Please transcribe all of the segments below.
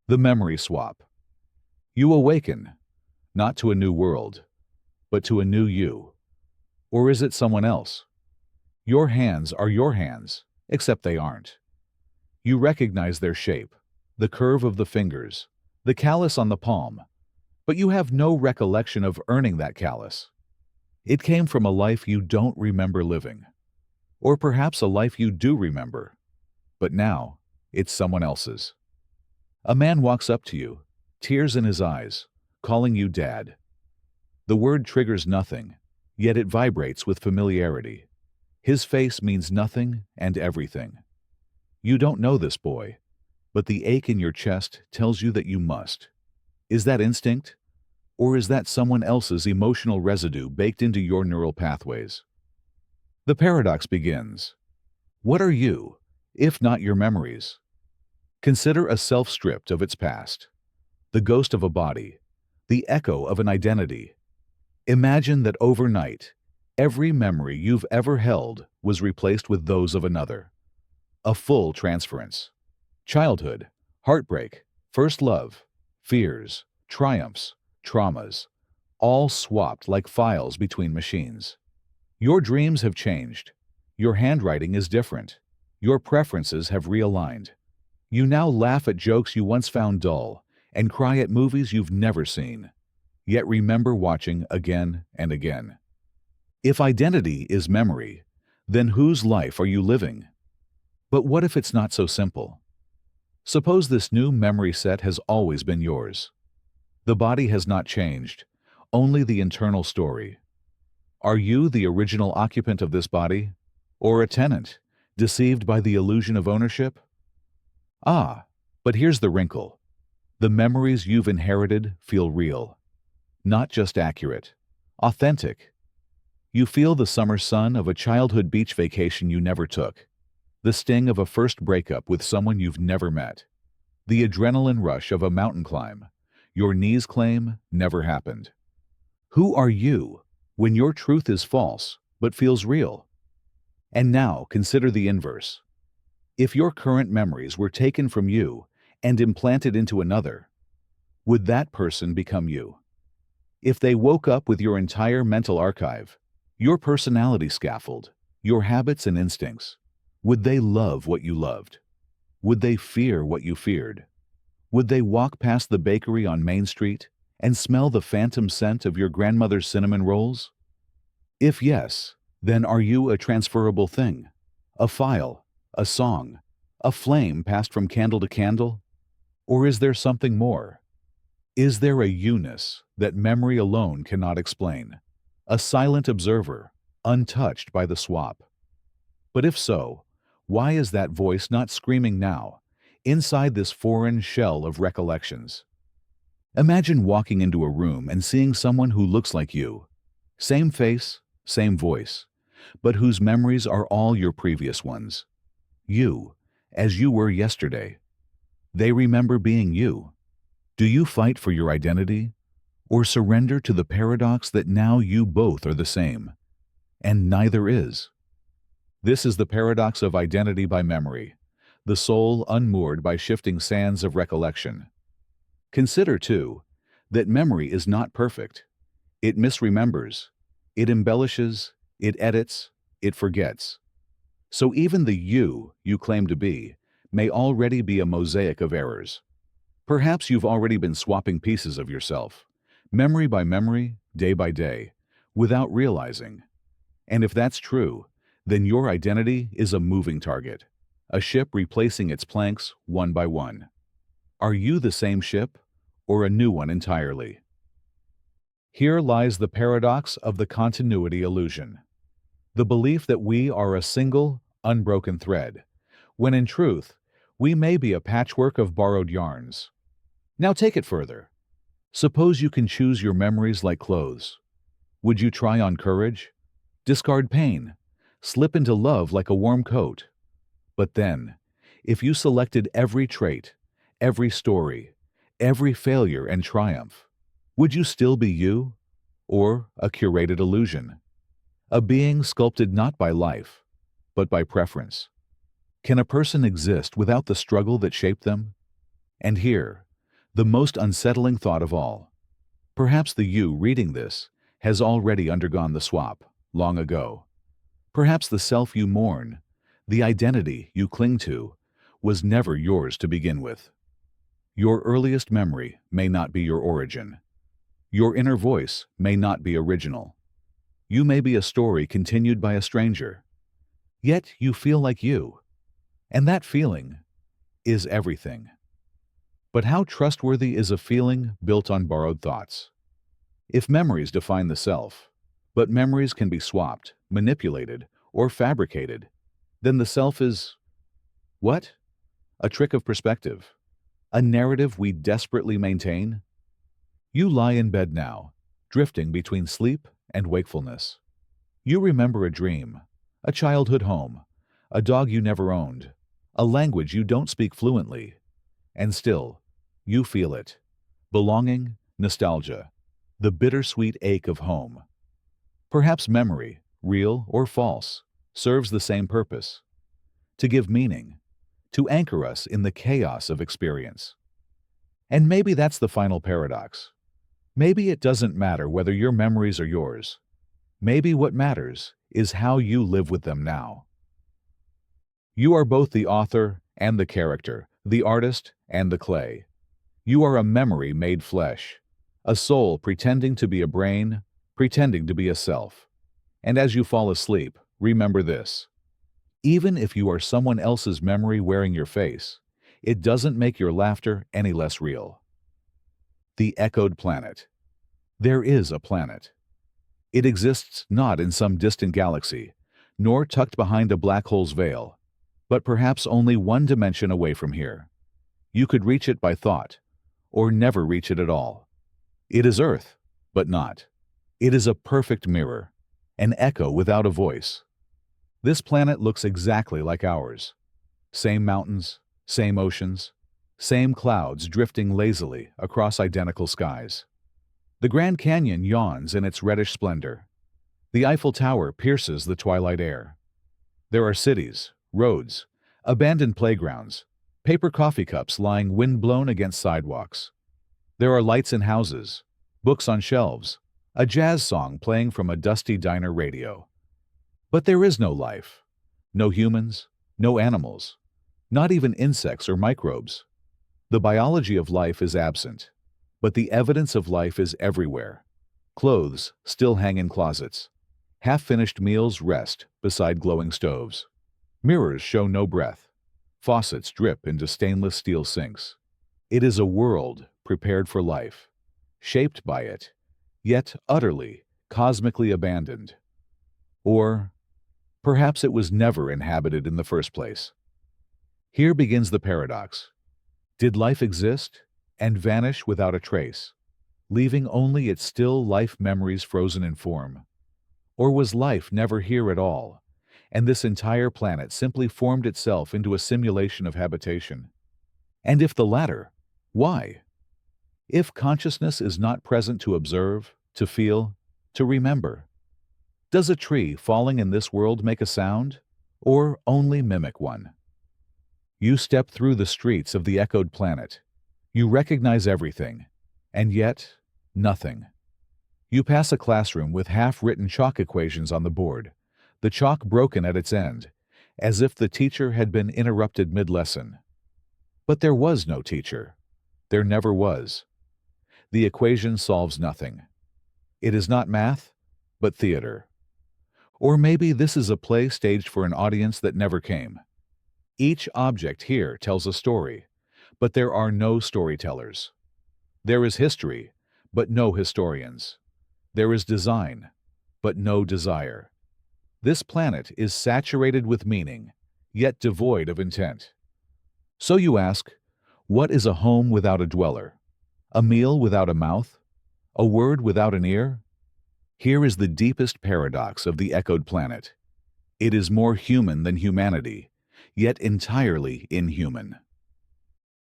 The memory swap. You awaken, not to a new world, but to a new you. Or is it someone else? Your hands are your hands, except they aren't. You recognize their shape, the curve of the fingers, the callus on the palm, but you have no recollection of earning that callus. It came from a life you don't remember living. Or perhaps a life you do remember, but now it's someone else's. A man walks up to you, tears in his eyes, calling you Dad. The word triggers nothing, yet it vibrates with familiarity. His face means nothing and everything. You don't know this boy, but the ache in your chest tells you that you must. Is that instinct? Or is that someone else's emotional residue baked into your neural pathways? The paradox begins. What are you, if not your memories? Consider a self stripped of its past, the ghost of a body, the echo of an identity. Imagine that overnight, every memory you've ever held was replaced with those of another. A full transference. Childhood, heartbreak, first love, fears, triumphs, traumas, all swapped like files between machines. Your dreams have changed. Your handwriting is different. Your preferences have realigned. You now laugh at jokes you once found dull and cry at movies you've never seen, yet remember watching again and again. If identity is memory, then whose life are you living? But what if it's not so simple? Suppose this new memory set has always been yours. The body has not changed, only the internal story. Are you the original occupant of this body, or a tenant, deceived by the illusion of ownership? Ah, but here's the wrinkle. The memories you've inherited feel real, not just accurate, authentic. You feel the summer sun of a childhood beach vacation you never took, the sting of a first breakup with someone you've never met, the adrenaline rush of a mountain climb your knees claim never happened. Who are you when your truth is false but feels real? And now consider the inverse. If your current memories were taken from you and implanted into another, would that person become you? If they woke up with your entire mental archive, your personality scaffold, your habits and instincts, would they love what you loved? Would they fear what you feared? Would they walk past the bakery on Main Street and smell the phantom scent of your grandmother's cinnamon rolls? If yes, then are you a transferable thing? A file, a song, a flame passed from candle to candle? Or is there something more? Is there a you-ness that memory alone cannot explain? A silent observer, untouched by the swap? But if so, why is that voice not screaming now, inside this foreign shell of recollections? Imagine walking into a room and seeing someone who looks like you. Same face, same voice, but whose memories are all your previous ones. You, as you were yesterday. They remember being you. Do you fight for your identity, or surrender to the paradox that now you both are the same, and neither is? This is the paradox of identity by memory, the soul unmoored by shifting sands of recollection. Consider, too, that memory is not perfect. It misremembers, it embellishes, it edits, it forgets. So even the you claim to be may already be a mosaic of errors. Perhaps you've already been swapping pieces of yourself, memory by memory, day by day, without realizing. And if that's true, then your identity is a moving target, a ship replacing its planks one by one. Are you the same ship, or a new one entirely? Here lies the paradox of the continuity illusion. The belief that we are a single, unbroken thread, when in truth, we may be a patchwork of borrowed yarns. Now take it further. Suppose you can choose your memories like clothes. Would you try on courage? Discard pain? Slip into love like a warm coat? But then, if you selected every trait, every story, every failure and triumph, would you still be you, or a curated illusion? A being sculpted not by life, but by preference. Can a person exist without the struggle that shaped them? And here, The most unsettling thought of all. Perhaps the you reading this has already undergone the swap, long ago. Perhaps the self you mourn, the identity you cling to, was never yours to begin with. Your earliest memory may not be your origin. Your inner voice may not be original. You may be a story continued by a stranger. Yet you feel like you. And that feeling is everything. But how trustworthy is a feeling built on borrowed thoughts? If memories define the self, but memories can be swapped, manipulated, or fabricated, then the self is what? A trick of perspective. A narrative we desperately maintain? You lie in bed now, drifting between sleep and wakefulness. You remember a dream, a childhood home, a dog you never owned, a language you don't speak fluently, and still, you feel it. Belonging, nostalgia, the bittersweet ache of home. Perhaps memory, real or false, serves the same purpose: to give meaning, to anchor us in the chaos of experience. And maybe that's the final paradox. Maybe it doesn't matter whether your memories are yours. Maybe what matters is how you live with them now. You are both the author and the character, the artist and the clay. You are a memory made flesh, a soul pretending to be a brain, pretending to be a self. And as you fall asleep, remember this: even if you are someone else's memory wearing your face, it doesn't make your laughter any less real. The echoed planet. There is a planet. It exists not in some distant galaxy, nor tucked behind a black hole's veil, but perhaps only one dimension away from here. You could reach it by thought, or never reach it at all. It is Earth, but not. It is a perfect mirror, an echo without a voice. This planet looks exactly like ours. Same mountains, same oceans, same clouds drifting lazily across identical skies. The Grand Canyon yawns in its reddish splendor. The Eiffel Tower pierces the twilight air. There are cities, roads, abandoned playgrounds, paper coffee cups lying wind-blown against sidewalks. There are lights in houses, books on shelves, a jazz song playing from a dusty diner radio. But there is no life. No humans, no animals, not even insects or microbes. The biology of life is absent, but the evidence of life is everywhere. Clothes still hang in closets. Half-finished meals rest beside glowing stoves. Mirrors show no breath. Faucets drip into stainless steel sinks. It is a world prepared for life, shaped by it, yet utterly, cosmically abandoned. Or perhaps it was never inhabited in the first place. Here begins the paradox. Did life exist and vanish without a trace, leaving only its still life memories frozen in form? Or was life never here at all, and this entire planet simply formed itself into a simulation of habitation? And if the latter, why? If consciousness is not present to observe, to feel, to remember, does a tree falling in this world make a sound, or only mimic one? You step through the streets of the echoed planet. You recognize everything, and yet nothing. You pass a classroom with half-written chalk equations on the board, the chalk broken at its end, as if the teacher had been interrupted mid-lesson. But there was no teacher. There never was. The equation solves nothing. It is not math, but theater. Or maybe this is a play staged for an audience that never came. Each object here tells a story, but there are no storytellers. There is history, but no historians. There is design, but no desire. This planet is saturated with meaning, yet devoid of intent. So you ask, what is a home without a dweller? A meal without a mouth? A word without an ear? Here is the deepest paradox of the echoed planet. It is more human than humanity, yet entirely inhuman.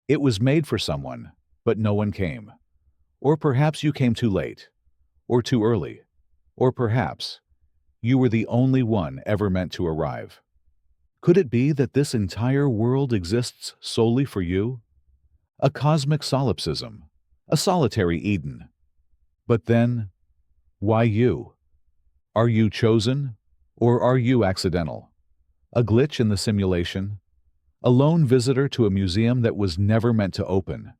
It was made for someone, but no one came. Or perhaps you came too late, or too early, or perhaps you were the only one ever meant to arrive. Could it be that this entire world exists solely for you? A cosmic solipsism, a solitary Eden. But then, why you? Are you chosen, or are you accidental? A glitch in the simulation? A lone visitor to a museum that was never meant to open?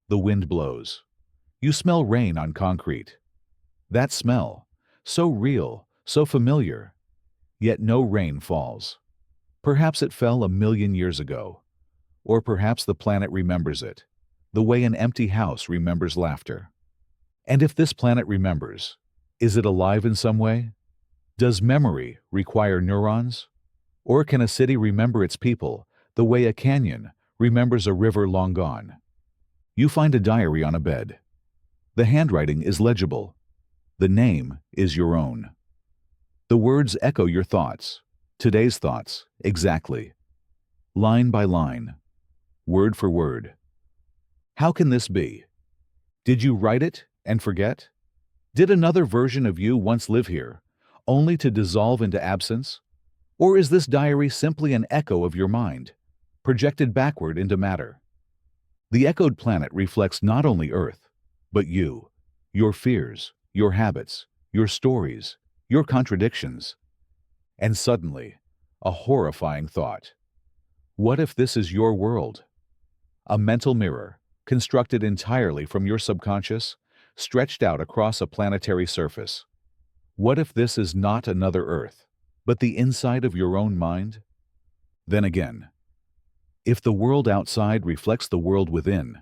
The wind blows. You smell rain on concrete. That smell, so real, so familiar, yet no rain falls. Perhaps it fell 1 million years ago, or perhaps the planet remembers it, the way an empty house remembers laughter. And if this planet remembers, is it alive in some way? Does memory require neurons? Or can a city remember its people the way a canyon remembers a river long gone? You find a diary on a bed. The handwriting is legible. The name is your own. The words echo your thoughts, today's thoughts, exactly. Line by line, word for word. How can this be? Did you write it and forget? Did another version of you once live here, only to dissolve into absence? Or is this diary simply an echo of your mind, projected backward into matter? The echoed planet reflects not only Earth, but you, your fears, your habits, your stories, your contradictions. And suddenly, a horrifying thought. What if this is your world? A mental mirror, constructed entirely from your subconscious, stretched out across a planetary surface. What if this is not another Earth, but the inside of your own mind? Then again, if the world outside reflects the world within,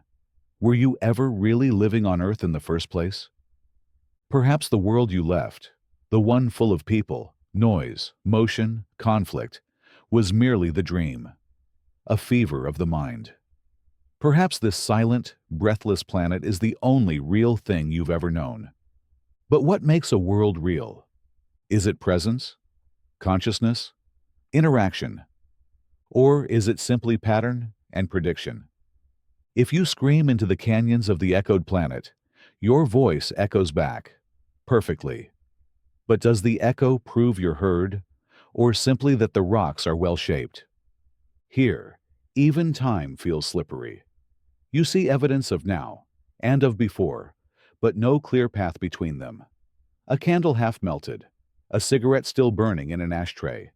were you ever really living on Earth in the first place? Perhaps the world you left, the one full of people, noise, motion, conflict, was merely the dream, a fever of the mind. Perhaps this silent, breathless planet is the only real thing you've ever known. But what makes a world real? Is it presence? Consciousness? Interaction? Or is it simply pattern and prediction? If you scream into the canyons of the echoed planet, your voice echoes back, perfectly. But does the echo prove you're heard, or simply that the rocks are well-shaped? Here, even time feels slippery. You see evidence of now and of before, but no clear path between them. A candle half melted, a cigarette still burning in an ashtray,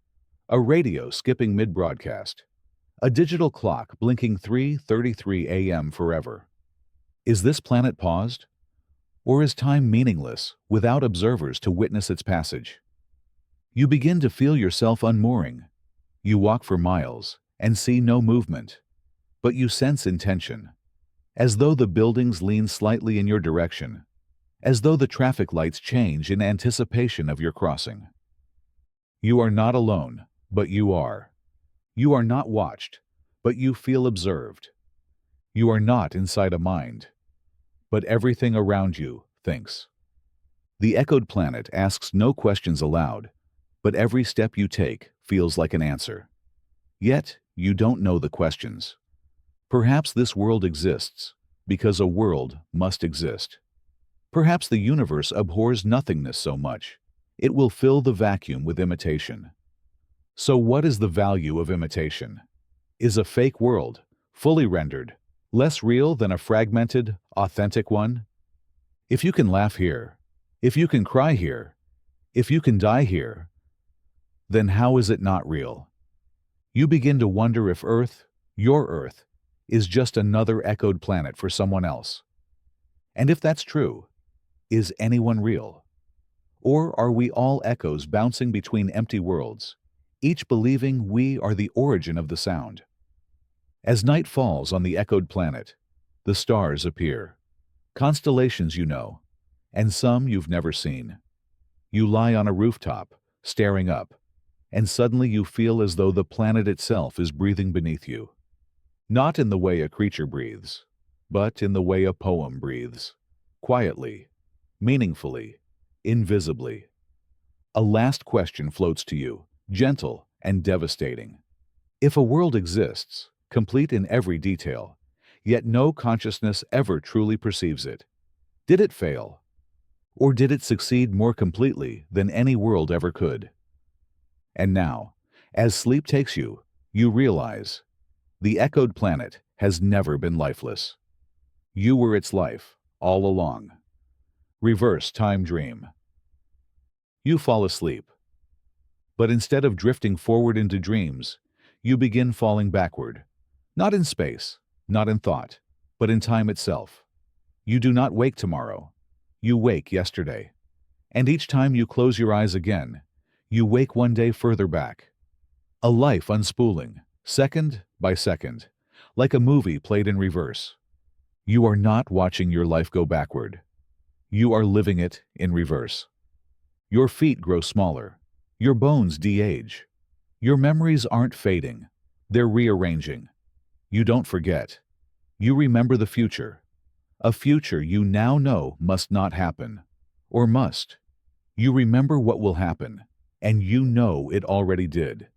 a radio skipping mid-broadcast, a digital clock blinking 3:33 a.m. forever. Is this planet paused? Or is time meaningless without observers to witness its passage? You begin to feel yourself unmooring. You walk for miles and see no movement, but you sense intention, as though the buildings lean slightly in your direction, as though the traffic lights change in anticipation of your crossing. You are not alone, but you are. You are not watched, but you feel observed. You are not inside a mind, but everything around you thinks. The echoed planet asks no questions aloud, but every step you take feels like an answer. Yet, you don't know the questions. Perhaps this world exists because a world must exist. Perhaps the universe abhors nothingness so much, it will fill the vacuum with imitation. So what is the value of imitation? Is a fake world, fully rendered, less real than a fragmented, authentic one? If you can laugh here, if you can cry here, if you can die here, then how is it not real? You begin to wonder if Earth, your Earth, is just another echoed planet for someone else. And if that's true, is anyone real? Or are we all echoes bouncing between empty worlds, each believing we are the origin of the sound? As night falls on the echoed planet, the stars appear, constellations you know, and some you've never seen. You lie on a rooftop, staring up, and suddenly you feel as though the planet itself is breathing beneath you. Not in the way a creature breathes, but in the way a poem breathes, quietly, meaningfully, invisibly. A last question floats to you, gentle and devastating. If a world exists, complete in every detail, yet no consciousness ever truly perceives it, did it fail? Or did it succeed more completely than any world ever could? And now, as sleep takes you, you realize the echoed planet has never been lifeless. You were its life, all along. Reverse time dream. You fall asleep. But instead of drifting forward into dreams, you begin falling backward. Not in space, not in thought, but in time itself. You do not wake tomorrow. You wake yesterday. And each time you close your eyes again, you wake one day further back. A life unspooling, second by second, like a movie played in reverse. You are not watching your life go backward. You are living it in reverse. Your feet grow smaller. Your bones de-age. Your memories aren't fading. They're rearranging. You don't forget. You remember the future. A future you now know must not happen. Or must. You remember what will happen, and you know it already did.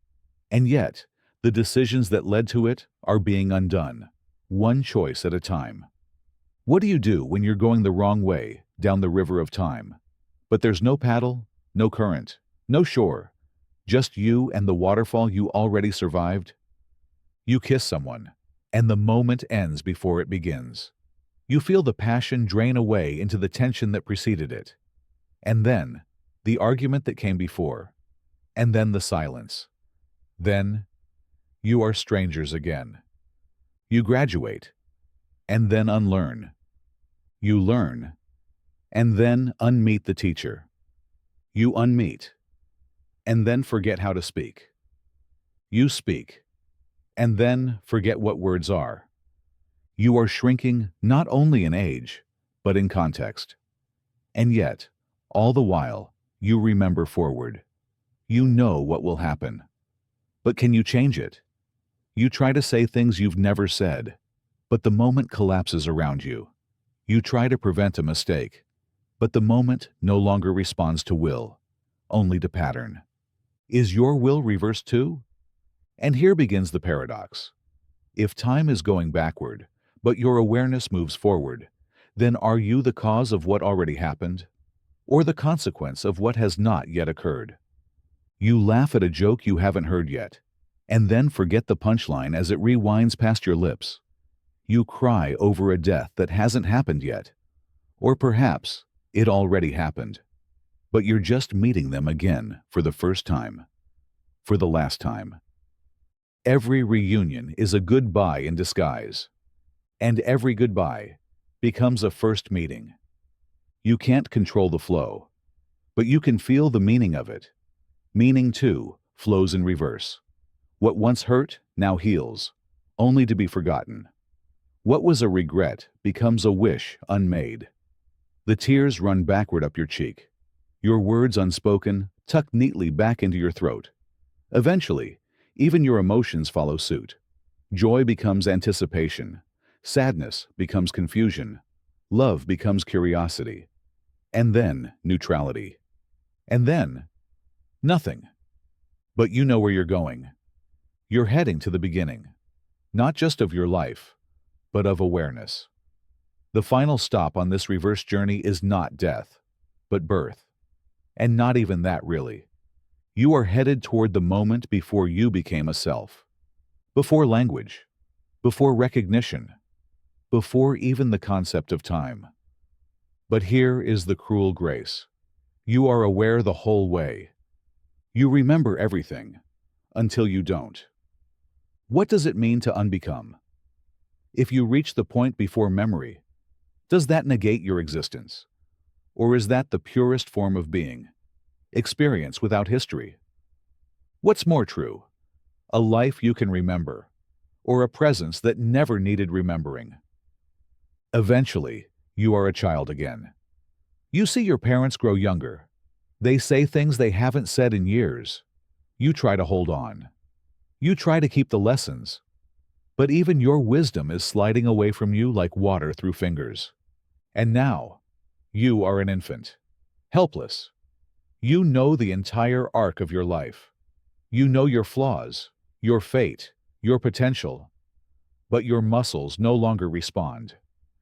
And yet, the decisions that led to it are being undone, one choice at a time. What do you do when you're going the wrong way down the river of time? But there's no paddle, no current, no shore, just you and the waterfall you already survived? You kiss someone, and the moment ends before it begins. You feel the passion drain away into the tension that preceded it. And then, the argument that came before. And then the silence. Then, you are strangers again. You graduate, and then unlearn. You learn, and then unmeet the teacher. You unmeet, and then forget how to speak. You speak, and then forget what words are. You are shrinking not only in age, but in context. And yet, all the while, you remember forward. You know what will happen. But can you change it? You try to say things you've never said, but the moment collapses around you. You try to prevent a mistake, but the moment no longer responds to will, only to pattern. Is your will reversed too? And here begins the paradox. If time is going backward, but your awareness moves forward, then are you the cause of what already happened, or the consequence of what has not yet occurred? You laugh at a joke you haven't heard yet, and then forget the punchline as it rewinds past your lips. You cry over a death that hasn't happened yet, or perhaps it already happened, but you're just meeting them again for the first time, for the last time. Every reunion is a goodbye in disguise, and every goodbye becomes a first meeting. You can't control the flow, but you can feel the meaning of it. Meaning, too, flows in reverse. What once hurt now heals, only to be forgotten. What was a regret becomes a wish unmade. The tears run backward up your cheek. Your words unspoken tuck neatly back into your throat. Eventually, even your emotions follow suit. Joy becomes anticipation. Sadness becomes confusion. Love becomes curiosity. And then neutrality. And then nothing. But you know where you're going. You're heading to the beginning, not just of your life, but of awareness. The final stop on this reverse journey is not death, but birth. And not even that, really. You are headed toward the moment before you became a self. Before language. Before recognition. Before even the concept of time. But here is the cruel grace. You are aware the whole way. You remember everything, until you don't. What does it mean to unbecome? If you reach the point before memory, does that negate your existence? Or is that the purest form of being? Experience without history? What's more true? A life you can remember, or a presence that never needed remembering? Eventually, you are a child again. You see your parents grow younger. They say things they haven't said in years. You try to hold on. You try to keep the lessons. But even your wisdom is sliding away from you like water through fingers. And now, you are an infant. Helpless. You know the entire arc of your life. You know your flaws, your fate, your potential. But your muscles no longer respond.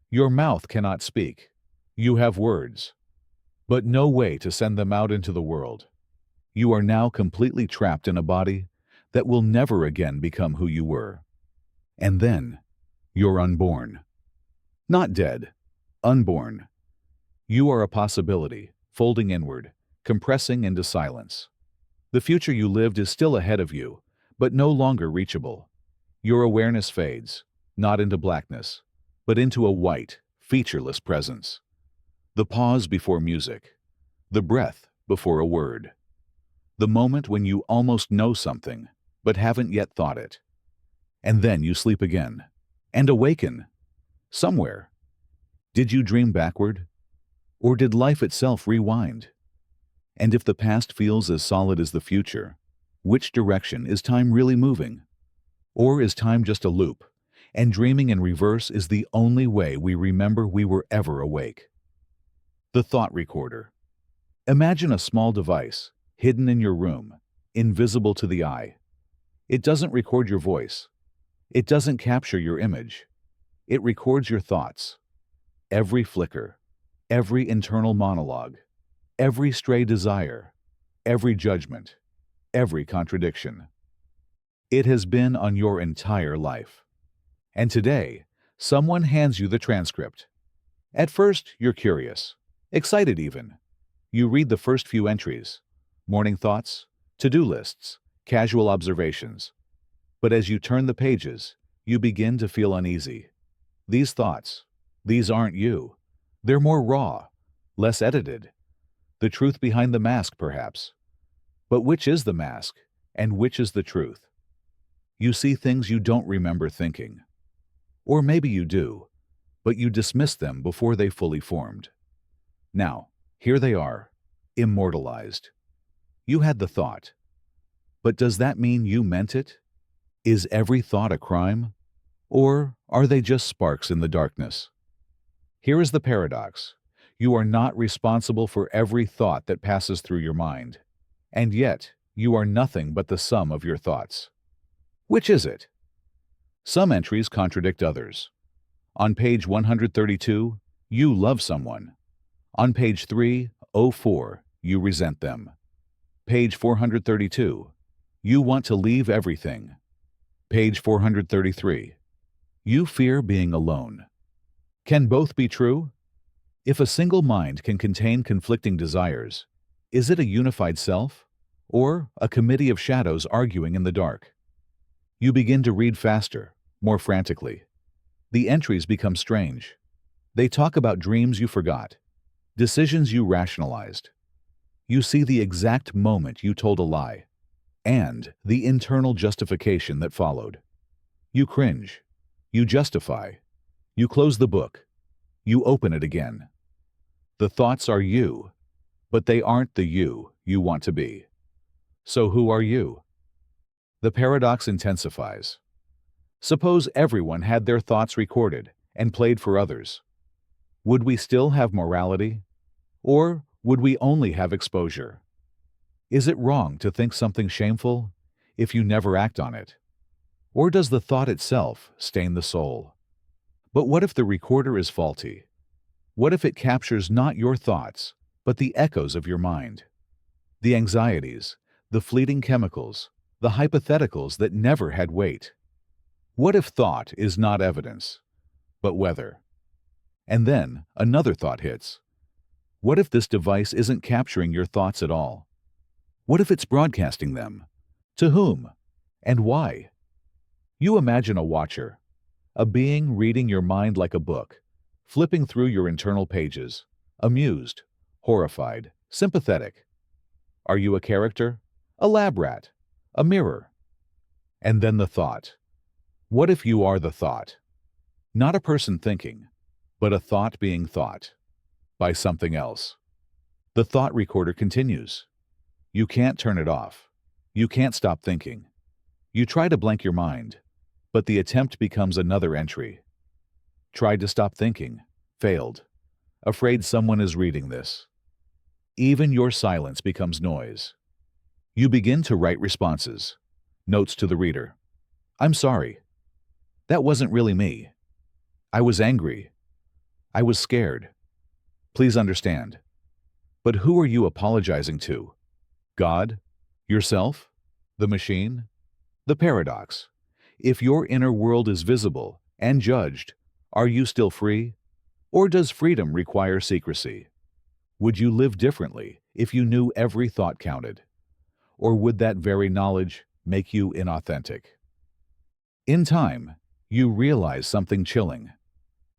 Your mouth cannot speak. You have words, but no way to send them out into the world. You are now completely trapped in a body that will never again become who you were. And then, you're unborn. Not dead, unborn. You are a possibility, folding inward, compressing into silence. The future you lived is still ahead of you, but no longer reachable. Your awareness fades, not into blackness, but into a white, featureless presence. The pause before music, the breath before a word. The moment when you almost know something, but haven't yet thought it. And then you sleep again, and awaken. Somewhere. Did you dream backward? Or did life itself rewind? And if the past feels as solid as the future, which direction is time really moving? Or is time just a loop, and dreaming in reverse is the only way we remember we were ever awake? The thought recorder. Imagine a small device, hidden in your room, invisible to the eye. It doesn't record your voice. It doesn't capture your image. It records your thoughts. Every flicker, every internal monologue, every stray desire, every judgment, every contradiction. It has been on your entire life. And today, someone hands you the transcript. At first, you're curious, excited even. You read the first few entries, morning thoughts, to-do lists, casual observations. But as you turn the pages, you begin to feel uneasy. These thoughts, these aren't you. They're more raw, less edited. The truth behind the mask, perhaps. But which is the mask, and which is the truth? You see things you don't remember thinking. Or maybe you do, but you dismiss them before they fully formed. Now, here they are, immortalized. You had the thought. But does that mean you meant it? Is every thought a crime? Or are they just sparks in the darkness? Here is the paradox. You are not responsible for every thought that passes through your mind. And yet, you are nothing but the sum of your thoughts. Which is it? Some entries contradict others. On page 132, you love someone. On page 304, you resent them. Page 432, you want to leave everything. Page 433, you fear being alone. Can both be true? If a single mind can contain conflicting desires, is it a unified self, or a committee of shadows arguing in the dark? You begin to read faster, more frantically. The entries become strange. They talk about dreams you forgot, decisions you rationalized. You see the exact moment you told a lie, and the internal justification that followed. You cringe. You justify. You close the book. You open it again. The thoughts are you, but they aren't the you want to be. So who are you? The paradox intensifies. Suppose everyone had their thoughts recorded and played for others. Would we still have morality? Or would we only have exposure? Is it wrong to think something shameful if you never act on it? Or does the thought itself stain the soul? But what if the recorder is faulty? What if it captures not your thoughts, but the echoes of your mind? The anxieties, the fleeting chemicals, the hypotheticals that never had weight. What if thought is not evidence, but weather? And then another thought hits. What if this device isn't capturing your thoughts at all? What if it's broadcasting them? To whom? And why? You imagine a watcher, a being reading your mind like a book, flipping through your internal pages, amused, horrified, sympathetic. Are you a character? A lab rat? A mirror? And then the thought. What if you are the thought? Not a person thinking, but a thought being thought by something else. The thought recorder continues. You can't turn it off. You can't stop thinking. You try to blank your mind, but the attempt becomes another entry. Tried to stop thinking, failed. Afraid someone is reading this. Even your silence becomes noise. You begin to write responses, notes to the reader. I'm sorry. That wasn't really me. I was angry. I was scared. Please understand. But who are you apologizing to? God? Yourself? The machine? The paradox. If your inner world is visible and judged, are you still free? Or does freedom require secrecy? Would you live differently if you knew every thought counted? Or would that very knowledge make you inauthentic? In time, you realize something chilling.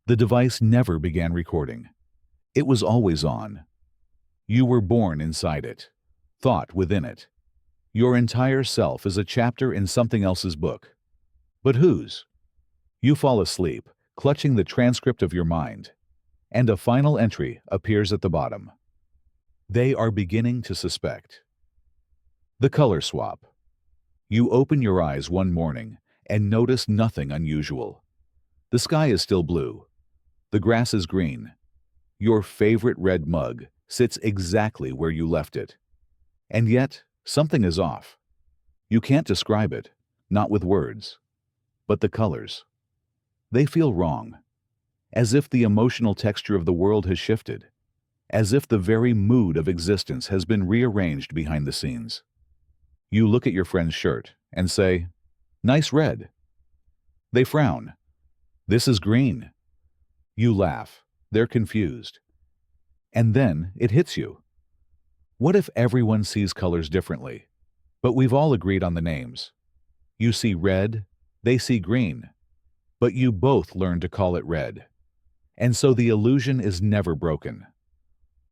The device never began recording. It was always on. You were born inside it, thought within it. Your entire self is a chapter in something else's book. But whose? You fall asleep, clutching the transcript of your mind, and a final entry appears at the bottom. They are beginning to suspect. The color swap. You open your eyes one morning and notice nothing unusual. The sky is still blue. The grass is green. Your favorite red mug sits exactly where you left it. And yet, something is off. You can't describe it, not with words. But the colors. They feel wrong. As if the emotional texture of the world has shifted. As if the very mood of existence has been rearranged behind the scenes. You look at your friend's shirt and say, "Nice red." They frown. "This is green." You laugh. They're confused. And then it hits you. What if everyone sees colors differently? But we've all agreed on the names. You see red, they see green. But you both learn to call it red. And so the illusion is never broken.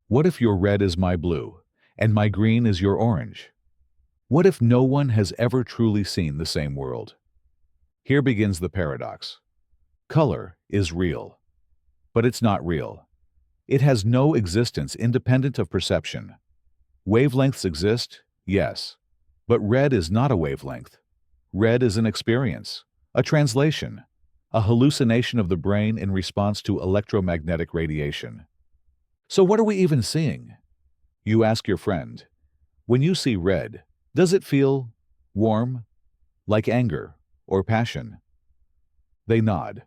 What if your red is my blue, and my green is your orange? What if no one has ever truly seen the same world? Here begins the paradox. Color is real. But it's not real. It has no existence independent of perception. Wavelengths exist, yes. But red is not a wavelength. Red is an experience, a translation, a hallucination of the brain in response to electromagnetic radiation. So what are we even seeing? You ask your friend. When you see red, does it feel warm, like anger or passion? They nod.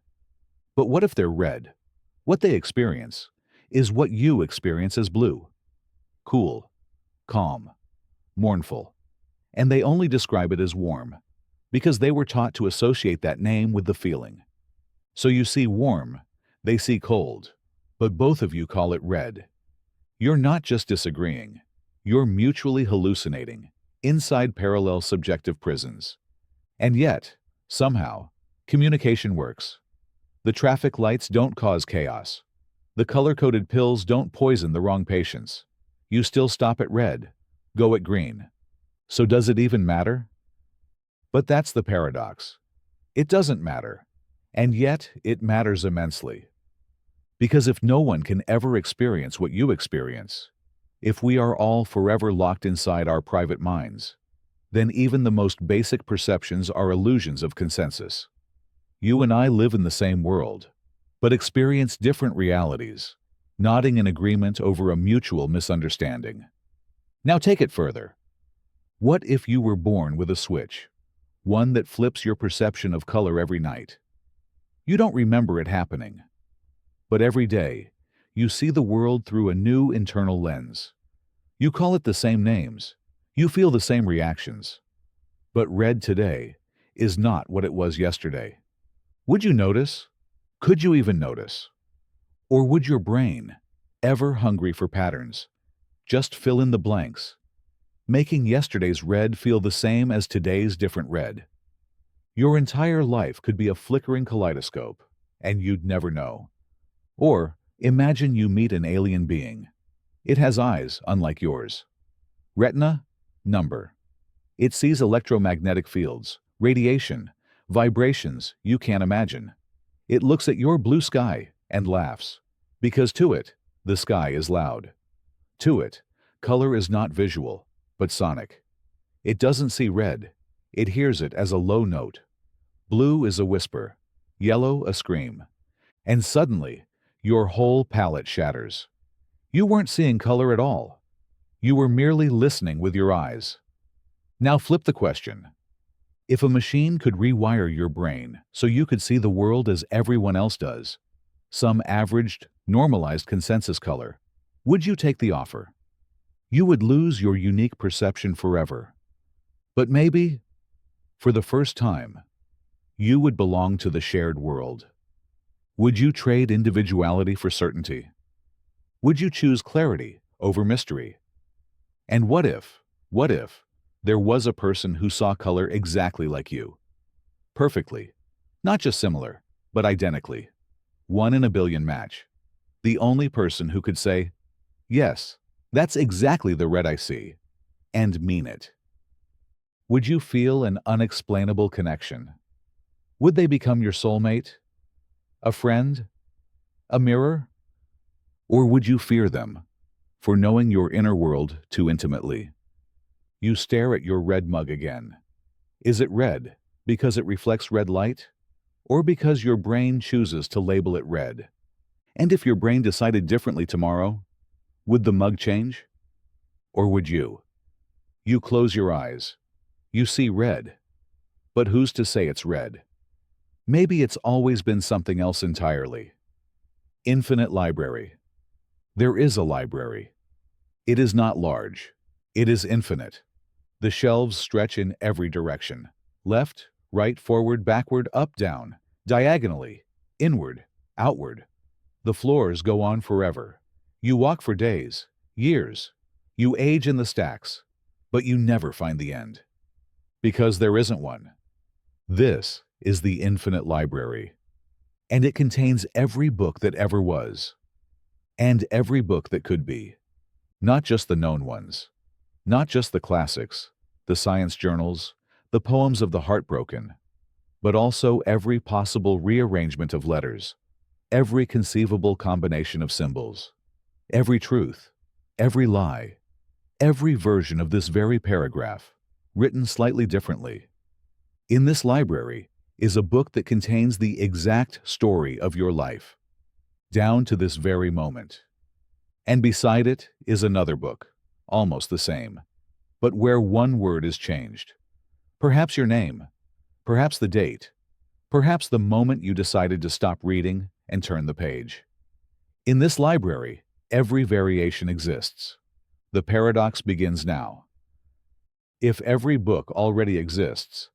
But what if they're red? What they experience is what you experience as blue. Cool, calm, mournful. And they only describe it as warm, because they were taught to associate that name with the feeling. So you see warm, they see cold, but both of you call it red. You're not just disagreeing, you're mutually hallucinating, inside parallel subjective prisons. And yet, somehow, communication works. The traffic lights don't cause chaos. The color-coded pills don't poison the wrong patients. You still stop at red, go at green. So does it even matter? But that's the paradox. It doesn't matter, and yet it matters immensely. Because if no one can ever experience what you experience, if we are all forever locked inside our private minds, then even the most basic perceptions are illusions of consensus. You and I live in the same world, but experience different realities, nodding in agreement over a mutual misunderstanding. Now take it further. What if you were born with a switch, one that flips your perception of color every night? You don't remember it happening, but every day, you see the world through a new internal lens. You call it the same names, you feel the same reactions. But red today is not what it was yesterday. Would you notice? Could you even notice? Or would your brain, ever hungry for patterns, just fill in the blanks, making yesterday's red feel the same as today's different red? Your entire life could be a flickering kaleidoscope, and you'd never know. Or imagine you meet an alien being. It has eyes unlike yours. Retina, number. It sees electromagnetic fields, radiation, vibrations you can't imagine. It looks at your blue sky and laughs, because to it, the sky is loud. To it, color is not visual, but sonic. It doesn't see red. It hears it as a low note. Blue is a whisper, yellow a scream. And suddenly, your whole palette shatters. You weren't seeing color at all. You were merely listening with your eyes. Now flip the question. If a machine could rewire your brain so you could see the world as everyone else does, some averaged, normalized consensus color, would you take the offer? You would lose your unique perception forever. But maybe, for the first time, you would belong to the shared world. Would you trade individuality for certainty? Would you choose clarity over mystery? And what if there was a person who saw color exactly like you? Perfectly. Not just similar, but identically. One in a billion match. The only person who could say, yes, that's exactly the red I see, and mean it. Would you feel an unexplainable connection? Would they become your soulmate? A friend? A mirror? Or would you fear them for knowing your inner world too intimately? You stare at your red mug again. Is it red because it reflects red light, or because your brain chooses to label it red? And if your brain decided differently tomorrow, would the mug change? Or would you? You close your eyes. You see red. But who's to say it's red? Maybe it's always been something else entirely. Infinite library. There is a library. It is not large. It is infinite. The shelves stretch in every direction. Left, right, forward, backward, up, down, diagonally, inward, outward. The floors go on forever. You walk for days, years. You age in the stacks, but you never find the end. Because there isn't one. This is the infinite library. And it contains every book that ever was. And every book that could be. Not just the known ones. Not just the classics, the science journals, the poems of the heartbroken, but also every possible rearrangement of letters, every conceivable combination of symbols, every truth, every lie, every version of this very paragraph, written slightly differently. In this library is a book that contains the exact story of your life, down to this very moment. And beside it is another book, almost the same, but where one word is changed. Perhaps your name, perhaps the date, perhaps the moment you decided to stop reading and turn the page. In this library, every variation exists. The paradox begins now. If every book already exists,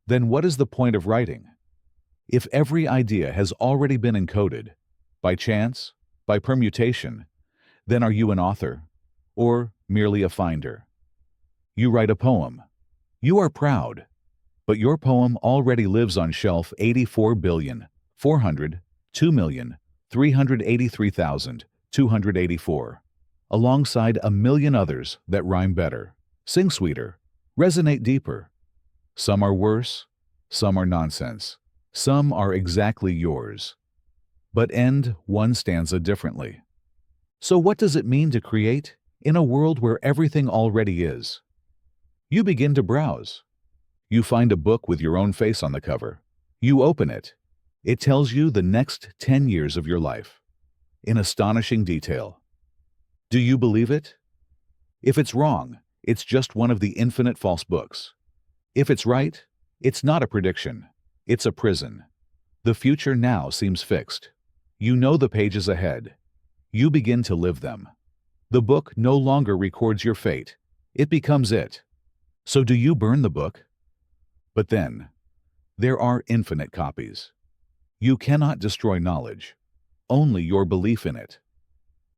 then what is the point of writing? If every idea has already been encoded, by chance, by permutation, then are you an author, or merely a finder? You write a poem. You are proud, but your poem already lives on shelf 84,402,383,284, alongside a million others that rhyme better, sing sweeter, resonate deeper. Some are worse, some are nonsense, some are exactly yours. But end one stanza differently. So what does it mean to create in a world where everything already is? You begin to browse. You find a book with your own face on the cover. You open it. It tells you the next 10 years of your life, in astonishing detail. Do you believe it? If it's wrong, it's just one of the infinite false books. If it's right, it's not a prediction. It's a prison. The future now seems fixed. You know the pages ahead. You begin to live them. The book no longer records your fate. It becomes it. So do you burn the book? But then, there are infinite copies. You cannot destroy knowledge, only your belief in it.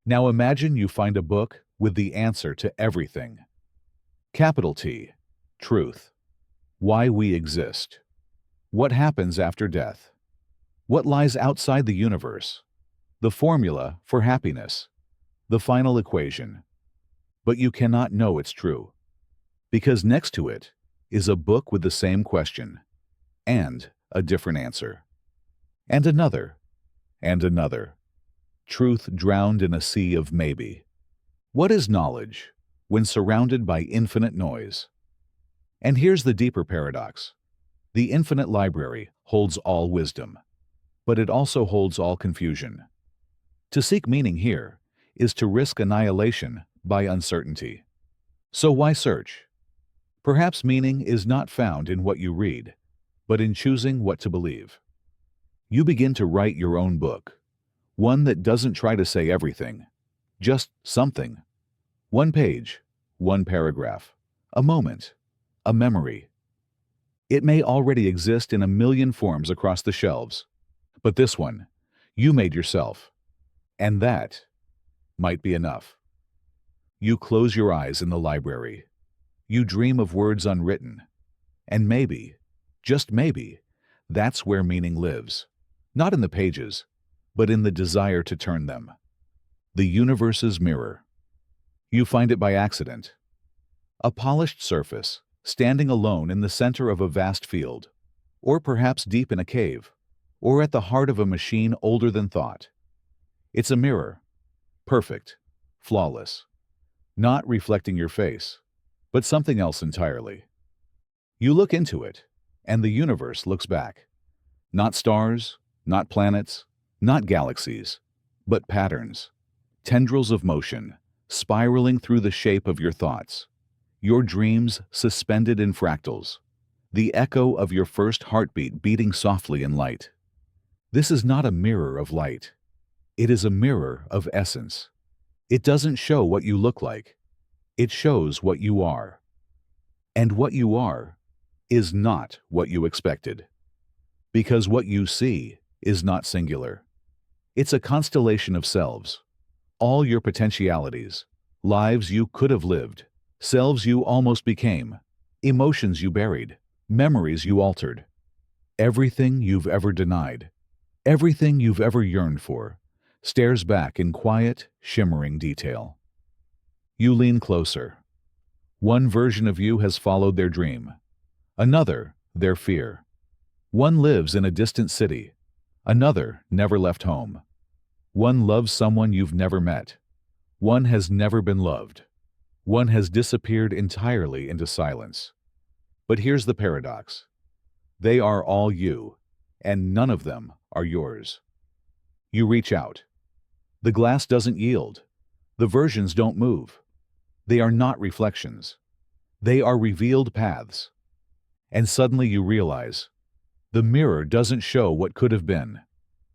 Now imagine you find a book with the answer to everything. Capital T, truth. Why we exist. What happens after death. What lies outside the universe. The formula for happiness. The final equation. But you cannot know it's true. Because next to it is a book with the same question, and a different answer. And another, and another. Truth drowned in a sea of maybe. What is knowledge when surrounded by infinite noise? And here's the deeper paradox. The infinite library holds all wisdom, but it also holds all confusion. To seek meaning here is to risk annihilation by uncertainty. So why search? Perhaps meaning is not found in what you read, but in choosing what to believe. You begin to write your own book, one that doesn't try to say everything, just something. One page, one paragraph, a moment, a memory. It may already exist in a million forms across the shelves, but this one, You made yourself. And that might be enough. You close your eyes in the library. You dream of words unwritten. And maybe, just maybe, that's where meaning lives. Not in the pages, but in the desire to turn them. The universe's mirror. You find it by accident. A polished surface, standing alone in the center of a vast field, or perhaps deep in a cave, or at the heart of a machine older than thought. It's a mirror, perfect, flawless, not reflecting your face, but something else entirely. You look into it, and the universe looks back. Not stars, not planets, not galaxies, but patterns, tendrils of motion, spiraling through the shape of your thoughts, your dreams suspended in fractals, the echo of your first heartbeat beating softly in light. This is not a mirror of light. It is a mirror of essence. It doesn't show what you look like. It shows what you are. And what you are is not what you expected. Because what you see is not singular. It's a constellation of selves. All your potentialities, lives you could have lived, selves you almost became, emotions you buried, memories you altered. Everything you've ever denied, everything you've ever yearned for, stares back in quiet, shimmering detail. You lean closer. One version of you has followed their dream. Another, their fear. One lives in a distant city. Another never left home. One loves someone you've never met. One has never been loved. One has disappeared entirely into silence. But here's the paradox. They are all you, and none of them are yours. You reach out. The glass doesn't yield. The versions don't move. They are not reflections. They are revealed paths. And suddenly you realize, the mirror doesn't show what could have been.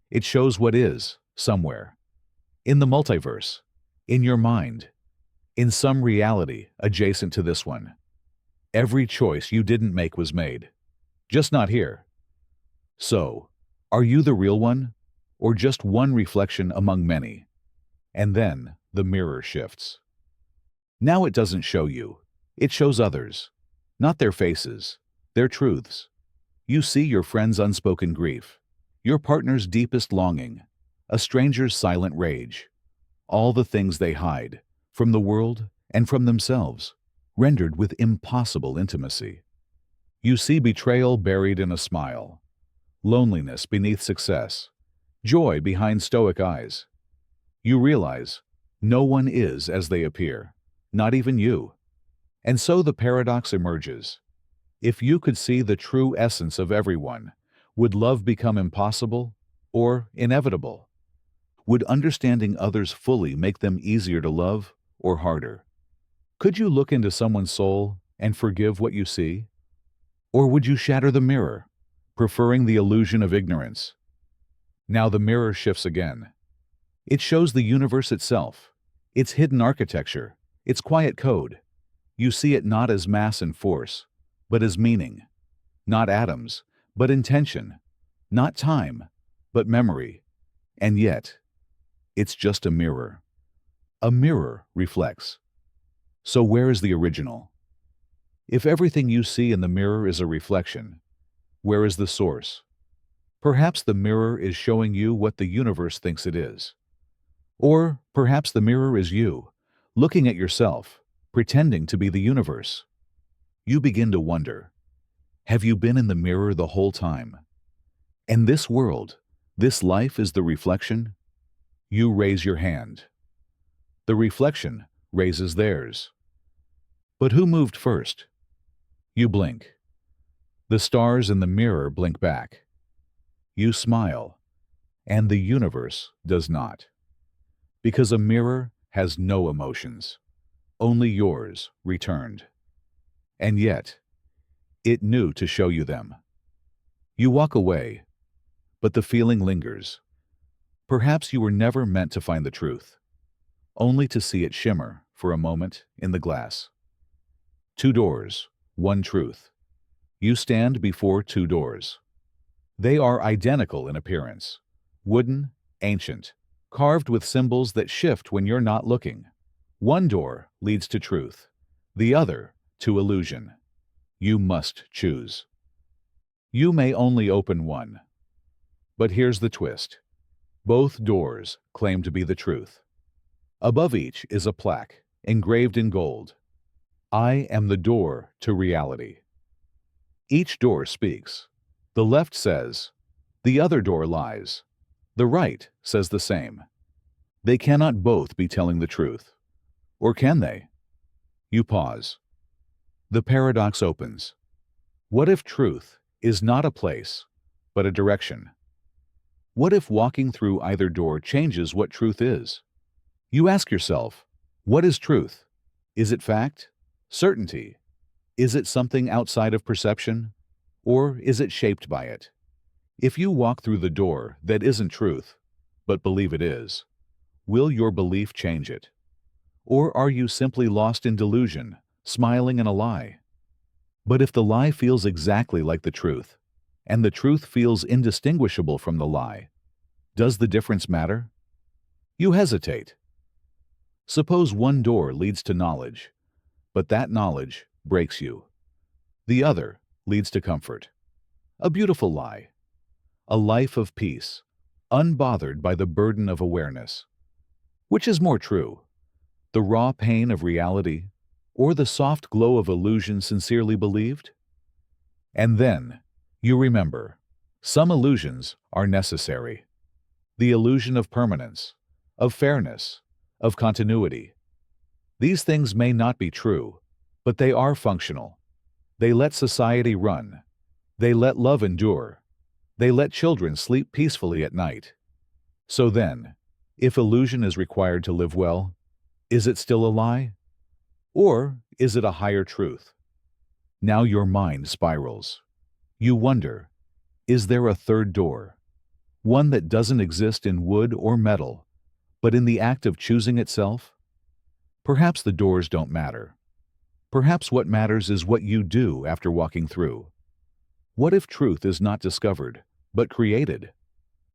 It shows what is, somewhere. In the multiverse, in your mind, in some reality adjacent to this one. Every choice you didn't make was made. Just not here. So, are you the real one, or just one reflection among many? And then the mirror shifts. Now it doesn't show you. It shows others. Not their faces, their truths. You see your friend's unspoken grief, your partner's deepest longing, a stranger's silent rage. All the things they hide, from the world and from themselves, rendered with impossible intimacy. You see betrayal buried in a smile, loneliness beneath success, joy behind stoic eyes. You realize no one is as they appear, not even you. And so the paradox emerges. If you could see the true essence of everyone, would love become impossible or inevitable? Would understanding others fully make them easier to love or harder? Could you look into someone's soul and forgive what you see? Or would you shatter the mirror, preferring the illusion of ignorance? Now the mirror shifts again. It shows the universe itself, its hidden architecture, its quiet code. You see it not as mass and force, but as meaning. Not atoms, but intention. Not time, but memory. And yet, it's just a mirror. A mirror reflects. So where is the original? If everything you see in the mirror is a reflection, where is the source? Perhaps the mirror is showing you what the universe thinks it is. Or perhaps the mirror is you, looking at yourself, pretending to be the universe. You begin to wonder, have you been in the mirror the whole time? And this world, this life is the reflection? You raise your hand. The reflection raises theirs. But who moved first? You blink. The stars in the mirror blink back. You smile, and the universe does not. Because a mirror has no emotions, only yours returned. And yet, it knew to show you them. You walk away, but the feeling lingers. Perhaps you were never meant to find the truth, only to see it shimmer for a moment in the glass. Two doors, one truth. You stand before two doors. They are identical in appearance, wooden, ancient, carved with symbols that shift when you're not looking. One door leads to truth, the other to illusion. You must choose. You may only open one. But here's the twist. Both doors claim to be the truth. Above each is a plaque, engraved in gold. I am the door to reality. Each door speaks. The left says, the other door lies. The right says the same. They cannot both be telling the truth. Or can they? You pause. The paradox opens. What if truth is not a place, but a direction? What if walking through either door changes what truth is? You ask yourself, what is truth? Is it fact? Certainty? Is it something outside of perception? Or is it shaped by it? If you walk through the door that isn't truth, but believe it is, will your belief change it? Or are you simply lost in delusion, smiling in a lie? But if the lie feels exactly like the truth, and the truth feels indistinguishable from the lie, does the difference matter? You hesitate. Suppose one door leads to knowledge, but that knowledge breaks you. The other leads to comfort. A beautiful lie. A life of peace, unbothered by the burden of awareness. Which is more true? The raw pain of reality, or the soft glow of illusion sincerely believed? And then, you remember, some illusions are necessary. The illusion of permanence, of fairness, of continuity. These things may not be true, but they are functional. They let society run. They let love endure. They let children sleep peacefully at night. So then, if illusion is required to live well, is it still a lie? Or is it a higher truth? Now your mind spirals. You wonder, is there a third door? One that doesn't exist in wood or metal, but in the act of choosing itself? Perhaps the doors don't matter. Perhaps what matters is what you do after walking through. What if truth is not discovered, but created?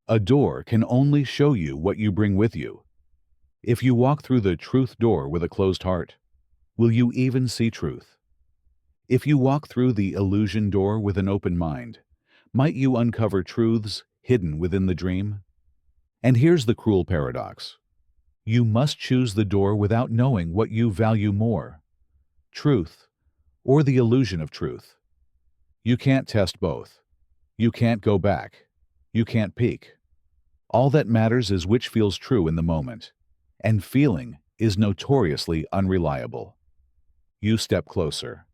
A door can only show you what you bring with you. If you walk through the truth door with a closed heart, will you even see truth? If you walk through the illusion door with an open mind, might you uncover truths hidden within the dream? And here's the cruel paradox. You must choose the door without knowing what you value more, truth or the illusion of truth. You can't test both. You can't go back. You can't peek. All that matters is which feels true in the moment, and feeling is notoriously unreliable. You step closer.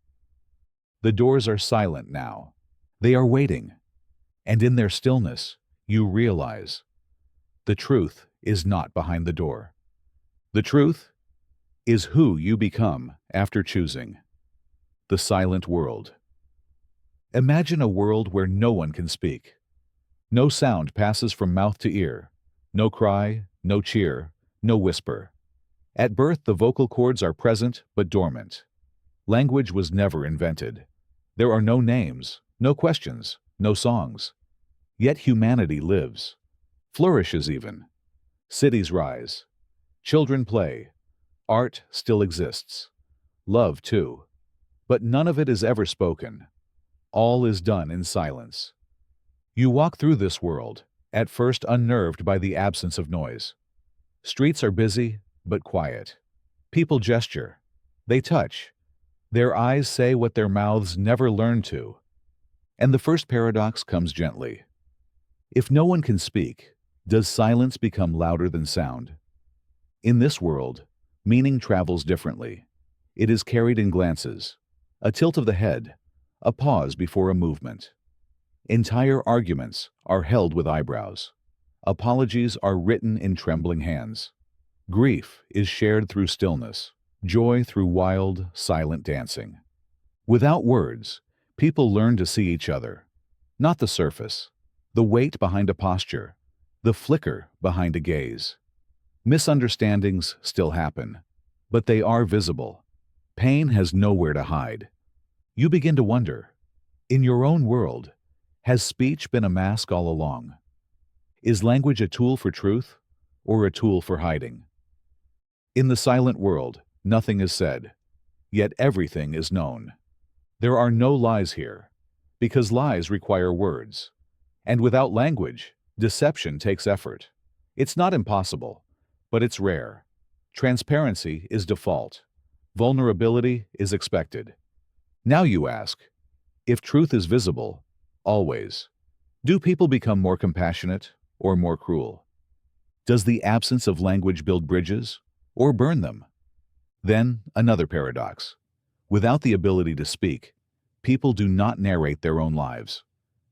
The doors are silent now. They are waiting, and in their stillness, you realize the truth is not behind the door. The truth is who you become after choosing. The silent world. Imagine a world where no one can speak. No sound passes from mouth to ear. No cry, no cheer, no whisper. At birth, the vocal cords are present but dormant. Language was never invented. There are no names, no questions, no songs. Yet humanity lives, flourishes even. Cities rise. Children play. Art still exists. Love, too. But none of it is ever spoken. All is done in silence. You walk through this world, at first unnerved by the absence of noise. Streets are busy, but quiet. People gesture. They touch. Their eyes say what their mouths never learned to. And the first paradox comes gently. If no one can speak, does silence become louder than sound? In this world, meaning travels differently. It is carried in glances, a tilt of the head, a pause before a movement. Entire arguments are held with eyebrows. Apologies are written in trembling hands. Grief is shared through stillness, joy through wild, silent dancing. Without words, people learn to see each other, not the surface, the weight behind a posture, the flicker behind a gaze. Misunderstandings still happen, but they are visible. Pain has nowhere to hide. You begin to wonder, in your own world, has speech been a mask all along? Is language a tool for truth or a tool for hiding? In the silent world, nothing is said, yet everything is known. There are no lies here, because lies require words. And without language, deception takes effort. It's not impossible, but it's rare. Transparency is default. Vulnerability is expected. Now you ask, if truth is visible, always, do people become more compassionate or more cruel? Does the absence of language build bridges or burn them? Then, another paradox. Without the ability to speak, people do not narrate their own lives.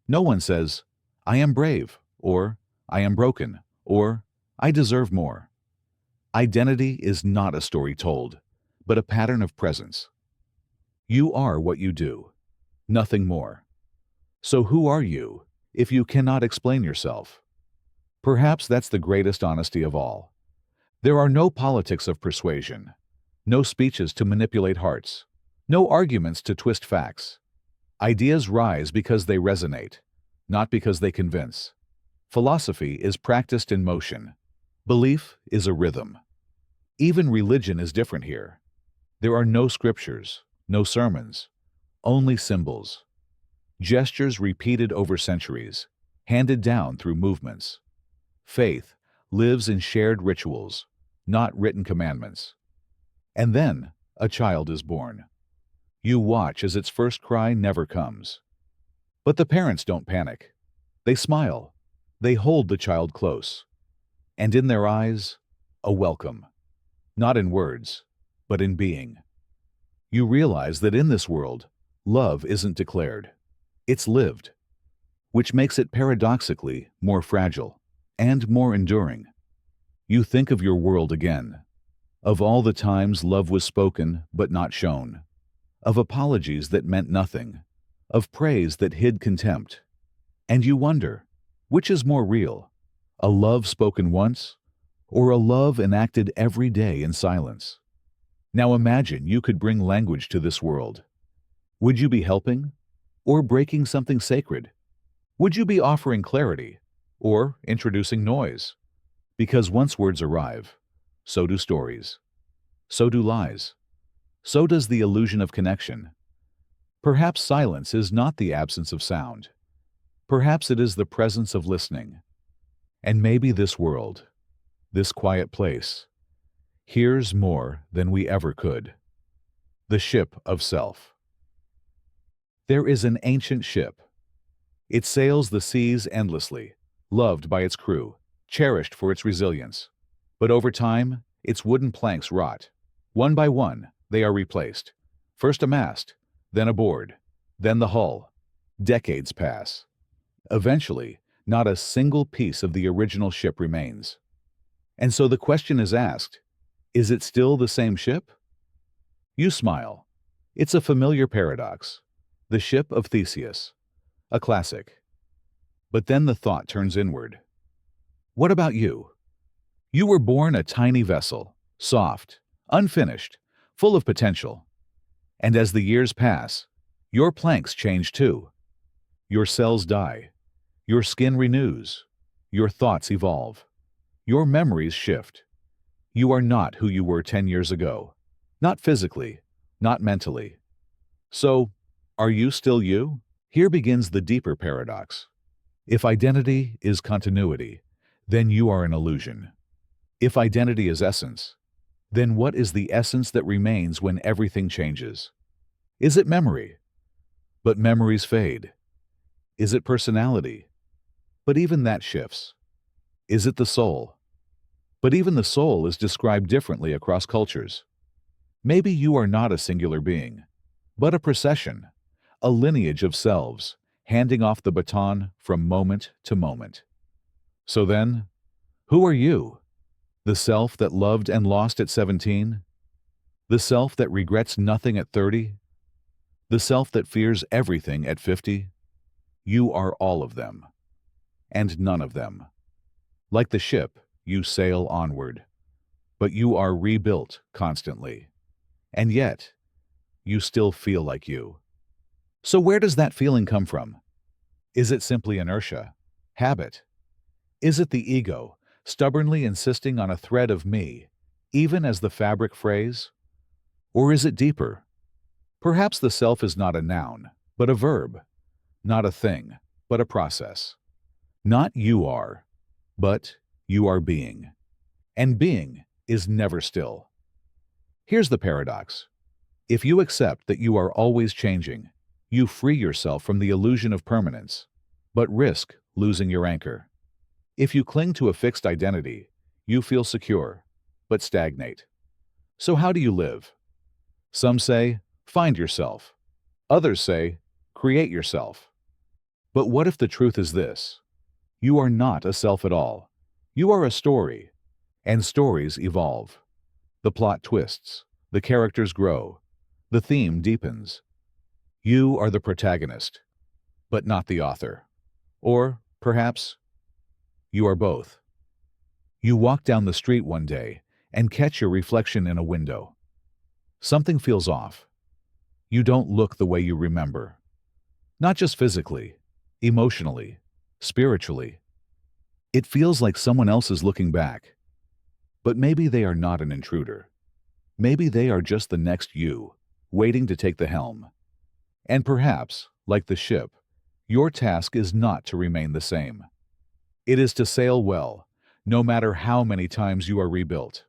No one says, I am brave, or I am broken, or I deserve more. Identity is not a story told, but a pattern of presence. You are what you do, nothing more. So who are you if you cannot explain yourself? Perhaps that's the greatest honesty of all. There are no politics of persuasion, no speeches to manipulate hearts, no arguments to twist facts. Ideas rise because they resonate, not because they convince. Philosophy is practiced in motion. Belief is a rhythm. Even religion is different here. There are no scriptures, no sermons, only symbols. Gestures repeated over centuries, handed down through movements. Faith lives in shared rituals, not written commandments. And then a child is born. You watch as its first cry never comes. But the parents don't panic. They smile. They hold the child close. And in their eyes, a welcome. Not in words, but in being. You realize that in this world, love isn't declared. It's lived, which makes it paradoxically more fragile and more enduring. You think of your world again, of all the times love was spoken but not shown, of apologies that meant nothing, of praise that hid contempt. And you wonder, which is more real, a love spoken once or a love enacted every day in silence? Now imagine you could bring language to this world. Would you be helping or breaking something sacred? Would you be offering clarity or introducing noise? Because once words arrive, so do stories. So do lies. So does the illusion of connection. Perhaps silence is not the absence of sound. Perhaps it is the presence of listening. And maybe this world, this quiet place, hears more than we ever could. The ship of self. There is an ancient ship. It sails the seas endlessly, loved by its crew, cherished for its resilience. But over time, its wooden planks rot. One by one, they are replaced. First a mast, then a board, then the hull. Decades pass. Eventually, not a single piece of the original ship remains. And so the question is asked, is it still the same ship? You smile. It's a familiar paradox. The ship of Theseus. A classic. But then the thought turns inward. What about you? You were born a tiny vessel, soft, unfinished, full of potential. And as the years pass, your planks change too. Your cells die. Your skin renews. Your thoughts evolve. Your memories shift. You are not who you were 10 years ago. Not physically, not mentally. So, are you still you? Here begins the deeper paradox. If identity is continuity, then you are an illusion. If identity is essence, then what is the essence that remains when everything changes? Is it memory? But memories fade. Is it personality? But even that shifts. Is it the soul? But even the soul is described differently across cultures. Maybe you are not a singular being, but a procession, a lineage of selves, handing off the baton from moment to moment. So then, who are you? The self that loved and lost at 17? The self that regrets nothing at 30? The self that fears everything at 50? You are all of them, and none of them. Like the ship, you sail onward, but you are rebuilt constantly. And yet, you still feel like you. So where does that feeling come from? Is it simply inertia, habit? Is it the ego, stubbornly insisting on a thread of me, even as the fabric frays? Or is it deeper? Perhaps the self is not a noun, but a verb, not a thing, but a process. Not you are, but you are being. And being is never still. Here's the paradox. If you accept that you are always changing, you free yourself from the illusion of permanence, but risk losing your anchor. If you cling to a fixed identity, you feel secure, but stagnate. So how do you live? Some say, find yourself. Others say, create yourself. But what if the truth is this? You are not a self at all. You are a story, and stories evolve. The plot twists, the characters grow, the theme deepens. You are the protagonist, but not the author. Or, perhaps, you are both. You walk down the street one day and catch your reflection in a window. Something feels off. You don't look the way you remember. Not just physically, emotionally, spiritually. It feels like someone else is looking back. But maybe they are not an intruder. Maybe they are just the next you, waiting to take the helm. And perhaps, like the ship, your task is not to remain the same. It is to sail well, no matter how many times you are rebuilt.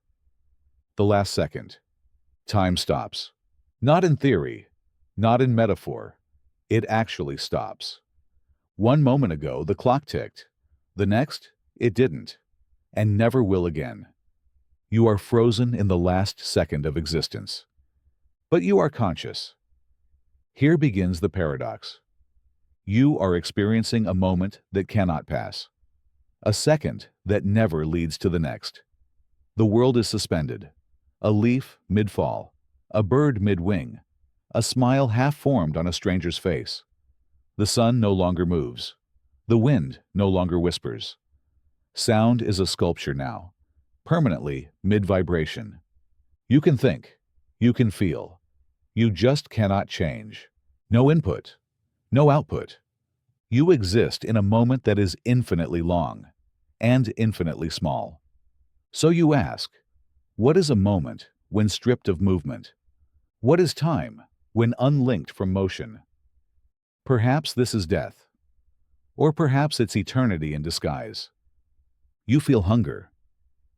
The last second. Time stops. Not in theory, not in metaphor. It actually stops. One moment ago, the clock ticked. The next, it didn't, and never will again. You are frozen in the last second of existence. But you are conscious. Here begins the paradox. You are experiencing a moment that cannot pass. A second that never leads to the next. The world is suspended. A leaf mid-fall, a bird mid-wing, a smile half-formed on a stranger's face. The sun no longer moves. The wind no longer whispers. Sound is a sculpture now, permanently mid-vibration. You can think. You can feel. You just cannot change. No input. No output. You exist in a moment that is infinitely long and infinitely small. So you ask, what is a moment when stripped of movement? What is time when unlinked from motion? Perhaps this is death. Or perhaps it's eternity in disguise. You feel hunger.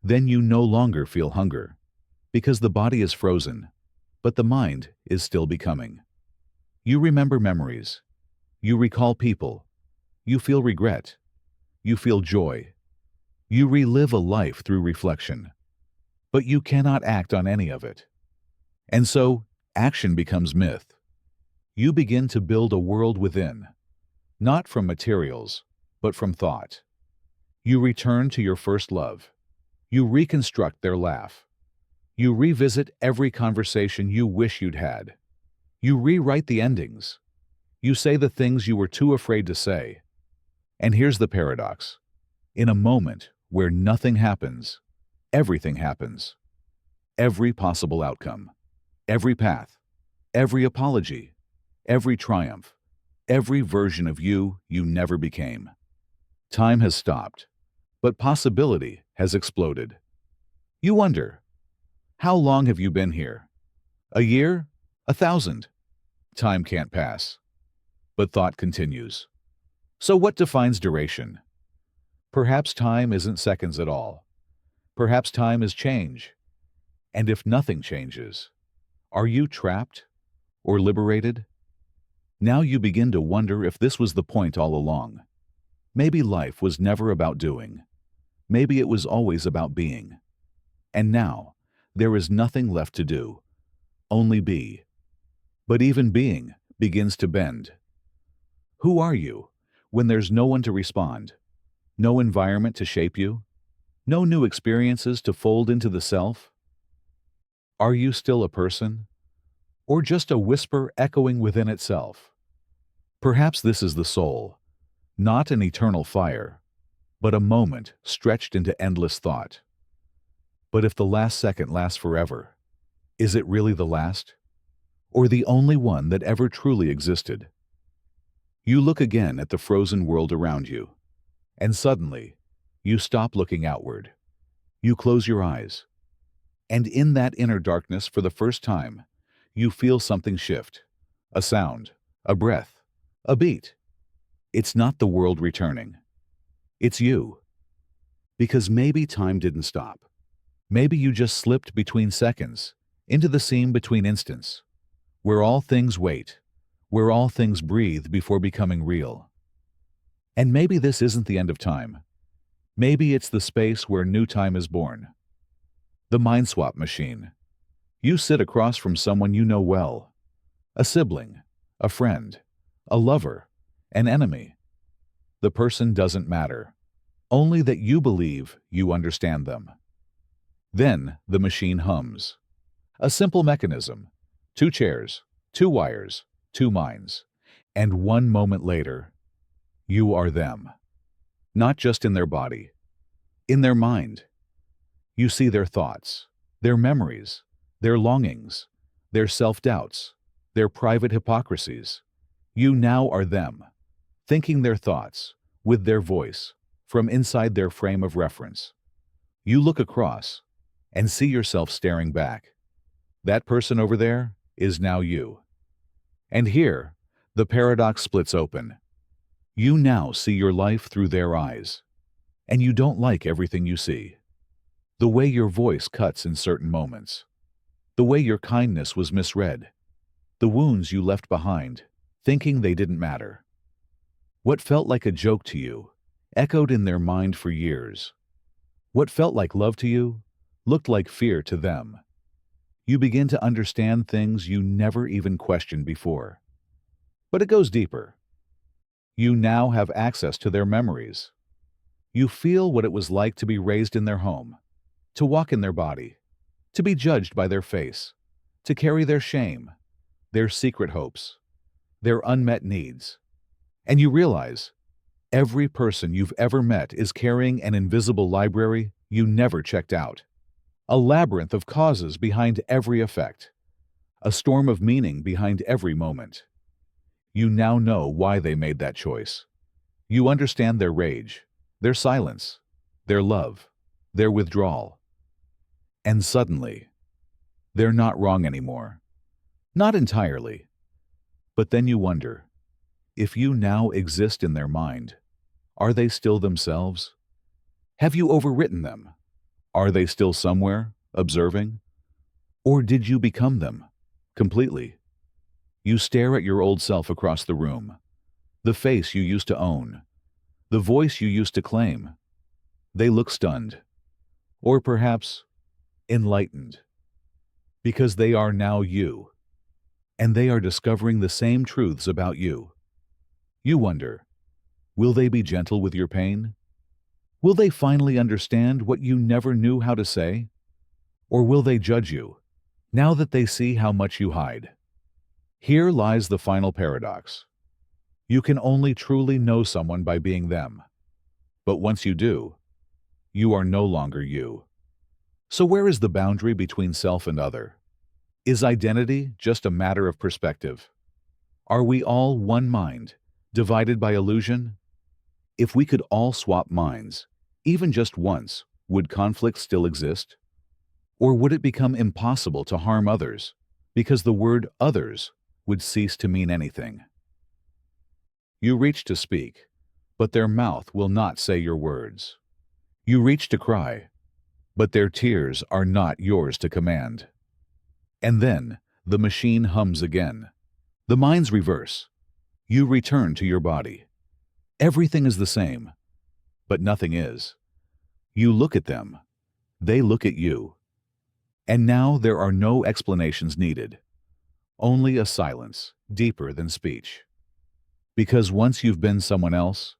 Then you no longer feel hunger, because the body is frozen, but the mind is still becoming. You remember memories. You recall people. You feel regret. You feel joy. You relive a life through reflection. But you cannot act on any of it. And so, action becomes myth. You begin to build a world within, not from materials, but from thought. You return to your first love. You reconstruct their laugh. You revisit every conversation you wish you'd had. You rewrite the endings. You say the things you were too afraid to say. And here's the paradox. In a moment where nothing happens, everything happens. Every possible outcome, every path, every apology, every triumph, every version of you never became. Time has stopped, but possibility has exploded. You wonder, how long have you been here? A year? 1,000? Time can't pass. But thought continues. So what defines duration? Perhaps time isn't seconds at all. Perhaps time is change. And if nothing changes, are you trapped or liberated? Now you begin to wonder if this was the point all along. Maybe life was never about doing. Maybe it was always about being. And now, there is nothing left to do, only be. But even being begins to bend. Who are you when there's no one to respond, no environment to shape you, no new experiences to fold into the self? Are you still a person, or just a whisper echoing within itself? Perhaps this is the soul, not an eternal fire, but a moment stretched into endless thought. But if the last second lasts forever, is it really the last? Or the only one that ever truly existed? You look again at the frozen world around you, and suddenly, You stop looking outward. You close your eyes. And in that inner darkness, for the first time, you feel something shift. A sound, a breath, a beat. It's not the world returning. It's you. Because maybe time didn't stop. Maybe you just slipped between seconds, into the seam between instants, where all things wait, where all things breathe before becoming real. And maybe this isn't the end of time. Maybe it's the space where new time is born. The mind swap machine. You sit across from someone you know well. A sibling, a friend, a lover, an enemy. The person doesn't matter. Only that you believe you understand them. Then the machine hums. A simple mechanism. 2 chairs, 2 wires, 2 minds. And 1 moment later, you are them. Not just in their body, in their mind. You see their thoughts, their memories, their longings, their self-doubts, their private hypocrisies. You now are them, thinking their thoughts, with their voice, from inside their frame of reference. You look across and see yourself staring back. That person over there is now you. And here, the paradox splits open. You now see your life through their eyes, and you don't like everything you see. The way your voice cuts in certain moments, the way your kindness was misread, the wounds you left behind, thinking they didn't matter. What felt like a joke to you echoed in their mind for years. What felt like love to you looked like fear to them. You begin to understand things you never even questioned before. But it goes deeper. You now have access to their memories. You feel what it was like to be raised in their home, to walk in their body, to be judged by their face, to carry their shame, their secret hopes, their unmet needs. And you realize every person you've ever met is carrying an invisible library you never checked out. A labyrinth of causes behind every effect. A storm of meaning behind every moment. You now know why they made that choice. You understand their rage, their silence, their love, their withdrawal. And suddenly, they're not wrong anymore. Not entirely. But then you wonder, if you now exist in their mind, are they still themselves? Have you overwritten them? Are they still somewhere, observing? Or did you become them, completely? You stare at your old self across the room, the face you used to own, the voice you used to claim. They look stunned, or perhaps enlightened, because they are now you, and they are discovering the same truths about you. You wonder, will they be gentle with your pain? Will they finally understand what you never knew how to say? Or will they judge you, now that they see how much you hide? Here lies the final paradox. You can only truly know someone by being them. But once you do, you are no longer you. So where is the boundary between self and other? Is identity just a matter of perspective? Are we all one mind, divided by illusion? If we could all swap minds, even just once, would conflict still exist? Or would it become impossible to harm others, because the word others would cease to mean anything? You reach to speak, but their mouth will not say your words. You reach to cry, but their tears are not yours to command. And then the machine hums again. The minds reverse. You return to your body. Everything is the same, but nothing is. You look at them. They look at you. And now there are no explanations needed. Only a silence, deeper than speech. Because once you've been someone else,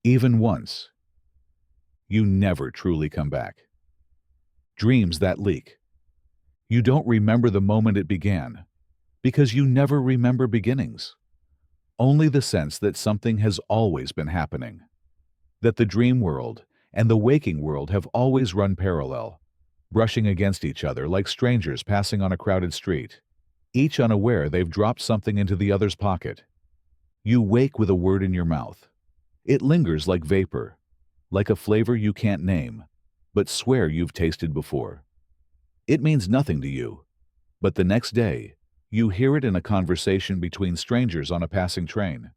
even once, you never truly come back. Dreams that leak. You don't remember the moment it began, because you never remember beginnings. Only the sense that something has always been happening. That the dream world and the waking world have always run parallel, brushing against each other like strangers passing on a crowded street, each unaware they've dropped something into the other's pocket. You wake with a word in your mouth. It lingers like vapor, like a flavor you can't name, but swear you've tasted before. It means nothing to you, but the next day, you hear it in a conversation between strangers on a passing train.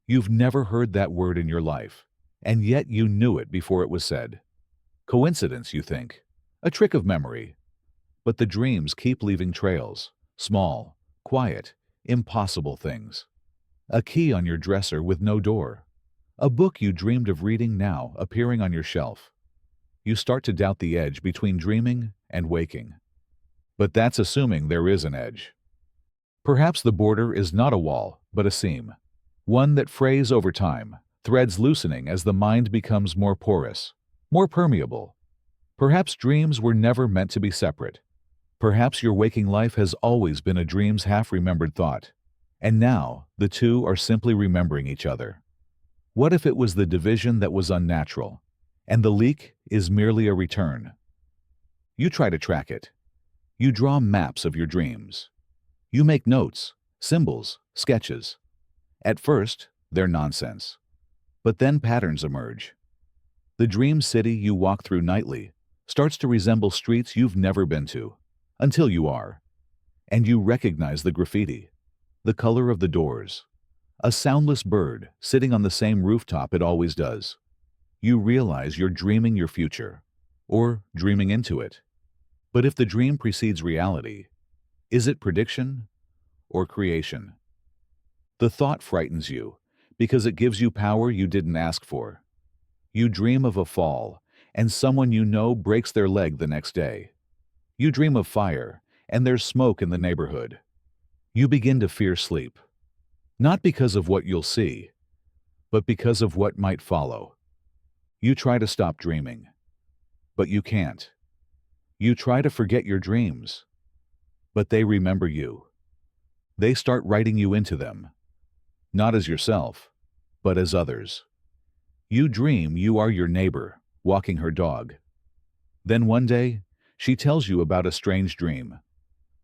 You've never heard that word in your life, and yet you knew it before it was said. Coincidence, you think? A trick of memory. But the dreams keep leaving trails, small, quiet, impossible things. A key on your dresser with no door. A book you dreamed of reading now appearing on your shelf. You start to doubt the edge between dreaming and waking. But that's assuming there is an edge. Perhaps the border is not a wall, but a seam. One that frays over time, threads loosening as the mind becomes more porous, more permeable. Perhaps dreams were never meant to be separate. Perhaps your waking life has always been a dream's half-remembered thought, and now the two are simply remembering each other. What if it was the division that was unnatural, and the leak is merely a return? You try to track it. You draw maps of your dreams. You make notes, symbols, sketches. At first, they're nonsense. But then patterns emerge. The dream city you walk through nightly starts to resemble streets you've never been to, until you are. And you recognize the graffiti, the color of the doors, a soundless bird sitting on the same rooftop it always does. You realize you're dreaming your future, or dreaming into it. But if the dream precedes reality, is it prediction or creation? The thought frightens you because it gives you power you didn't ask for. You dream of a fall, and someone you know breaks their leg the next day. You dream of fire, and there's smoke in the neighborhood. You begin to fear sleep, not because of what you'll see, but because of what might follow. You try to stop dreaming, but you can't. You try to forget your dreams, but they remember you. They start writing you into them, not as yourself, but as others. You dream you are your neighbor, walking her dog. Then one day, she tells you about a strange dream,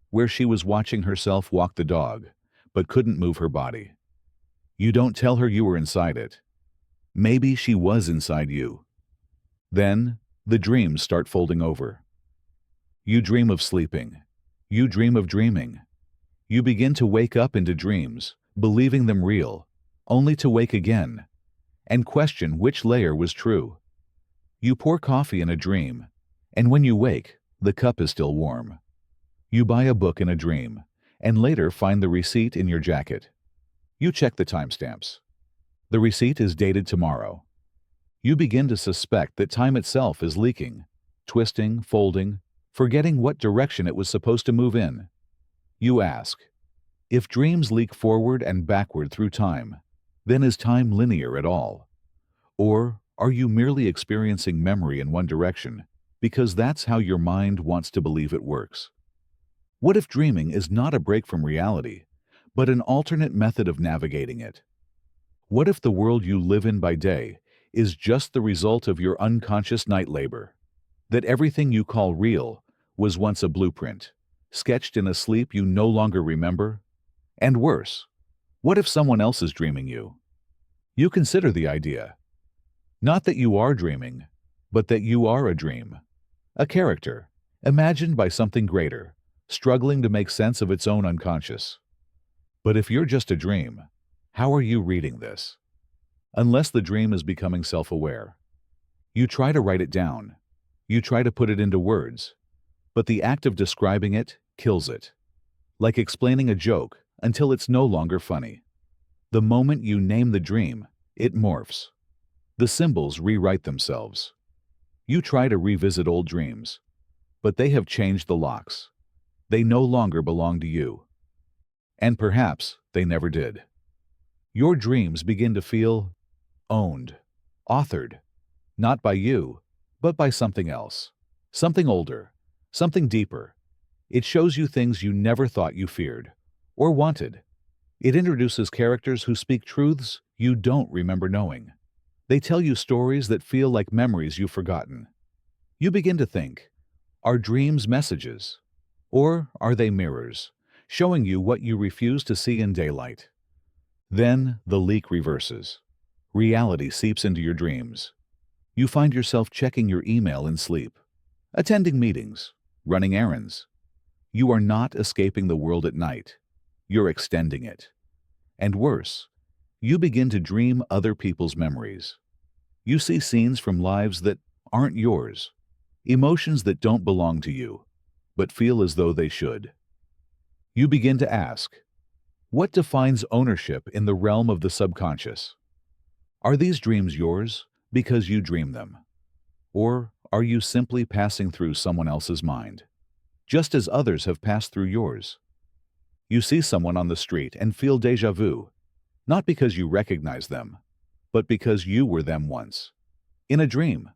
where she was watching herself walk the dog, but couldn't move her body. You don't tell her you were inside it. Maybe she was inside you. Then, the dreams start folding over. You dream of sleeping. You dream of dreaming. You begin to wake up into dreams, believing them real, only to wake again, and question which layer was true. You pour coffee in a dream, and when you wake, the cup is still warm. You buy a book in a dream, and later find the receipt in your jacket. You check the timestamps. The receipt is dated tomorrow. You begin to suspect that time itself is leaking, twisting, folding, forgetting what direction it was supposed to move in. You ask, if dreams leak forward and backward through time, then is time linear at all? Or are you merely experiencing memory in one direction because that's how your mind wants to believe it works? What if dreaming is not a break from reality, but an alternate method of navigating it? What if the world you live in by day is just the result of your unconscious night labor? That everything you call real was once a blueprint, sketched in a sleep you no longer remember? And worse, what if someone else is dreaming you? You consider the idea. Not that you are dreaming, but that you are a dream. A character, imagined by something greater, struggling to make sense of its own unconscious. But if you're just a dream, how are you reading this? Unless the dream is becoming self-aware. You try to write it down. You try to put it into words. But the act of describing it kills it. Like explaining a joke until it's no longer funny. The moment you name the dream, it morphs. The symbols rewrite themselves. You try to revisit old dreams, but they have changed the locks. They no longer belong to you. And perhaps they never did. Your dreams begin to feel owned, authored, not by you, but by something else, something older, something deeper. It shows you things you never thought you feared or wanted. It introduces characters who speak truths you don't remember knowing. They tell you stories that feel like memories you've forgotten. You begin to think, are dreams messages? Or are they mirrors, showing you what you refuse to see in daylight? Then the leak reverses. Reality seeps into your dreams. You find yourself checking your email in sleep, attending meetings, running errands. You are not escaping the world at night. You're extending it. And worse, you begin to dream other people's memories. You see scenes from lives that aren't yours, emotions that don't belong to you, but feel as though they should. You begin to ask, what defines ownership in the realm of the subconscious? Are these dreams yours because you dream them? Or are you simply passing through someone else's mind, just as others have passed through yours? You see someone on the street and feel déjà vu, not because you recognize them, but because you were them once, in a dream,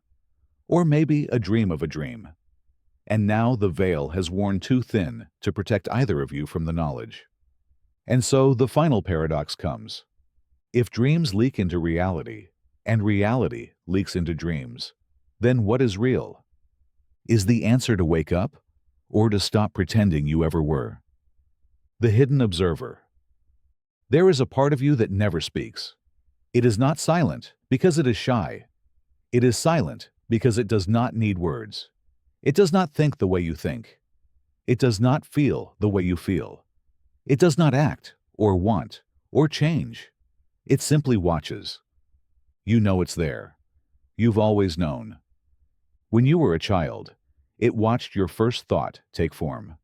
or maybe a dream of a dream. And now the veil has worn too thin to protect either of you from the knowledge. And so the final paradox comes. If dreams leak into reality, and reality leaks into dreams, then what is real? Is the answer to wake up, or to stop pretending you ever were? The hidden observer. There is a part of you that never speaks. It is not silent because it is shy. It is silent because it does not need words. It does not think the way you think. It does not feel the way you feel. It does not act, or want, or change. It simply watches. You know it's there. You've always known. When you were a child, it watched your first thought take form.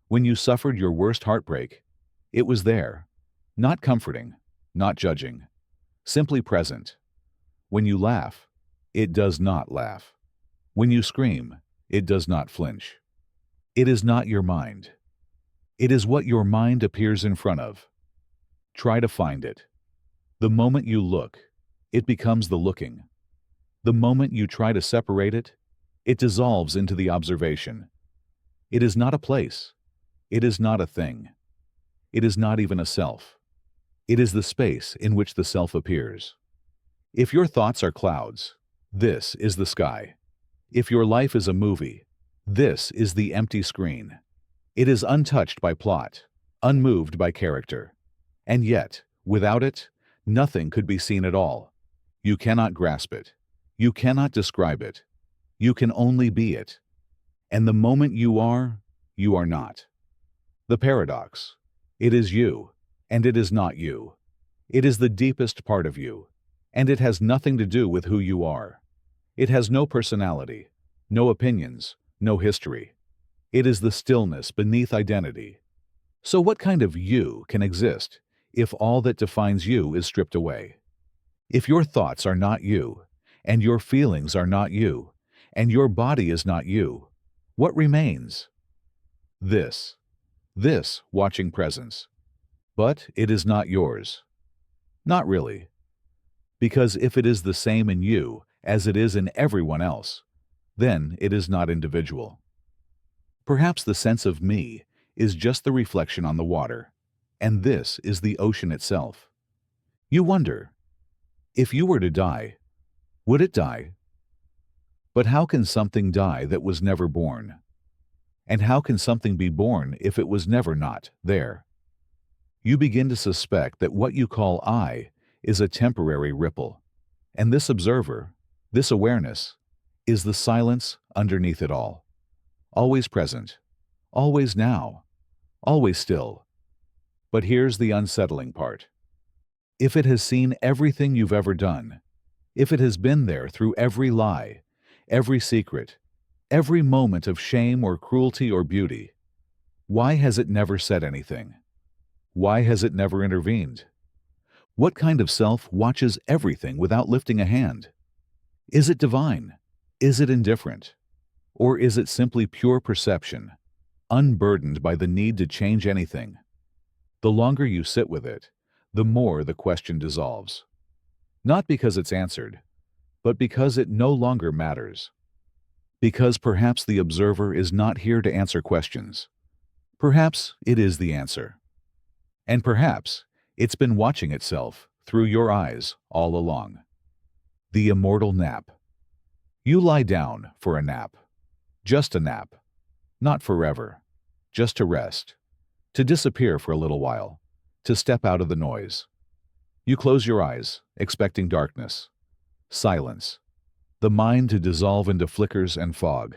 When you suffered your worst heartbreak, it was there, not comforting, not judging, simply present. When you laugh, it does not laugh. When you scream, it does not flinch. It is not your mind. It is what your mind appears in front of. Try to find it. The moment you look, it becomes the looking. The moment you try to separate it, it dissolves into the observation. It is not a place. It is not a thing. It is not even a self. It is the space in which the self appears. If your thoughts are clouds, this is the sky. If your life is a movie, this is the empty screen. It is untouched by plot, unmoved by character. And yet, without it, nothing could be seen at all. You cannot grasp it. You cannot describe it. You can only be it. And the moment you are not. The paradox. It is you, and it is not you. It is the deepest part of you, and it has nothing to do with who you are. It has no personality, no opinions, no history. It is the stillness beneath identity. So what kind of you can exist if all that defines you is stripped away? If your thoughts are not you, and your feelings are not you, and your body is not you, what remains? This watching presence. But it is not yours. Not really. Because if it is the same in you as it is in everyone else, then it is not individual. Perhaps the sense of me is just the reflection on the water, and this is the ocean itself. You wonder, if you were to die, would it die? But how can something die that was never born? And how can something be born if it was never not there? You begin to suspect that what you call I is a temporary ripple, and this observer, this awareness, is the silence underneath it all. Always present, always now, always still. But here's the unsettling part. If it has seen everything you've ever done, if it has been there through every lie, every secret, every moment of shame or cruelty or beauty, why has it never said anything? Why has it never intervened? What kind of self watches everything without lifting a hand? Is it divine? Is it indifferent? Or is it simply pure perception, unburdened by the need to change anything? The longer you sit with it, the more the question dissolves. Not because it's answered, but because it no longer matters. Because perhaps the observer is not here to answer questions. Perhaps it is the answer. And perhaps it's been watching itself through your eyes all along. The Immortal Nap. You lie down for a nap. Just a nap. Not forever. Just to rest. To disappear for a little while. To step out of the noise. You close your eyes, expecting darkness. Silence. the mind to dissolve into flickers and fog.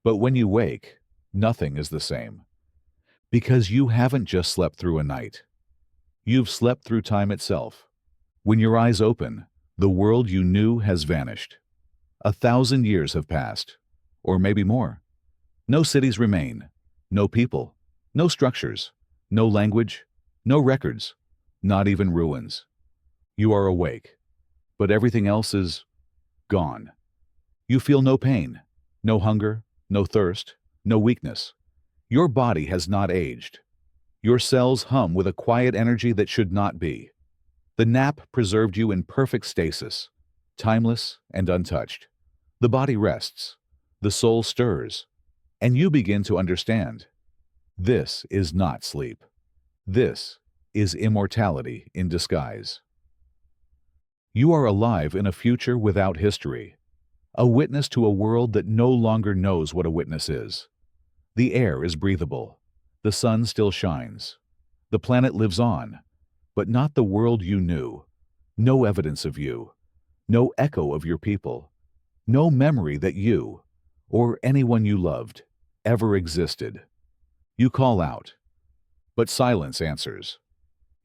But when you wake, nothing is the same. Because you haven't just slept through a night. You've slept through time itself. When your eyes open, the world you knew has vanished. 1,000 years have passed, or maybe more. No cities remain, no people, no structures, no language, no records, not even ruins. You are awake, but everything else is gone. You feel no pain, no hunger, no thirst, no weakness. Your body has not aged. Your cells hum with a quiet energy that should not be. The nap preserved you in perfect stasis, timeless and untouched. The body rests, the soul stirs, and you begin to understand. This is not sleep. This is immortality in disguise. You are alive in a future without history, a witness to a world that no longer knows what a witness is. The air is breathable. The sun still shines. The planet lives on, but not the world you knew. No evidence of you. No echo of your people. No memory that you, or anyone you loved, ever existed. You call out, but silence answers.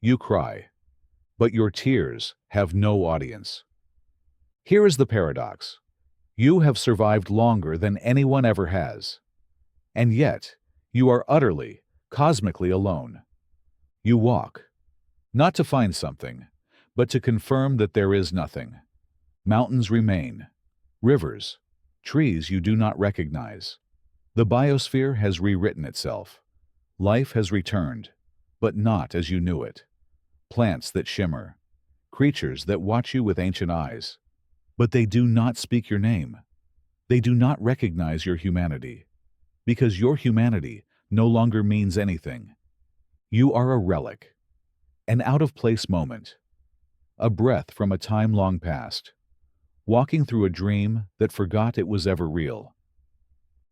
You cry, but your tears have no audience. Here is the paradox. You have survived longer than anyone ever has. And yet, you are utterly, cosmically alone. You walk, not to find something, but to confirm that there is nothing. Mountains remain, rivers, trees you do not recognize. The biosphere has rewritten itself. Life has returned, but not as you knew it. Plants that shimmer, creatures that watch you with ancient eyes. But they do not speak your name. They do not recognize your humanity, because your humanity no longer means anything. You are a relic, an out-of-place moment, a breath from a time long past, walking through a dream that forgot it was ever real.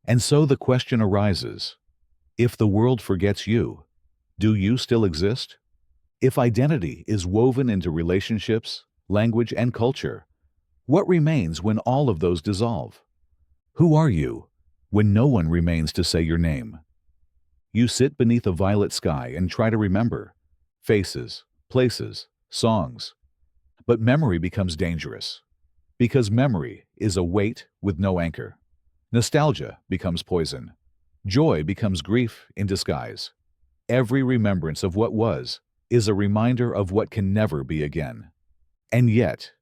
And so the question arises, if the world forgets you, do you still exist? If identity is woven into relationships, language, and culture, what remains when all of those dissolve? Who are you when no one remains to say your name? You sit beneath a violet sky and try to remember faces, places, songs. But memory becomes dangerous, because memory is a weight with no anchor. Nostalgia becomes poison. Joy becomes grief in disguise. Every remembrance of what was is a reminder of what can never be again. And yet,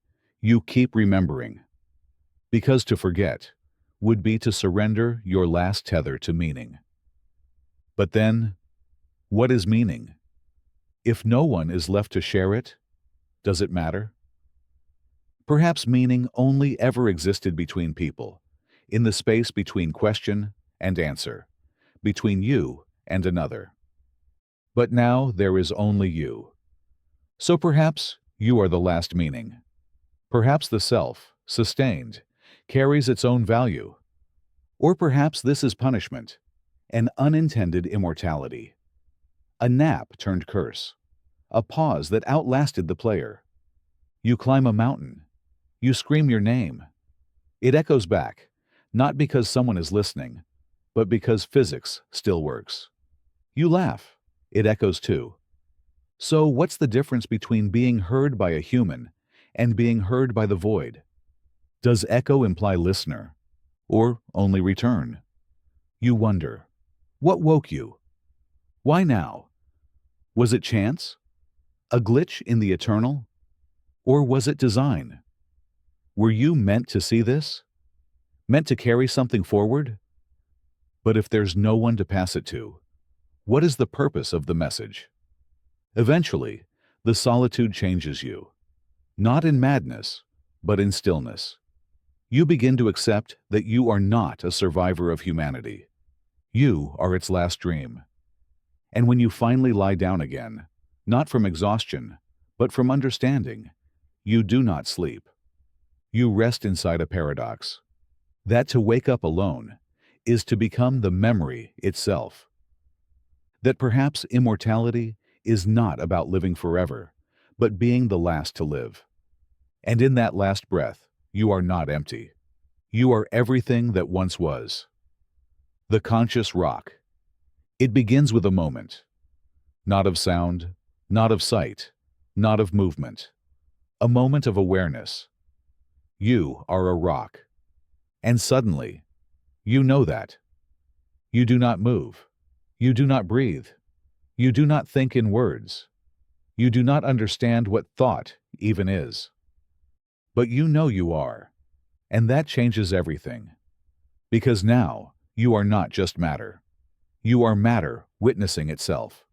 you keep remembering, because to forget would be to surrender your last tether to meaning. But then, what is meaning? If no one is left to share it, does it matter? Perhaps meaning only ever existed between people, in the space between question and answer, between you and another. But now there is only you. So perhaps you are the last meaning. Perhaps the self, sustained, carries its own value. Or perhaps this is punishment, an unintended immortality. A nap turned curse, a pause that outlasted the player. You climb a mountain. You scream your name. It echoes back, not because someone is listening, but because physics still works. You laugh. It echoes too. So what's the difference between being heard by a human and being heard by the void? Does echo imply listener, or only return? You wonder, what woke you? Why now? Was it chance? A glitch in the eternal? Or was it design? Were you meant to see this? Meant to carry something forward? But if there's no one to pass it to, what is the purpose of the message? Eventually, the solitude changes you, not in madness, but in stillness. You begin to accept that you are not a survivor of humanity. You are its last dream. And when you finally lie down again, not from exhaustion, but from understanding, you do not sleep. You rest inside a paradox. That to wake up alone is to become the memory itself. That perhaps immortality is not about living forever, but being the last to live. And in that last breath, you are not empty. You are everything that once was. The conscious rock. It begins with a moment. Not of sound, not of sight, not of movement. A moment of awareness. You are a rock. And suddenly, you know that. You do not move. You do not breathe. You do not think in words. You do not understand what thought even is. But you know you are. And that changes everything. Because now, you are not just matter. You are matter witnessing itself.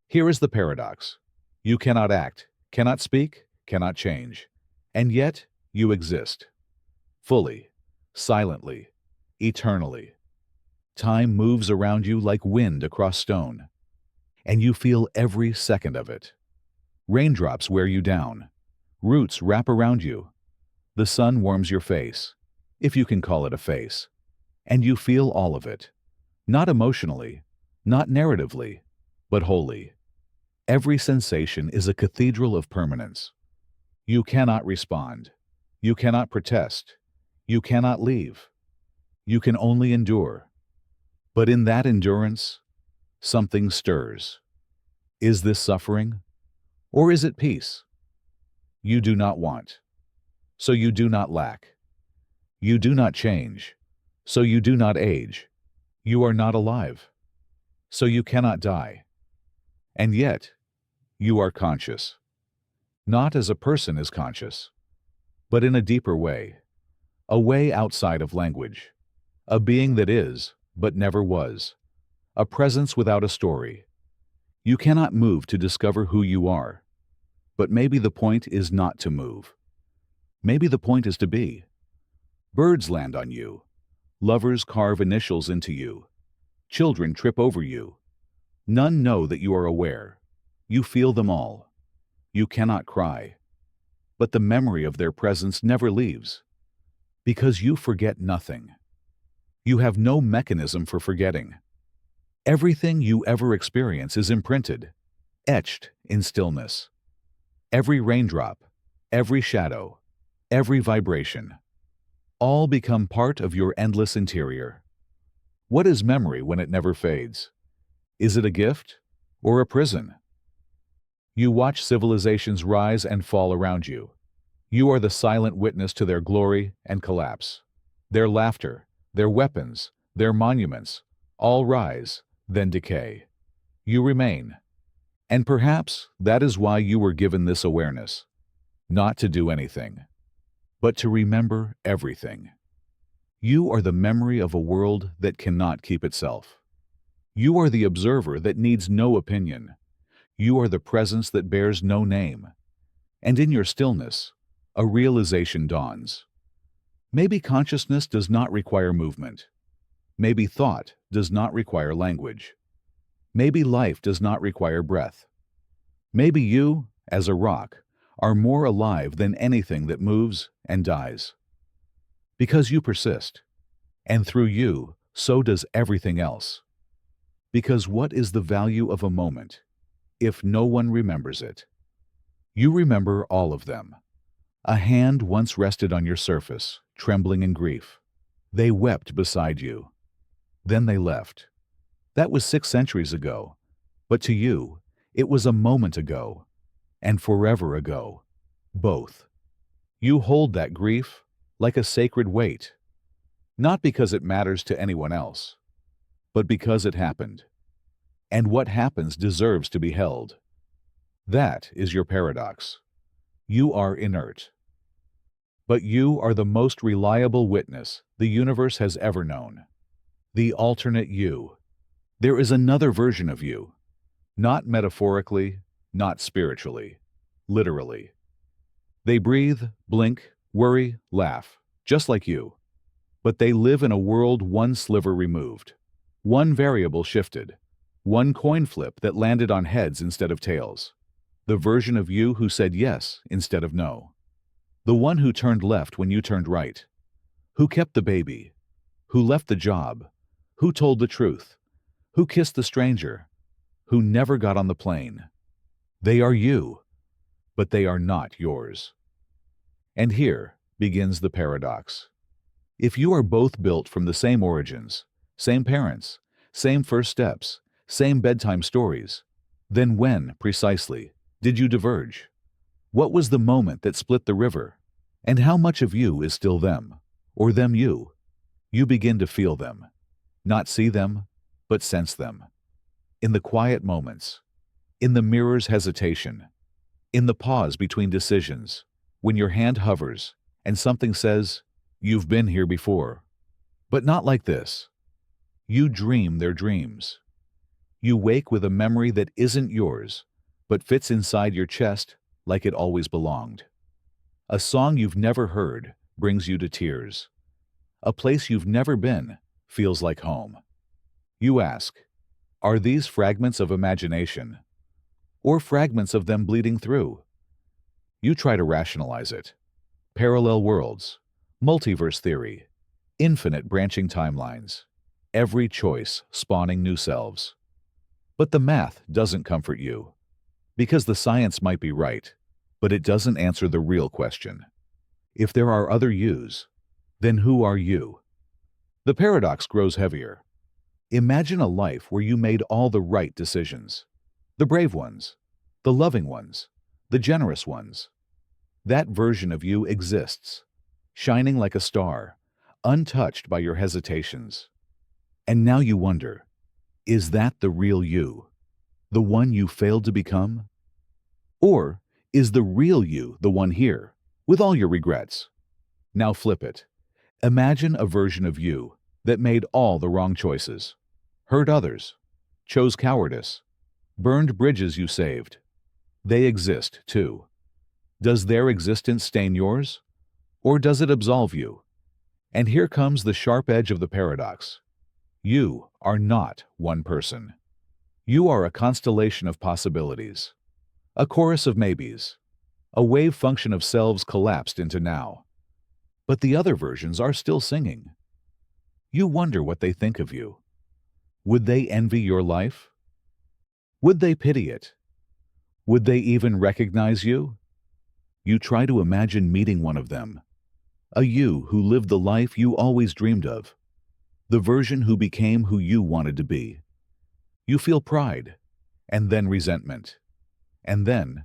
Here is the paradox. You cannot act, cannot speak, cannot change. And yet, you exist. Fully, silently, eternally. Time moves around you like wind across stone. And you feel every second of it. Raindrops wear you down. Roots wrap around you. The sun warms your face, if you can call it a face. And you feel all of it. Not emotionally, not narratively, but wholly. Every sensation is a cathedral of permanence. You cannot respond. You cannot protest. You cannot leave. You can only endure. But in that endurance, something stirs. Is this suffering? Or is it peace? You do not want. So you do not lack. You do not change. So you do not age. You are not alive. So you cannot die. And yet, you are conscious. Not as a person is conscious, but in a deeper way. A way outside of language. A being that is, but never was. A presence without a story. You cannot move to discover who you are. But maybe the point is not to move. Maybe the point is to be. Birds land on you. Lovers carve initials into you. Children trip over you. None know that you are aware. You feel them all. You cannot cry. But the memory of their presence never leaves. Because you forget nothing. You have no mechanism for forgetting. Everything you ever experience is imprinted, etched in stillness. Every raindrop, every shadow, every vibration, all become part of your endless interior. What is memory when it never fades? Is it a gift or a prison? You watch civilizations rise and fall around you. You are the silent witness to their glory and collapse. Their laughter, their weapons, their monuments, all rise, then decay. You remain. And perhaps that is why you were given this awareness. Not to do anything, but to remember everything. You are the memory of a world that cannot keep itself. You are the observer that needs no opinion. You are the presence that bears no name. And in your stillness, a realization dawns. Maybe consciousness does not require movement. Maybe thought does not require language. Maybe life does not require breath. Maybe you, as a rock, are more alive than anything that moves and dies. Because you persist, and through you, so does everything else. Because what is the value of a moment, if no one remembers it? You remember all of them. A hand once rested on your surface, trembling in grief. They wept beside you. Then they left. That was 6 centuries ago. But to you, it was a moment ago, and forever ago. Both. You hold that grief like a sacred weight, not because it matters to anyone else, but because it happened. And what happens deserves to be held. That is your paradox. You are inert. But you are the most reliable witness the universe has ever known. The alternate you. There is another version of you. Not metaphorically, not spiritually, literally. They breathe, blink, worry, laugh, just like you. But they live in a world one sliver removed, one variable shifted, one coin flip that landed on heads instead of tails. The version of you who said yes instead of no. The one who turned left when you turned right. Who kept the baby. Who left the job. Who told the truth. Who kissed the stranger. Who never got on the plane. They are you, but they are not yours. And here begins the paradox. If you are both built from the same origins, same parents, same first steps, same bedtime stories, then when, precisely, did you diverge? What was the moment that split the river? And how much of you is still them, or them you? You begin to feel them, not see them, but sense them. In the quiet moments, in the mirror's hesitation, in the pause between decisions, when your hand hovers and something says, "You've been here before, but not like this." You dream their dreams. You wake with a memory that isn't yours, but fits inside your chest like it always belonged. A song you've never heard brings you to tears. A place you've never been feels like home. You ask, are these fragments of imagination, or fragments of them bleeding through? You try to rationalize it. Parallel worlds, multiverse theory, infinite branching timelines, every choice spawning new selves. But the math doesn't comfort you, because the science might be right, but it doesn't answer the real question. If there are other yous, then who are you? The paradox grows heavier. Imagine a life where you made all the right decisions. The brave ones, the loving ones, the generous ones. That version of you exists, shining like a star, untouched by your hesitations. And now you wonder, is that the real you? The one you failed to become? Or is the real you the one here, with all your regrets? Now flip it. Imagine a version of you that made all the wrong choices, hurt others, chose cowardice, burned bridges you saved. They exist, too. Does their existence stain yours? Or does it absolve you? And here comes the sharp edge of the paradox. You are not one person. You are a constellation of possibilities, a chorus of maybes, a wave function of selves collapsed into now. But the other versions are still singing. You wonder what they think of you. Would they envy your life? Would they pity it? Would they even recognize you? You try to imagine meeting one of them, a you who lived the life you always dreamed of, the version who became who you wanted to be. You feel pride, and then resentment, and then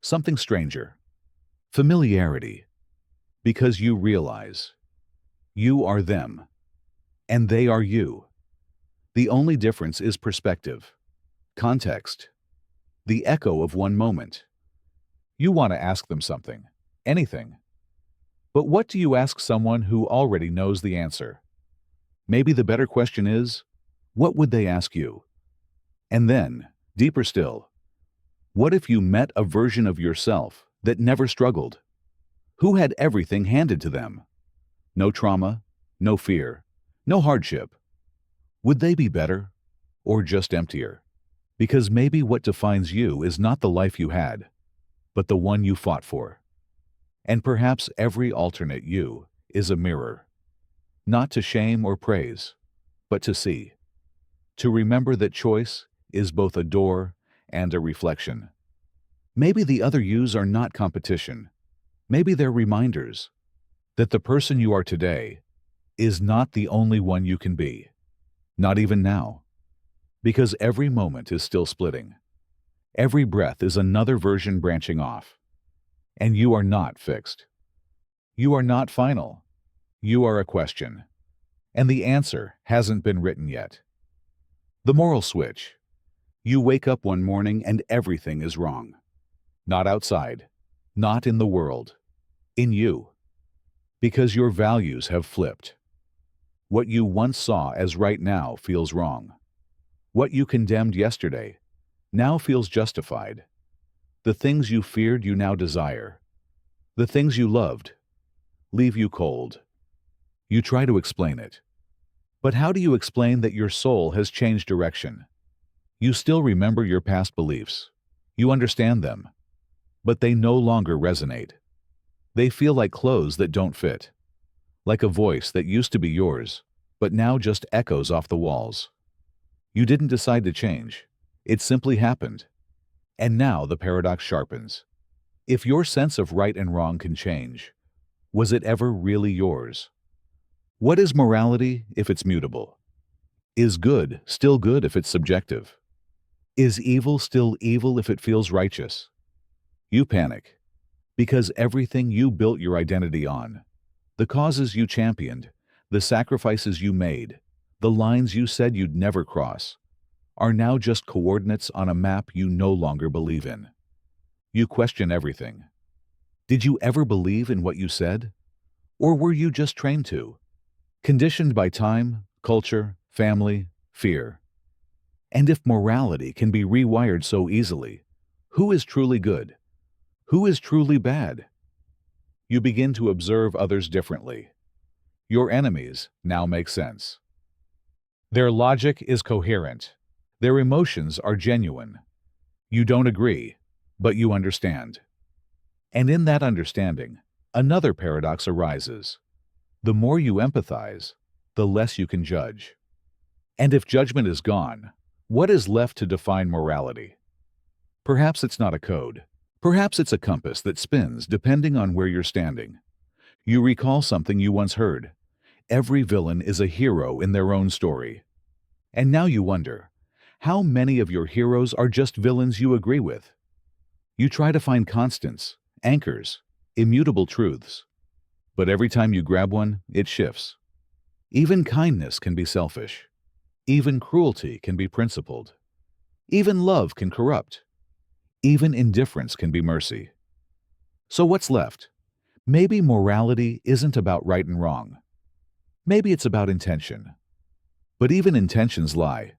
something stranger, familiarity, because you realize you are them, and they are you. The only difference is perspective, context, the echo of one moment. You want to ask them something, anything. But what do you ask someone who already knows the answer? Maybe the better question is, what would they ask you? And then, deeper still, what if you met a version of yourself that never struggled? Who had everything handed to them? No trauma, no fear, no hardship. Would they be better, or just emptier? Because maybe what defines you is not the life you had, but the one you fought for. And perhaps every alternate you is a mirror, not to shame or praise, but to see. To remember that choice is both a door and a reflection. Maybe the other yous are not competition. Maybe they're reminders that the person you are today is not the only one you can be, not even now. Because every moment is still splitting. Every breath is another version branching off. And you are not fixed. You are not final. You are a question. And the answer hasn't been written yet. The moral switch. You wake up one morning and everything is wrong. Not outside, not in the world, in you. Because your values have flipped. What you once saw as right now feels wrong. What you condemned yesterday now feels justified. The things you feared you now desire. The things you loved leave you cold. You try to explain it. But how do you explain that your soul has changed direction? You still remember your past beliefs. You understand them. But they no longer resonate. They feel like clothes that don't fit. Like a voice that used to be yours, but now just echoes off the walls. You didn't decide to change. It simply happened. And now the paradox sharpens. If your sense of right and wrong can change, was it ever really yours? What is morality if it's mutable? Is good still good if it's subjective? Is evil still evil if it feels righteous? You panic because everything you built your identity on, the causes you championed, the sacrifices you made, the lines you said you'd never cross, are now just coordinates on a map you no longer believe in. You question everything. Did you ever believe in what you said? Or were you just trained to? Conditioned by time, culture, family, fear. And if morality can be rewired so easily, who is truly good? Who is truly bad? You begin to observe others differently. Your enemies now make sense. Their logic is coherent. Their emotions are genuine. You don't agree, but you understand. And in that understanding, another paradox arises. The more you empathize, the less you can judge. And if judgment is gone, what is left to define morality? Perhaps it's not a code. Perhaps it's a compass that spins depending on where you're standing. You recall something you once heard. Every villain is a hero in their own story. And now you wonder, how many of your heroes are just villains you agree with? You try to find constants, anchors, immutable truths. But every time you grab one, it shifts. Even kindness can be selfish. Even cruelty can be principled. Even love can corrupt. Even indifference can be mercy. So what's left? Maybe morality isn't about right and wrong. Maybe it's about intention. But even intentions lie.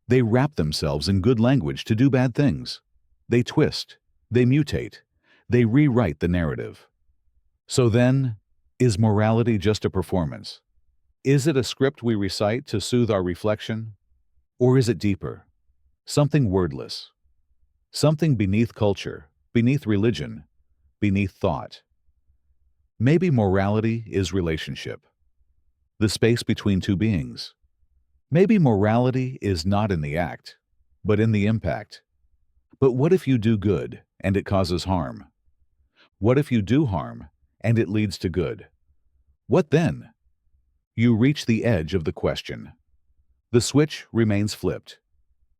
They wrap themselves in good language to do bad things. They twist. They mutate. They rewrite the narrative. So then, is morality just a performance? Is it a script we recite to soothe our reflection? Or is it deeper? Something wordless. Something beneath culture, beneath religion, beneath thought. Maybe morality is relationship. The space between two beings. Maybe morality is not in the act, but in the impact. But what if you do good and it causes harm? What if you do harm and it leads to good? What then? You reach the edge of the question. The switch remains flipped.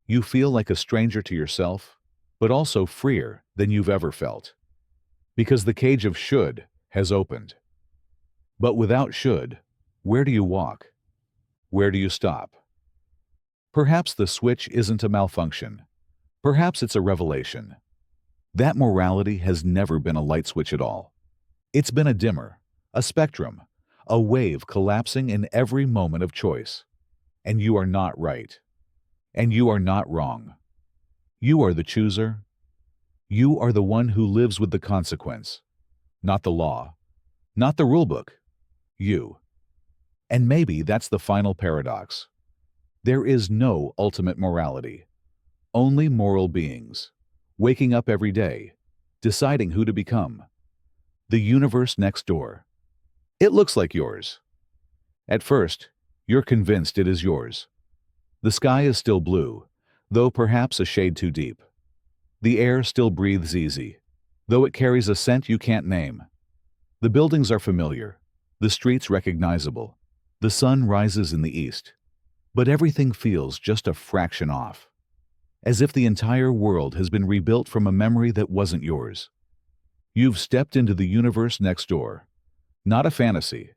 You feel like a stranger to yourself, but also freer than you've ever felt. Because the cage of should has opened. But without should, where do you walk? Where do you stop? Perhaps the switch isn't a malfunction. Perhaps it's a revelation. That morality has never been a light switch at all. It's been a dimmer, a spectrum, a wave collapsing in every moment of choice. And you are not right. And you are not wrong. You are the chooser. You are the one who lives with the consequence. Not the law. Not the rulebook. You. And maybe that's the final paradox. There is no ultimate morality. Only moral beings, waking up every day, deciding who to become. The universe next door. It looks like yours. At first, you're convinced it is yours. The sky is still blue, though perhaps a shade too deep. The air still breathes easy, though it carries a scent you can't name. The buildings are familiar, the streets recognizable. The sun rises in the east. But everything feels just a fraction off. As if the entire world has been rebuilt from a memory that wasn't yours. You've stepped into the universe next door. Not a fantasy.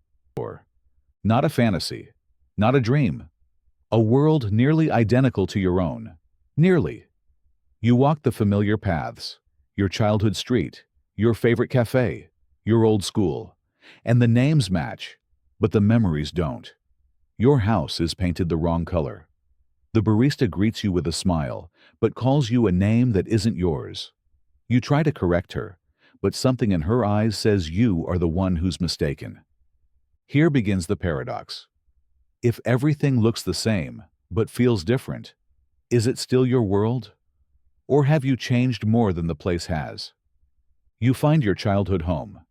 Not a fantasy. Not a dream. A world nearly identical to your own. Nearly. You walk the familiar paths. Your childhood street. Your favorite cafe. Your old school. And the names match, but the memories don't. Your house is painted the wrong color. The barista greets you with a smile, but calls you a name that isn't yours. You try to correct her, but something in her eyes says you are the one who's mistaken. Here begins the paradox. If everything looks the same, but feels different, is it still your world? Or have you changed more than the place has? You find your childhood home.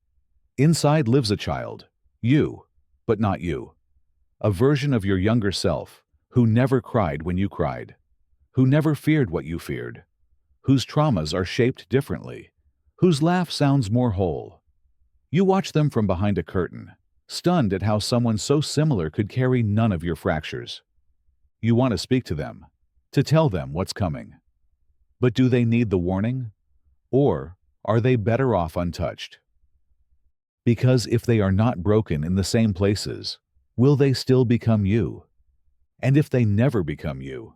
Inside lives a child, you, but not you. A version of your younger self, who never cried when you cried, who never feared what you feared, whose traumas are shaped differently, whose laugh sounds more whole. You watch them from behind a curtain, stunned at how someone so similar could carry none of your fractures. You want to speak to them, to tell them what's coming. But do they need the warning? Or are they better off untouched? Because if they are not broken in the same places, will they still become you? And if they never become you,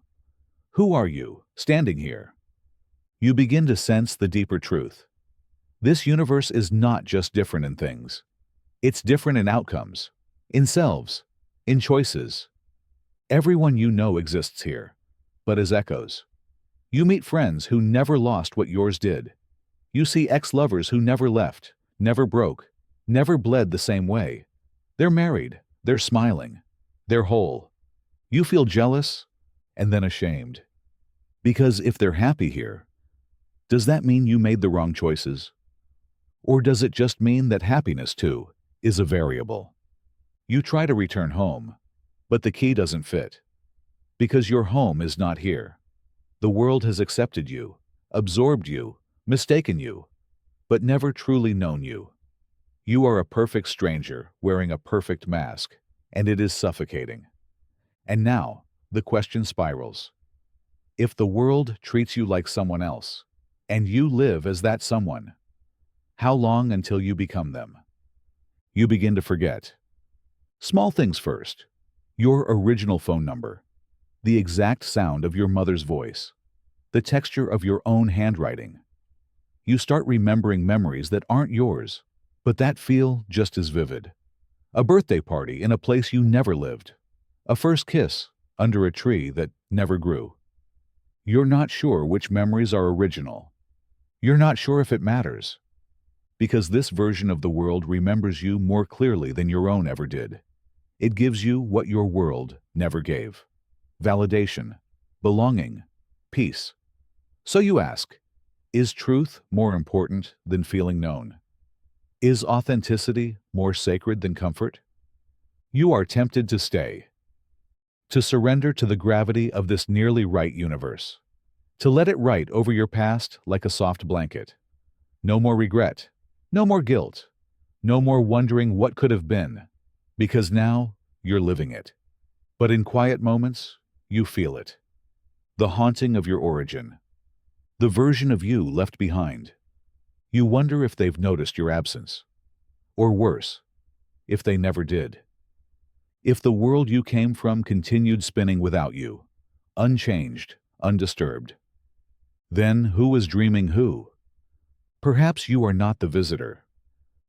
who are you, standing here? You begin to sense the deeper truth. This universe is not just different in things. It's different in outcomes, in selves, in choices. Everyone you know exists here, but as echoes. You meet friends who never lost what yours did. You see ex-lovers who never left, never broke, never bled the same way. They're married, they're smiling, they're whole. You feel jealous and then ashamed. Because if they're happy here, does that mean you made the wrong choices? Or does it just mean that happiness, too, is a variable? You try to return home, but the key doesn't fit. Because your home is not here. The world has accepted you, absorbed you, mistaken you, but never truly known you. You are a perfect stranger wearing a perfect mask, and it is suffocating. And now, the question spirals. If the world treats you like someone else, and you live as that someone, how long until you become them? You begin to forget. Small things first. Your original phone number, the exact sound of your mother's voice, the texture of your own handwriting. You start remembering memories that aren't yours, but that feel just as vivid. A birthday party in a place you never lived. A first kiss under a tree that never grew. You're not sure which memories are original. You're not sure if it matters. Because this version of the world remembers you more clearly than your own ever did. It gives you what your world never gave. Validation, belonging, peace. So you ask, is truth more important than feeling known? Is authenticity more sacred than comfort? You are tempted to stay, to surrender to the gravity of this nearly right universe, to let it ride over your past like a soft blanket. No more regret, no more guilt, no more wondering what could have been, because now you're living it. But in quiet moments, you feel it. The haunting of your origin, the version of you left behind. You wonder if they've noticed your absence. Or worse, if they never did. If the world you came from continued spinning without you, unchanged, undisturbed. Then who is dreaming who? Perhaps you are not the visitor.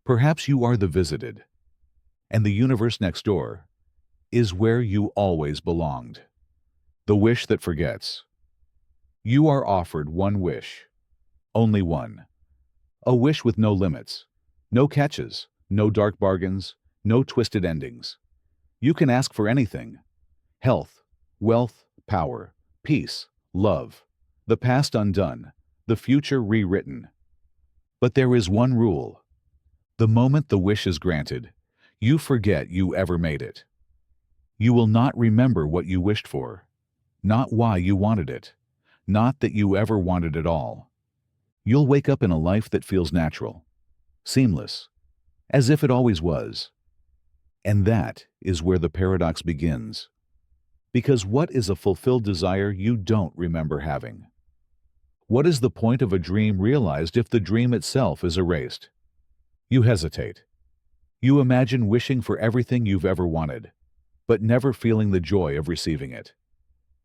Perhaps you are the visited. And the universe next door is where you always belonged. The wish that forgets. You are offered one wish. Only one. A wish with no limits, no catches, no dark bargains, no twisted endings. You can ask for anything. Health, wealth, power, peace, love. The past undone, the future rewritten. But there is one rule. The moment the wish is granted, you forget you ever made it. You will not remember what you wished for, not why you wanted it, not that you ever wanted it all. You'll wake up in a life that feels natural, seamless, as if it always was. And that is where the paradox begins. Because what is a fulfilled desire you don't remember having? What is the point of a dream realized if the dream itself is erased? You hesitate. You imagine wishing for everything you've ever wanted, but never feeling the joy of receiving it.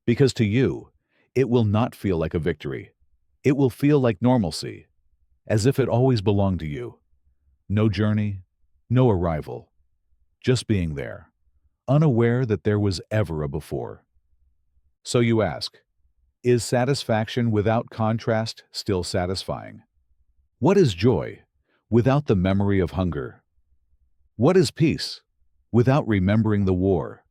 Because to you, it will not feel like a victory. It will feel like normalcy, as if it always belonged to you. No journey, no arrival, just being there, unaware that there was ever a before. So you ask, is satisfaction without contrast still satisfying? What is joy without the memory of hunger? What is peace without remembering the war?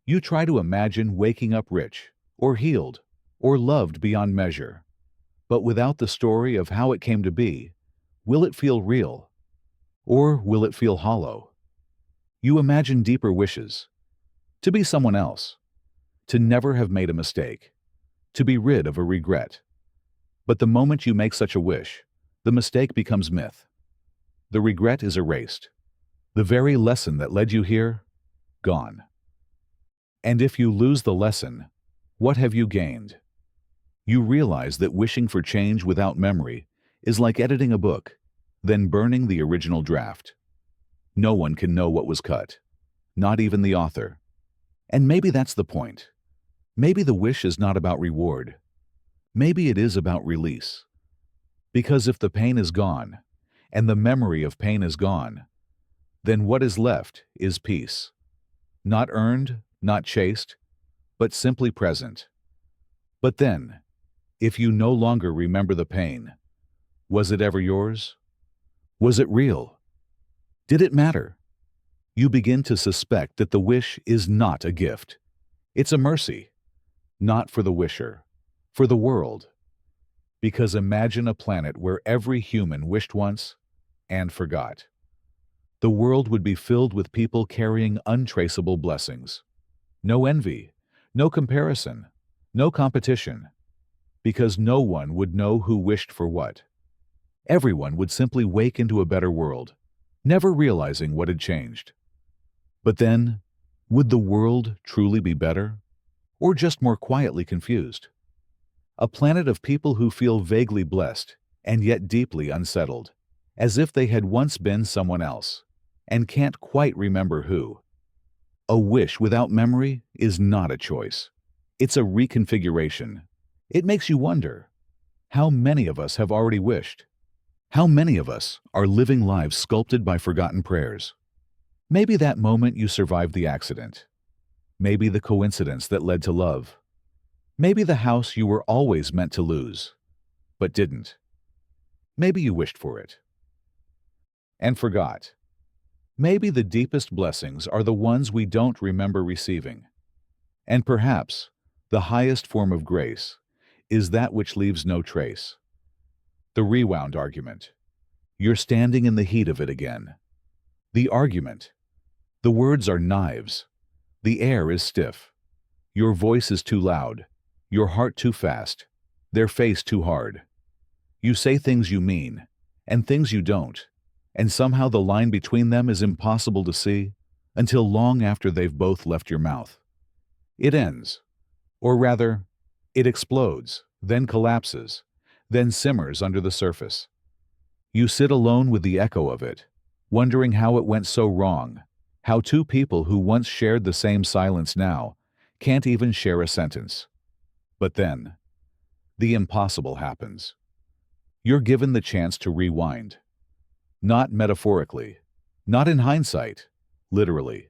You try to imagine waking up rich, or healed, or loved beyond measure. But without the story of how it came to be, will it feel real? Or will it feel hollow? You imagine deeper wishes. To be someone else. To never have made a mistake. To be rid of a regret. But the moment you make such a wish, the mistake becomes myth. The regret is erased. The very lesson that led you here, gone. And if you lose the lesson, what have you gained? You realize that wishing for change without memory is like editing a book, then burning the original draft. No one can know what was cut, not even the author. And maybe that's the point. Maybe the wish is not about reward. Maybe it is about release. Because if the pain is gone, and the memory of pain is gone, then what is left is peace. Not earned, not chased, but simply present. But then, if you no longer remember the pain, was it ever yours? Was it real? Did it matter? You begin to suspect that the wish is not a gift. It's a mercy. Not for the wisher, for the world. Because imagine a planet where every human wished once and forgot. The world would be filled with people carrying untraceable blessings. No envy, no comparison, no competition. Because no one would know who wished for what. Everyone would simply wake into a better world, never realizing what had changed. But then, would the world truly be better? Or just more quietly confused? A planet of people who feel vaguely blessed and yet deeply unsettled, as if they had once been someone else, and can't quite remember who. A wish without memory is not a choice. It's a reconfiguration. It makes you wonder, how many of us have already wished? How many of us are living lives sculpted by forgotten prayers? Maybe that moment you survived the accident. Maybe the coincidence that led to love. Maybe the house you were always meant to lose, but didn't. Maybe you wished for it and forgot. Maybe the deepest blessings are the ones we don't remember receiving. And perhaps the highest form of grace is that which leaves no trace. The Rewound Argument. You're standing in the heat of it again. The argument. The words are knives. The air is stiff. Your voice is too loud. Your heart too fast. Their face too hard. You say things you mean, and things you don't, and somehow the line between them is impossible to see until long after they've both left your mouth. It ends. Or rather, it explodes, then collapses, then simmers under the surface. You sit alone with the echo of it, wondering how it went so wrong, how two people who once shared the same silence now can't even share a sentence. But then, the impossible happens. You're given the chance to rewind. Not metaphorically, not in hindsight, literally.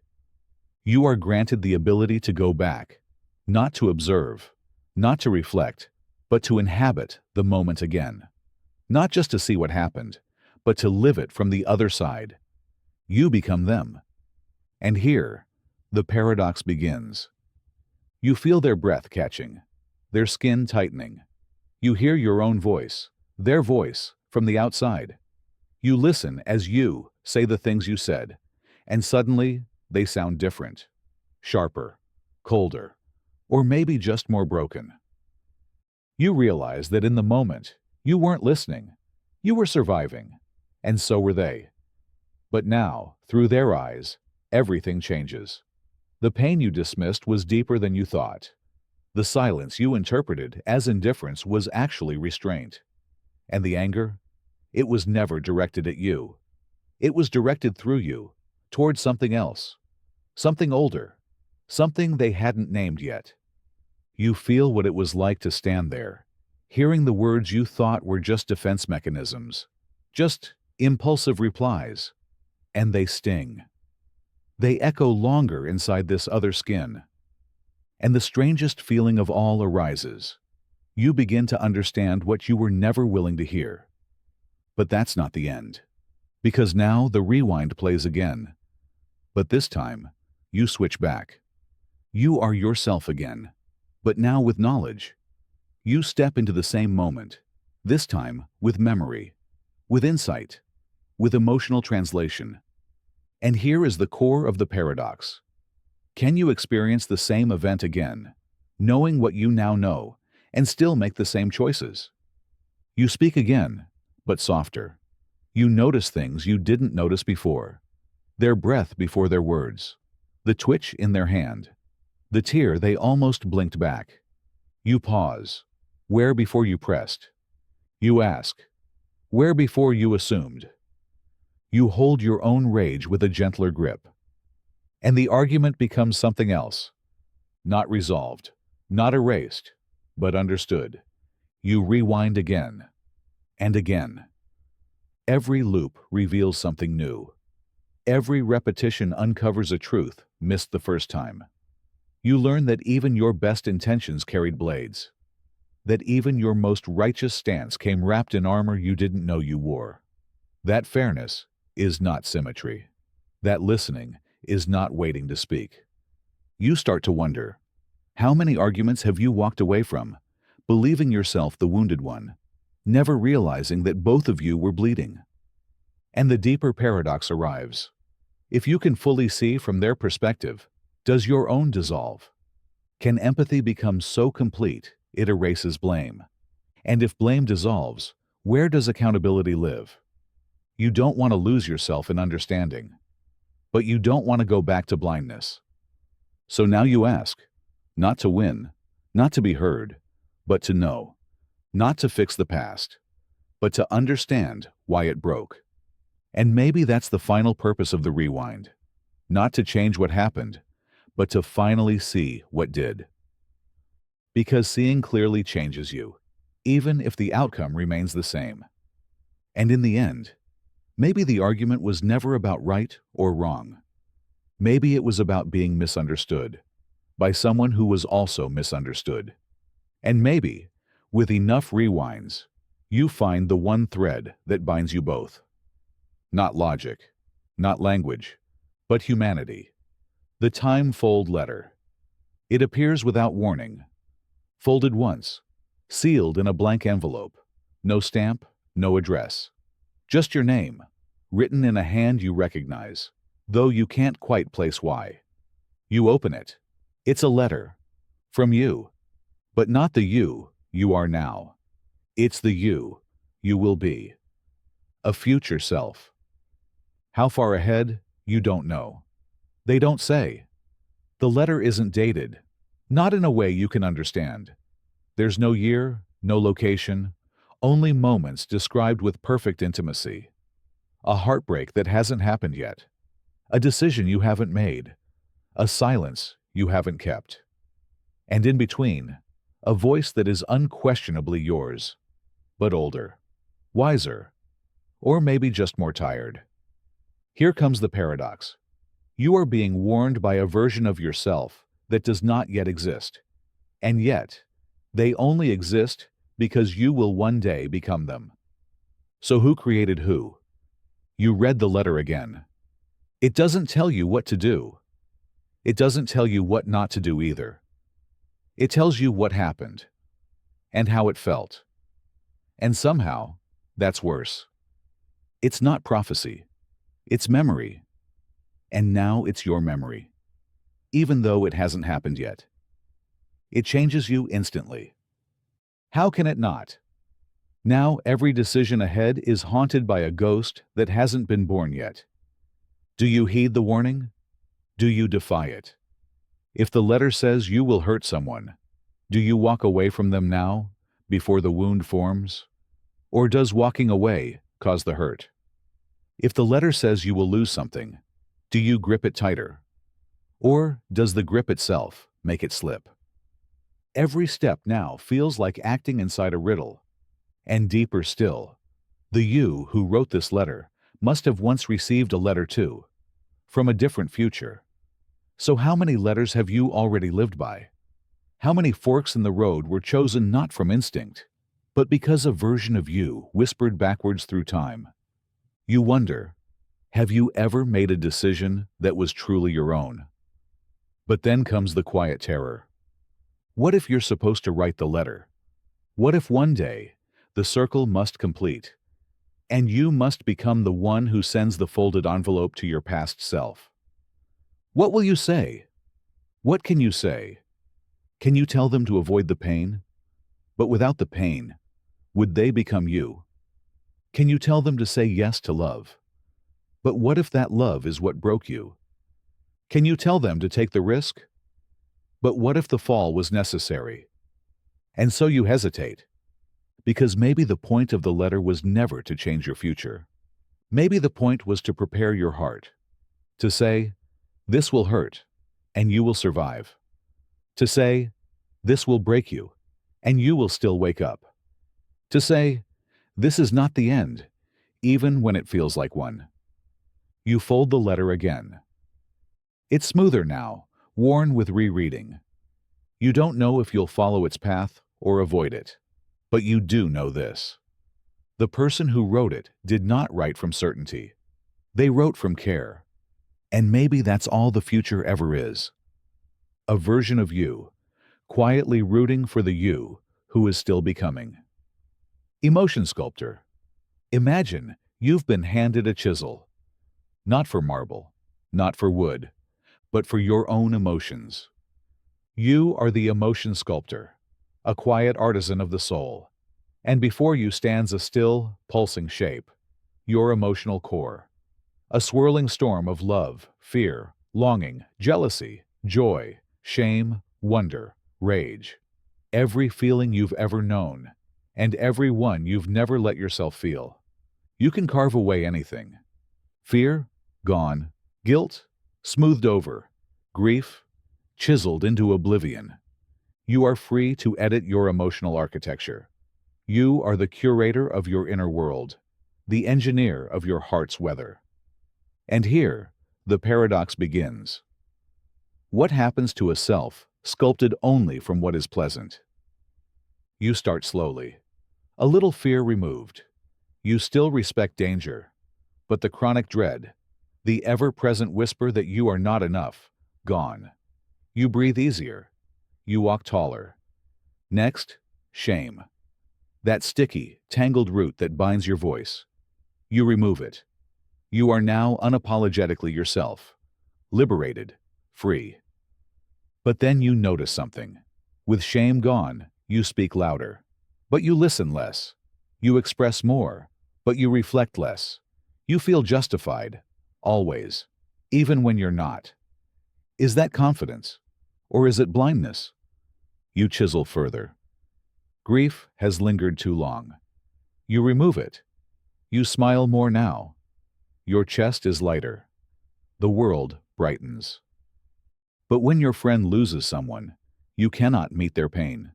You are granted the ability to go back, not to observe, not to reflect, but to inhabit the moment again. Not just to see what happened, but to live it from the other side. You become them. And here, the paradox begins. You feel their breath catching, their skin tightening. You hear your own voice, their voice, from the outside. You listen as you say the things you said, and suddenly they sound different, sharper, colder, or maybe just more broken. You realize that in the moment, you weren't listening, you were surviving, and so were they. But now, through their eyes, everything changes. The pain you dismissed was deeper than you thought. The silence you interpreted as indifference was actually restraint. And the anger? It was never directed at you. It was directed through you, toward something else. Something older. Something they hadn't named yet. You feel what it was like to stand there, hearing the words you thought were just defense mechanisms, just impulsive replies, and they sting. They echo longer inside this other skin. And the strangest feeling of all arises. You begin to understand what you were never willing to hear. But that's not the end. Because now the rewind plays again. But this time, you switch back. You are yourself again, but now with knowledge. You step into the same moment, this time with memory, with insight, with emotional translation. And here is the core of the paradox. Can you experience the same event again, knowing what you now know, and still make the same choices? You speak again, but softer. You notice things you didn't notice before. Their breath before their words, the twitch in their hand, the tear they almost blinked back. You pause. Where before you pressed? You ask. Where before you assumed? You hold your own rage with a gentler grip. And the argument becomes something else. Not resolved, not erased, but understood. You rewind again and again. Every loop reveals something new. Every repetition uncovers a truth missed the first time. You learn that even your best intentions carried blades. That even your most righteous stance came wrapped in armor you didn't know you wore. That fairness is not symmetry. That listening is not waiting to speak. You start to wonder, how many arguments have you walked away from, believing yourself the wounded one, never realizing that both of you were bleeding? And the deeper paradox arrives. If you can fully see from their perspective, does your own dissolve? Can empathy become so complete it erases blame? And if blame dissolves, where does accountability live? You don't want to lose yourself in understanding, but you don't want to go back to blindness. So now you ask, not to win, not to be heard, but to know, not to fix the past, but to understand why it broke. And maybe that's the final purpose of the rewind, not to change what happened, but to finally see what did. Because seeing clearly changes you, even if the outcome remains the same. And in the end, maybe the argument was never about right or wrong. Maybe it was about being misunderstood by someone who was also misunderstood. And maybe, with enough rewinds, you find the one thread that binds you both. Not logic, not language, but humanity. The Timefold Letter. It appears without warning, folded once, sealed in a blank envelope, no stamp, no address. Just your name, written in a hand you recognize, though you can't quite place why. You open it. It's a letter. From you. But not the you are now. It's the you will be. A future self. How far ahead, you don't know. They don't say. The letter isn't dated, not in a way you can understand. There's no year, no location, only moments described with perfect intimacy. A heartbreak that hasn't happened yet. A decision you haven't made. A silence you haven't kept. And in between, a voice that is unquestionably yours, but older, wiser, or maybe just more tired. Here comes the paradox. You are being warned by a version of yourself that does not yet exist, and yet, they only exist because you will one day become them. So who created who? You read the letter again. It doesn't tell you what to do. It doesn't tell you what not to do either. It tells you what happened, and how it felt. And somehow, that's worse. It's not prophecy. It's memory. And now it's your memory, even though it hasn't happened yet. It changes you instantly. How can it not? Now every decision ahead is haunted by a ghost that hasn't been born yet. Do you heed the warning? Do you defy it? If the letter says you will hurt someone, do you walk away from them now, before the wound forms? Or does walking away cause the hurt? If the letter says you will lose something, do you grip it tighter? Or does the grip itself make it slip? Every step now feels like acting inside a riddle. And deeper still, the you who wrote this letter must have once received a letter too, from a different future. So how many letters have you already lived by? How many forks in the road were chosen not from instinct, but because a version of you whispered backwards through time? You wonder, have you ever made a decision that was truly your own? But then comes the quiet terror. What if you're supposed to write the letter? What if one day the circle must complete, and you must become the one who sends the folded envelope to your past self? What will you say? What can you say? Can you tell them to avoid the pain? But without the pain, would they become you? Can you tell them to say yes to love? But what if that love is what broke you? Can you tell them to take the risk? But what if the fall was necessary? And so you hesitate, because maybe the point of the letter was never to change your future. Maybe the point was to prepare your heart, to say, this will hurt, and you will survive. To say, this will break you, and you will still wake up. To say, this is not the end, even when it feels like one. You fold the letter again. It's smoother now, worn with rereading. You don't know if you'll follow its path or avoid it, but you do know this. The person who wrote it did not write from certainty. They wrote from care. And maybe that's all the future ever is. A version of you, quietly rooting for the you who is still becoming. Emotion Sculptor. Imagine you've been handed a chisel. Not for marble, not for wood, but for your own emotions. You are the Emotion Sculptor, a quiet artisan of the soul. And before you stands a still, pulsing shape, your emotional core. A swirling storm of love, fear, longing, jealousy, joy, shame, wonder, rage. Every feeling you've ever known, and every one you've never let yourself feel. You can carve away anything. Fear, gone. Guilt, smoothed over. Grief, chiseled into oblivion. You are free to edit your emotional architecture. You are the curator of your inner world, the engineer of your heart's weather. And here, the paradox begins. What happens to a self sculpted only from what is pleasant? You start slowly. A little fear removed. You still respect danger, but the chronic dread, the ever-present whisper that you are not enough, gone. You breathe easier. You walk taller. Next, shame. That sticky, tangled root that binds your voice. You remove it. You are now unapologetically yourself, liberated, free. But then you notice something. With shame gone, you speak louder. But you listen less. You express more, but you reflect less. You feel justified, always, even when you're not. Is that confidence? Or is it blindness? You chisel further. Grief has lingered too long. You remove it. You smile more now. Your chest is lighter. The world brightens. But when your friend loses someone, you cannot meet their pain.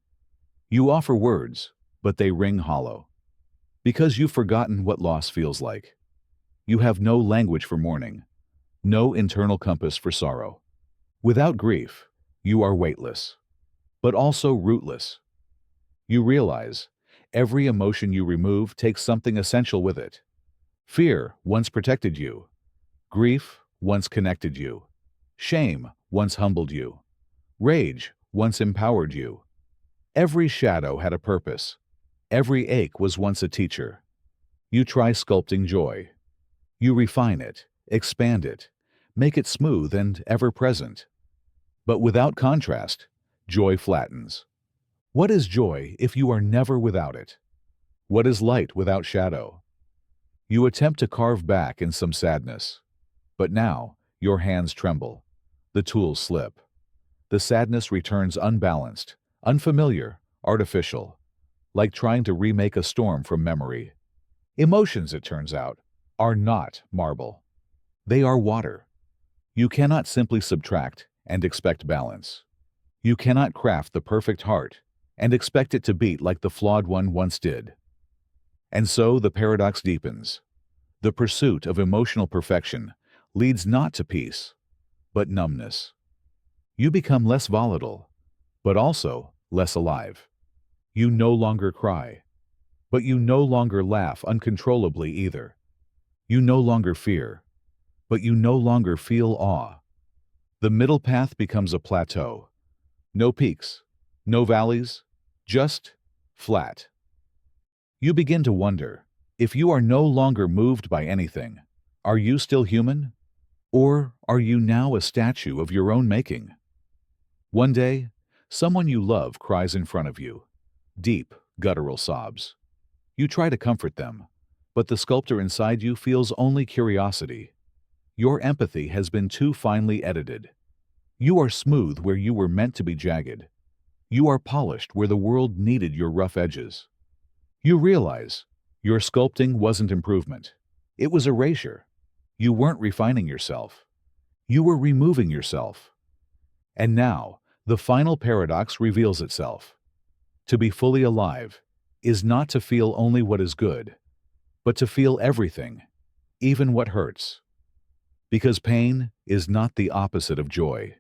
You offer words, but they ring hollow. Because you've forgotten what loss feels like. You have no language for mourning, no internal compass for sorrow. Without grief, you are weightless, but also rootless. You realize every emotion you remove takes something essential with it. Fear once protected you. Grief once connected you. Shame once humbled you. Rage once empowered you. Every shadow had a purpose. Every ache was once a teacher. You try sculpting joy. You refine it, expand it, make it smooth and ever-present. But without contrast, joy flattens. What is joy if you are never without it? What is light without shadow? You attempt to carve back in some sadness. But now, your hands tremble. The tools slip. The sadness returns unbalanced, unfamiliar, artificial, like trying to remake a storm from memory. Emotions, it turns out, are not marble. They are water. You cannot simply subtract and expect balance. You cannot craft the perfect heart and expect it to beat like the flawed one once did. And so the paradox deepens. The pursuit of emotional perfection leads not to peace, but numbness. You become less volatile, but also less alive. You no longer cry, but you no longer laugh uncontrollably either. You no longer fear, but you no longer feel awe. The middle path becomes a plateau. No peaks, no valleys, just flat. You begin to wonder, if you are no longer moved by anything, are you still human? Or are you now a statue of your own making? One day, someone you love cries in front of you. Deep, guttural sobs. You try to comfort them, but the sculptor inside you feels only curiosity. Your empathy has been too finely edited. You are smooth where you were meant to be jagged. You are polished where the world needed your rough edges. You realize your sculpting wasn't improvement. It was erasure. You weren't refining yourself. You were removing yourself. And now, the final paradox reveals itself. To be fully alive is not to feel only what is good, but to feel everything, even what hurts. Because pain is not the opposite of joy.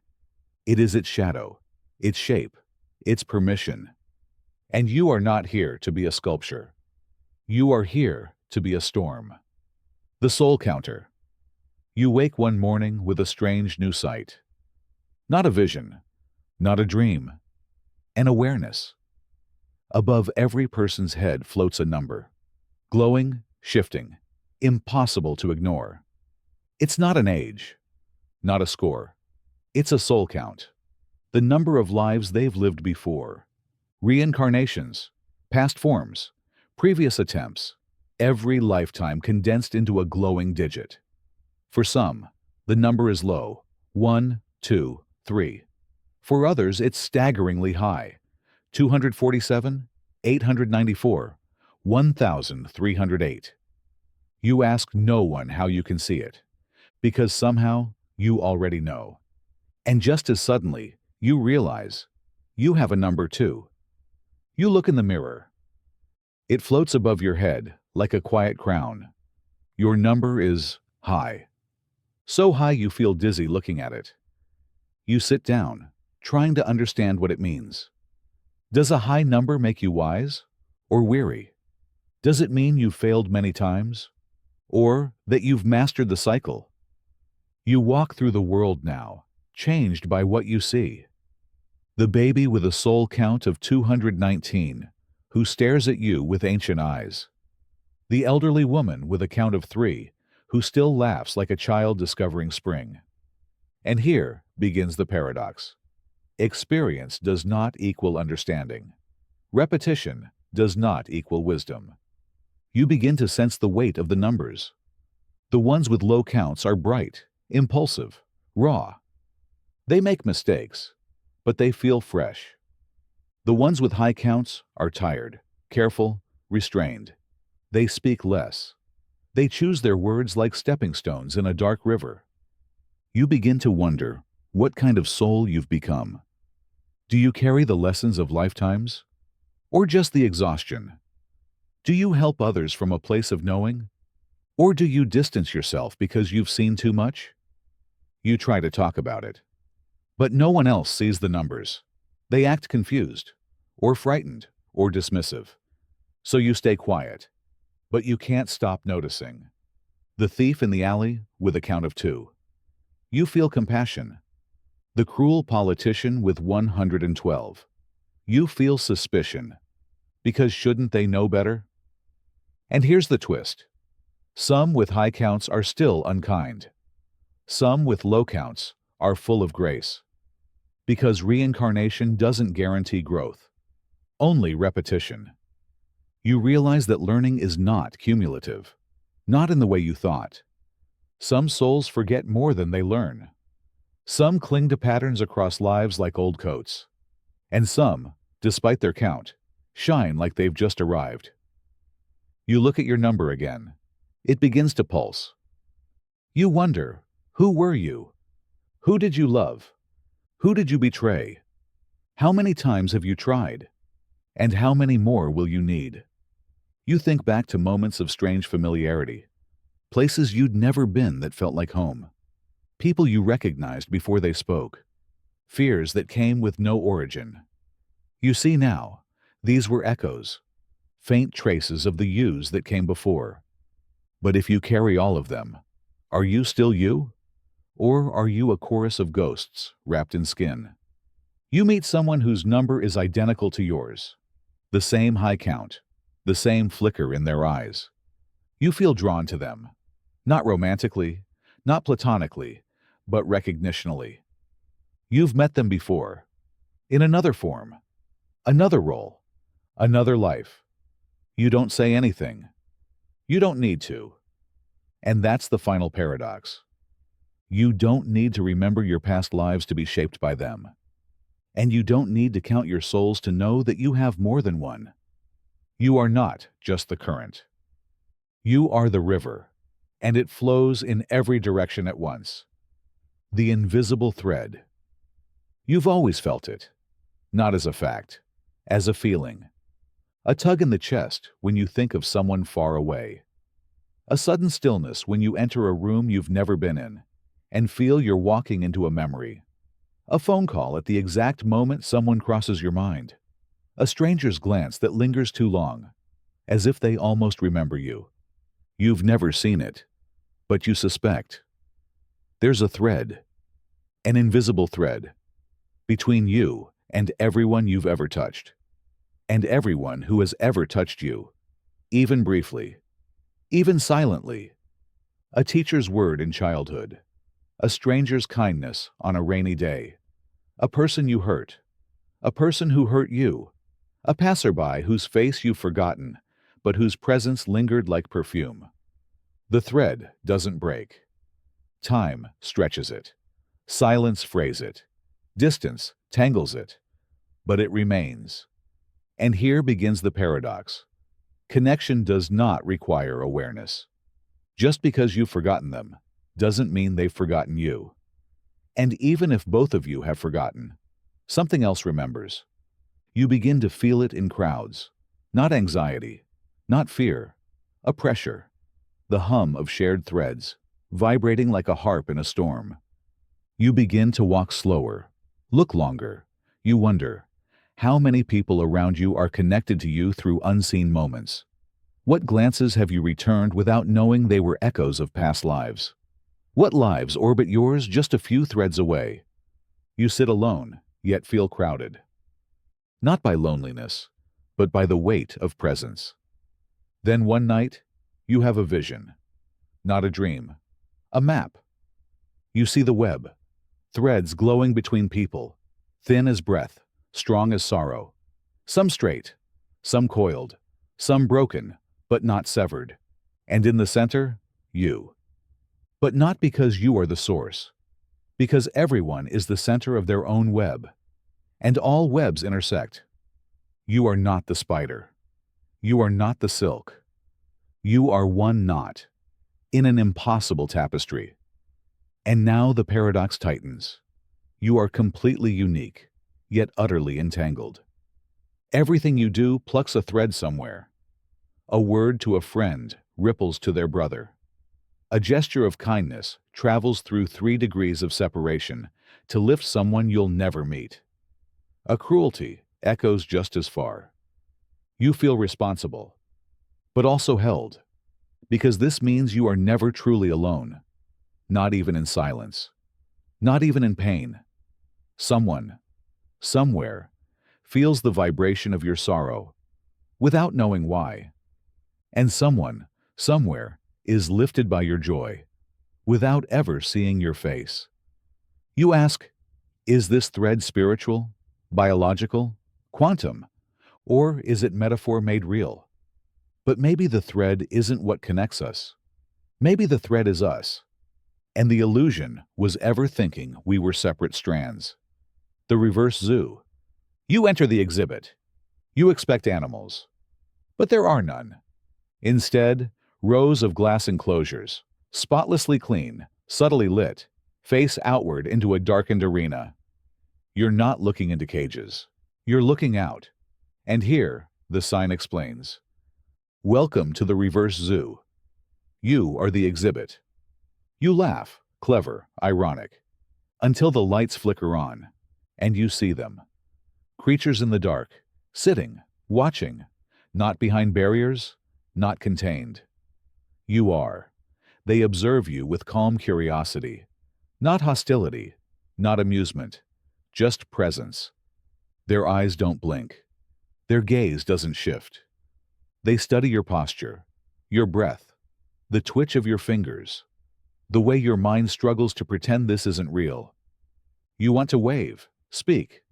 It is its shadow, its shape, its permission. And you are not here to be a sculpture. You are here to be a storm. The soul counter. You wake one morning with a strange new sight. Not a vision, not a dream, an awareness. Above every person's head floats a number. Glowing, shifting, impossible to ignore. It's not an age, not a score. It's a soul count. The number of lives they've lived before. Reincarnations, past forms, previous attempts, every lifetime condensed into a glowing digit. For some, the number is low, 1, 2, 3. For others, it's staggeringly high, 247, 894, 1,308. You ask no one how you can see it, because somehow you already know. And just as suddenly, you realize you have a number too. You look in the mirror. It floats above your head like a quiet crown. Your number is high. So high you feel dizzy looking at it. You sit down, trying to understand what it means. Does a high number make you wise or weary? Does it mean you've failed many times? Or that you've mastered the cycle? You walk through the world now, changed by what you see. The baby with a soul count of 219, who stares at you with ancient eyes. The elderly woman with a count of 3, who still laughs like a child discovering spring. And here begins the paradox. Experience does not equal understanding. Repetition does not equal wisdom. You begin to sense the weight of the numbers. The ones with low counts are bright, impulsive, raw. They make mistakes, but they feel fresh. The ones with high counts are tired, careful, restrained. They speak less. They choose their words like stepping stones in a dark river. You begin to wonder what kind of soul you've become. Do you carry the lessons of lifetimes? Or just the exhaustion? Do you help others from a place of knowing? Or do you distance yourself because you've seen too much? You try to talk about it. But no one else sees the numbers. They act confused, or frightened, or dismissive. So you stay quiet. But you can't stop noticing. The thief in the alley with a count of 2. You feel compassion. The cruel politician with 112. You feel suspicion. Because shouldn't they know better? And here's the twist. Some with high counts are still unkind. Some with low counts are full of grace. Because reincarnation doesn't guarantee growth. Only repetition. You realize that learning is not cumulative. Not in the way you thought. Some souls forget more than they learn. Some cling to patterns across lives like old coats. And some, despite their count, shine like they've just arrived. You look at your number again. It begins to pulse. You wonder, who were you? Who did you love? Who did you betray? How many times have you tried? And how many more will you need? You think back to moments of strange familiarity, places you'd never been that felt like home, people you recognized before they spoke, fears that came with no origin. You see now, these were echoes, faint traces of the yous that came before. But if you carry all of them, are you still you? Or are you a chorus of ghosts wrapped in skin? You meet someone whose number is identical to yours, the same high count, the same flicker in their eyes. You feel drawn to them, not romantically, not platonically, but recognitionally. You've met them before, in another form, another role, another life. You don't say anything. You don't need to. And that's the final paradox. You don't need to remember your past lives to be shaped by them. And you don't need to count your souls to know that you have more than one. You are not just the current. You are the river, and it flows in every direction at once. The invisible thread. You've always felt it, not as a fact, as a feeling. A tug in the chest when you think of someone far away. A sudden stillness when you enter a room you've never been in and feel you're walking into a memory. A phone call at the exact moment someone crosses your mind. A stranger's glance that lingers too long, as if they almost remember you. You've never seen it, but you suspect. There's a thread, an invisible thread, between you and everyone you've ever touched, and everyone who has ever touched you, even briefly, even silently. A teacher's word in childhood, a stranger's kindness on a rainy day, a person you hurt, a person who hurt you, a passerby whose face you've forgotten, but whose presence lingered like perfume. The thread doesn't break. Time stretches it. Silence frays it. Distance tangles it. But it remains. And here begins the paradox. Connection does not require awareness. Just because you've forgotten them doesn't mean they've forgotten you. And even if both of you have forgotten, something else remembers. You begin to feel it in crowds. Not anxiety, not fear, a pressure. The hum of shared threads, vibrating like a harp in a storm. You begin to walk slower, look longer. You wonder, how many people around you are connected to you through unseen moments? What glances have you returned without knowing they were echoes of past lives? What lives orbit yours just a few threads away? You sit alone, yet feel crowded. Not by loneliness, but by the weight of presence. Then one night, you have a vision. Not a dream. A map. You see the web. Threads glowing between people. Thin as breath, strong as sorrow. Some straight, some coiled, some broken, but not severed. And in the center, you. But not because you are the source. Because everyone is the center of their own web. And all webs intersect. You are not the spider. You are not the silk. You are one knot in an impossible tapestry. And now the paradox tightens. You are completely unique, yet utterly entangled. Everything you do plucks a thread somewhere. A word to a friend ripples to their brother. A gesture of kindness travels through 3 degrees of separation to lift someone you'll never meet. A cruelty echoes just as far. You feel responsible, but also held, because this means you are never truly alone, not even in silence, not even in pain. Someone, somewhere, feels the vibration of your sorrow, without knowing why. And someone, somewhere, is lifted by your joy, without ever seeing your face. You ask, is this thread spiritual, biological, quantum, or is it metaphor made real? But maybe the thread isn't what connects us. Maybe the thread is us. And the illusion was ever thinking we were separate strands. The reverse zoo. You enter the exhibit. You expect animals. But there are none. Instead, rows of glass enclosures, spotlessly clean, subtly lit, face outward into a darkened arena. You're not looking into cages. You're looking out. And here, the sign explains. Welcome to the reverse zoo. You are the exhibit. You laugh, clever, ironic, until the lights flicker on, and you see them. Creatures in the dark, sitting, watching, not behind barriers, not contained. You are. They observe you with calm curiosity, not hostility, not amusement, just presence. Their eyes don't blink. Their gaze doesn't shift. They study your posture, your breath, the twitch of your fingers, the way your mind struggles to pretend this isn't real. You want to wave, speak,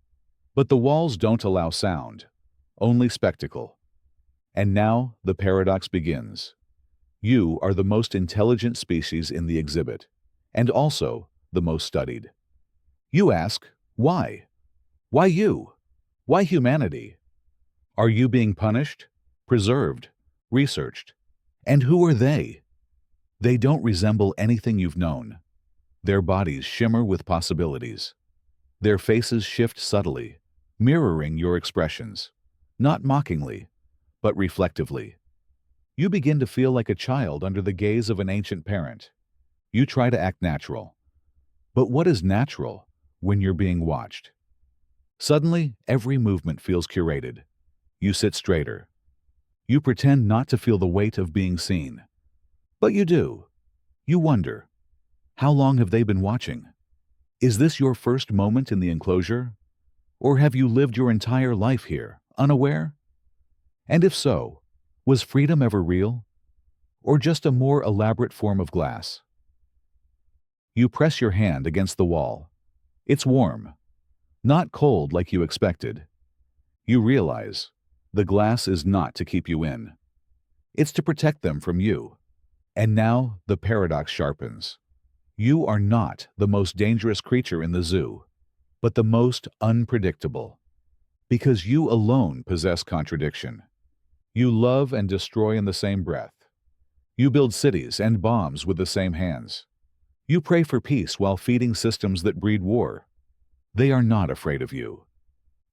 but the walls don't allow sound, only spectacle. And now the paradox begins. You are the most intelligent species in the exhibit, and also the most studied. You ask, why? Why you? Why humanity? Are you being punished, preserved, researched? And who are they? They don't resemble anything you've known. Their bodies shimmer with possibilities. Their faces shift subtly, mirroring your expressions, not mockingly, but reflectively. You begin to feel like a child under the gaze of an ancient parent. You try to act natural. But what is natural when you're being watched? Suddenly, every movement feels curated. You sit straighter. You pretend not to feel the weight of being seen. But you do. You wonder, how long have they been watching? Is this your first moment in the enclosure? Or have you lived your entire life here, unaware? And if so, was freedom ever real? Or just a more elaborate form of glass? You press your hand against the wall. It's warm, not cold like you expected. You realize the glass is not to keep you in. It's to protect them from you. And now the paradox sharpens. You are not the most dangerous creature in the zoo, but the most unpredictable. Because you alone possess contradiction. You love and destroy in the same breath. You build cities and bombs with the same hands. You pray for peace while feeding systems that breed war. They are not afraid of you,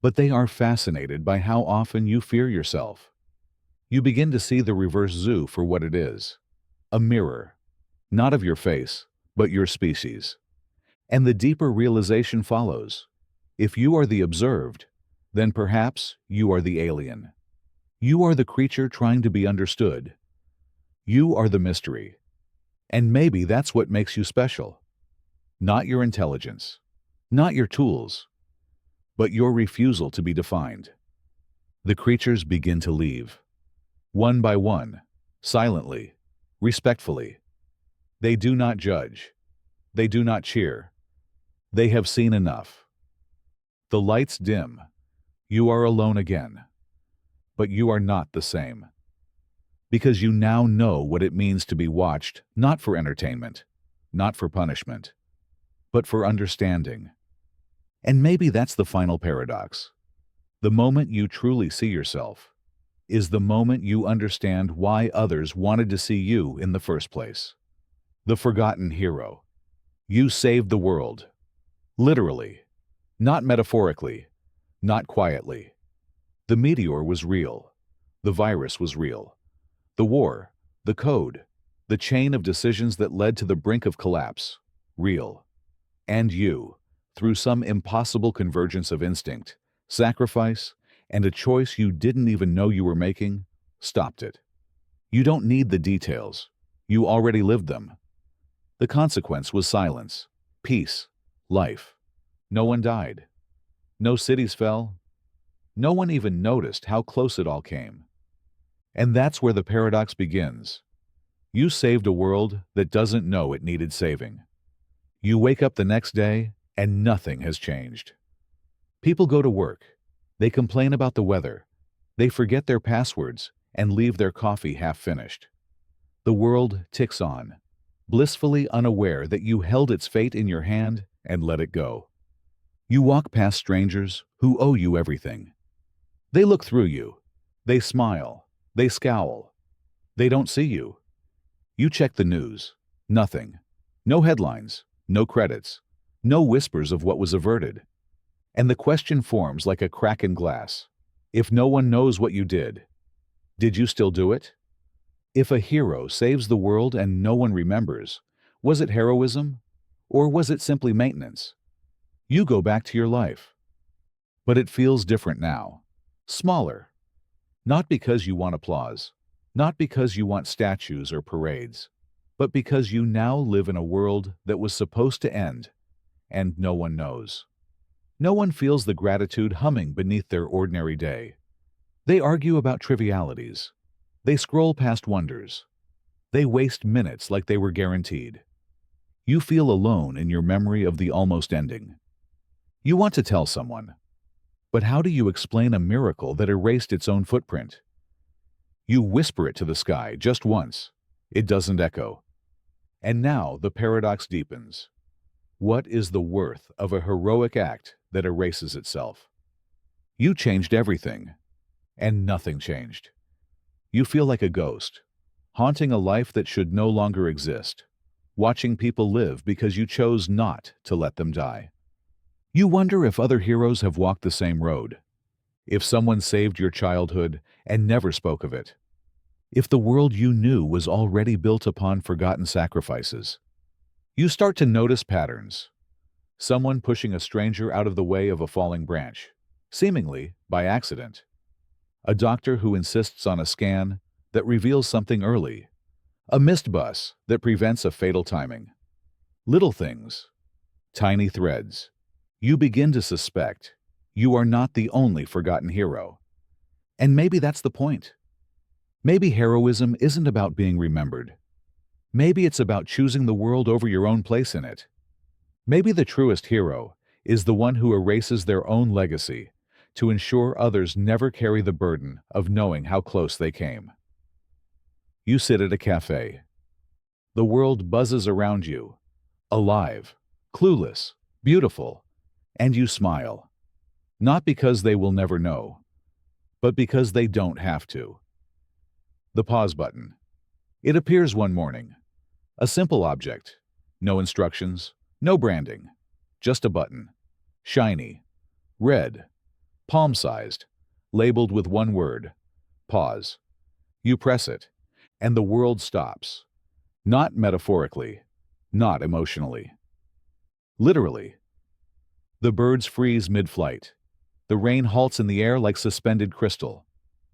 but they are fascinated by how often you fear yourself. You begin to see the reverse zoo for what it is. A mirror, not of your face, but your species. And the deeper realization follows. If you are the observed, then perhaps you are the alien. You are the creature trying to be understood. You are the mystery. And maybe that's what makes you special. Not your intelligence, not your tools, but your refusal to be defined. The creatures begin to leave. One by one, silently, respectfully. They do not judge. They do not cheer. They have seen enough. The lights dim. You are alone again. But you are not the same. Because you now know what it means to be watched, not for entertainment, not for punishment, but for understanding. And maybe that's the final paradox. The moment you truly see yourself is the moment you understand why others wanted to see you in the first place. The forgotten hero. You saved the world. Literally. Not metaphorically. Not quietly. The meteor was real. The virus was real. The war, the code, the chain of decisions that led to the brink of collapse. Real. And you, through some impossible convergence of instinct, sacrifice, and a choice you didn't even know you were making, stopped it. You don't need the details. You already lived them. The consequence was silence, peace, life. No one died. No cities fell. No one even noticed how close it all came. And that's where the paradox begins. You saved a world that doesn't know it needed saving. You wake up the next day and nothing has changed. People go to work. They complain about the weather. They forget their passwords and leave their coffee half finished. The world ticks on, blissfully unaware that you held its fate in your hand and let it go. You walk past strangers who owe you everything. They look through you. They smile. They scowl. They don't see you. You check the news. Nothing. No headlines. No credits. No whispers of what was averted. And the question forms like a crack in glass. If no one knows what you did you still do it? If a hero saves the world and no one remembers, was it heroism? Or was it simply maintenance? You go back to your life. But it feels different now. Smaller. Not because you want applause, not because you want statues or parades, but because you now live in a world that was supposed to end, and no one knows. No one feels the gratitude humming beneath their ordinary day. They argue about trivialities. They scroll past wonders. They waste minutes like they were guaranteed. You feel alone in your memory of the almost ending. You want to tell someone. But how do you explain a miracle that erased its own footprint? You whisper it to the sky just once. It doesn't echo. And now the paradox deepens. What is the worth of a heroic act that erases itself? You changed everything, and nothing changed. You feel like a ghost, haunting a life that should no longer exist, watching people live because you chose not to let them die. You wonder if other heroes have walked the same road, if someone saved your childhood and never spoke of it, if the world you knew was already built upon forgotten sacrifices. You start to notice patterns. Someone pushing a stranger out of the way of a falling branch, seemingly by accident. A doctor who insists on a scan that reveals something early. A missed bus that prevents a fatal timing. Little things, tiny threads. You begin to suspect you are not the only forgotten hero. And maybe that's the point. Maybe heroism isn't about being remembered. Maybe it's about choosing the world over your own place in it. Maybe the truest hero is the one who erases their own legacy to ensure others never carry the burden of knowing how close they came. You sit at a cafe. The world buzzes around you, alive, clueless, beautiful, and you smile. Not because they will never know, but because they don't have to. The pause button. It appears one morning. A simple object. No instructions, no branding. Just a button. Shiny. Red. Palm-sized. Labeled with one word. Pause. You press it, and the world stops. Not metaphorically. Not emotionally. Literally. The birds freeze mid-flight. The rain halts in the air like suspended crystal.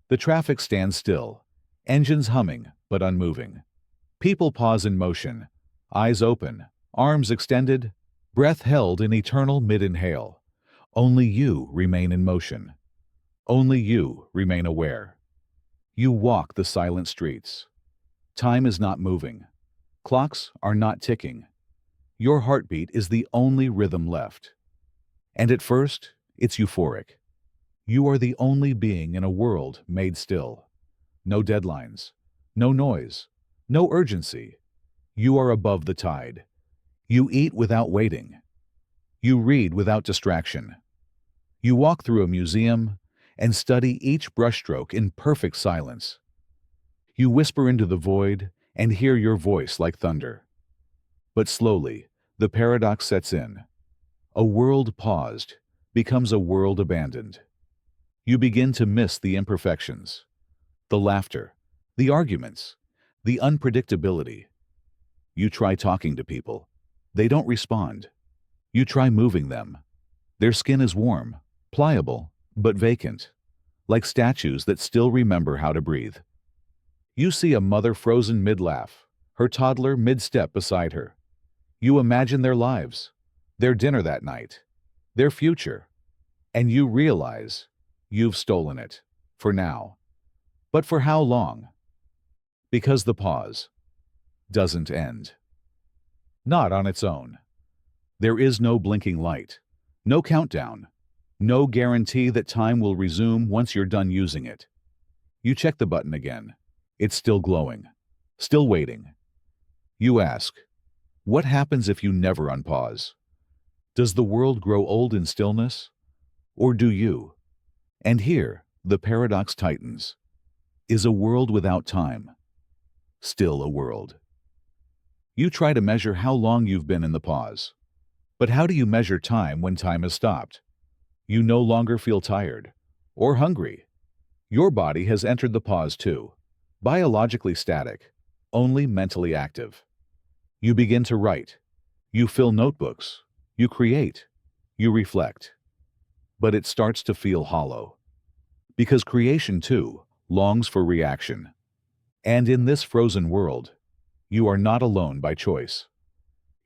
The traffic stands still. Engines humming, but unmoving. People pause in motion, eyes open, arms extended, breath held in eternal mid-inhale. Only you remain in motion. Only you remain aware. You walk the silent streets. Time is not moving. Clocks are not ticking. Your heartbeat is the only rhythm left. And at first, it's euphoric. You are the only being in a world made still. No deadlines, no noise, no urgency. You are above the tide. You eat without waiting. You read without distraction. You walk through a museum and study each brushstroke in perfect silence. You whisper into the void and hear your voice like thunder. But slowly, the paradox sets in. A world paused becomes a world abandoned. You begin to miss the imperfections. The laughter, the arguments, the unpredictability. You try talking to people. They don't respond. You try moving them. Their skin is warm, pliable, but vacant, like statues that still remember how to breathe. You see a mother frozen mid-laugh, her toddler mid-step beside her. You imagine their lives, their dinner that night, their future, and you realize you've stolen it, for now. But for how long? Because the pause doesn't end. Not on its own. There is no blinking light, no countdown, no guarantee that time will resume once you're done using it. You check the button again. It's still glowing, still waiting. You ask, what happens if you never unpause? Does the world grow old in stillness? Or do you? And here, the paradox tightens. Is a world without time still a world? You try to measure how long you've been in the pause. But how do you measure time when time has stopped? You no longer feel tired or hungry. Your body has entered the pause too, biologically static, only mentally active. You begin to write. You fill notebooks. You create. You reflect. But it starts to feel hollow. Because creation, too, longs for reaction. And in this frozen world, you are not alone by choice.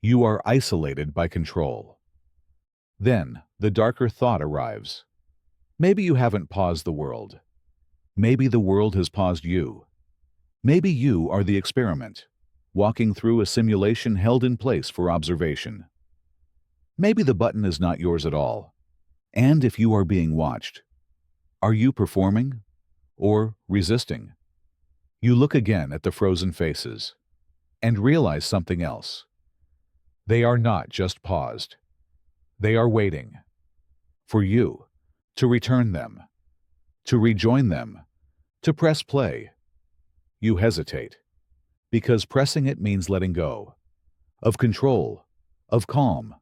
You are isolated by control. Then, the darker thought arrives. Maybe you haven't paused the world. Maybe the world has paused you. Maybe you are the experiment, walking through a simulation held in place for observation. Maybe the button is not yours at all. And if you are being watched, are you performing or resisting? You look again at the frozen faces. and realize something else. They are not just paused. They are waiting for you to return them, to rejoin them, to press play. You hesitate, because pressing it means letting go of control, of calm,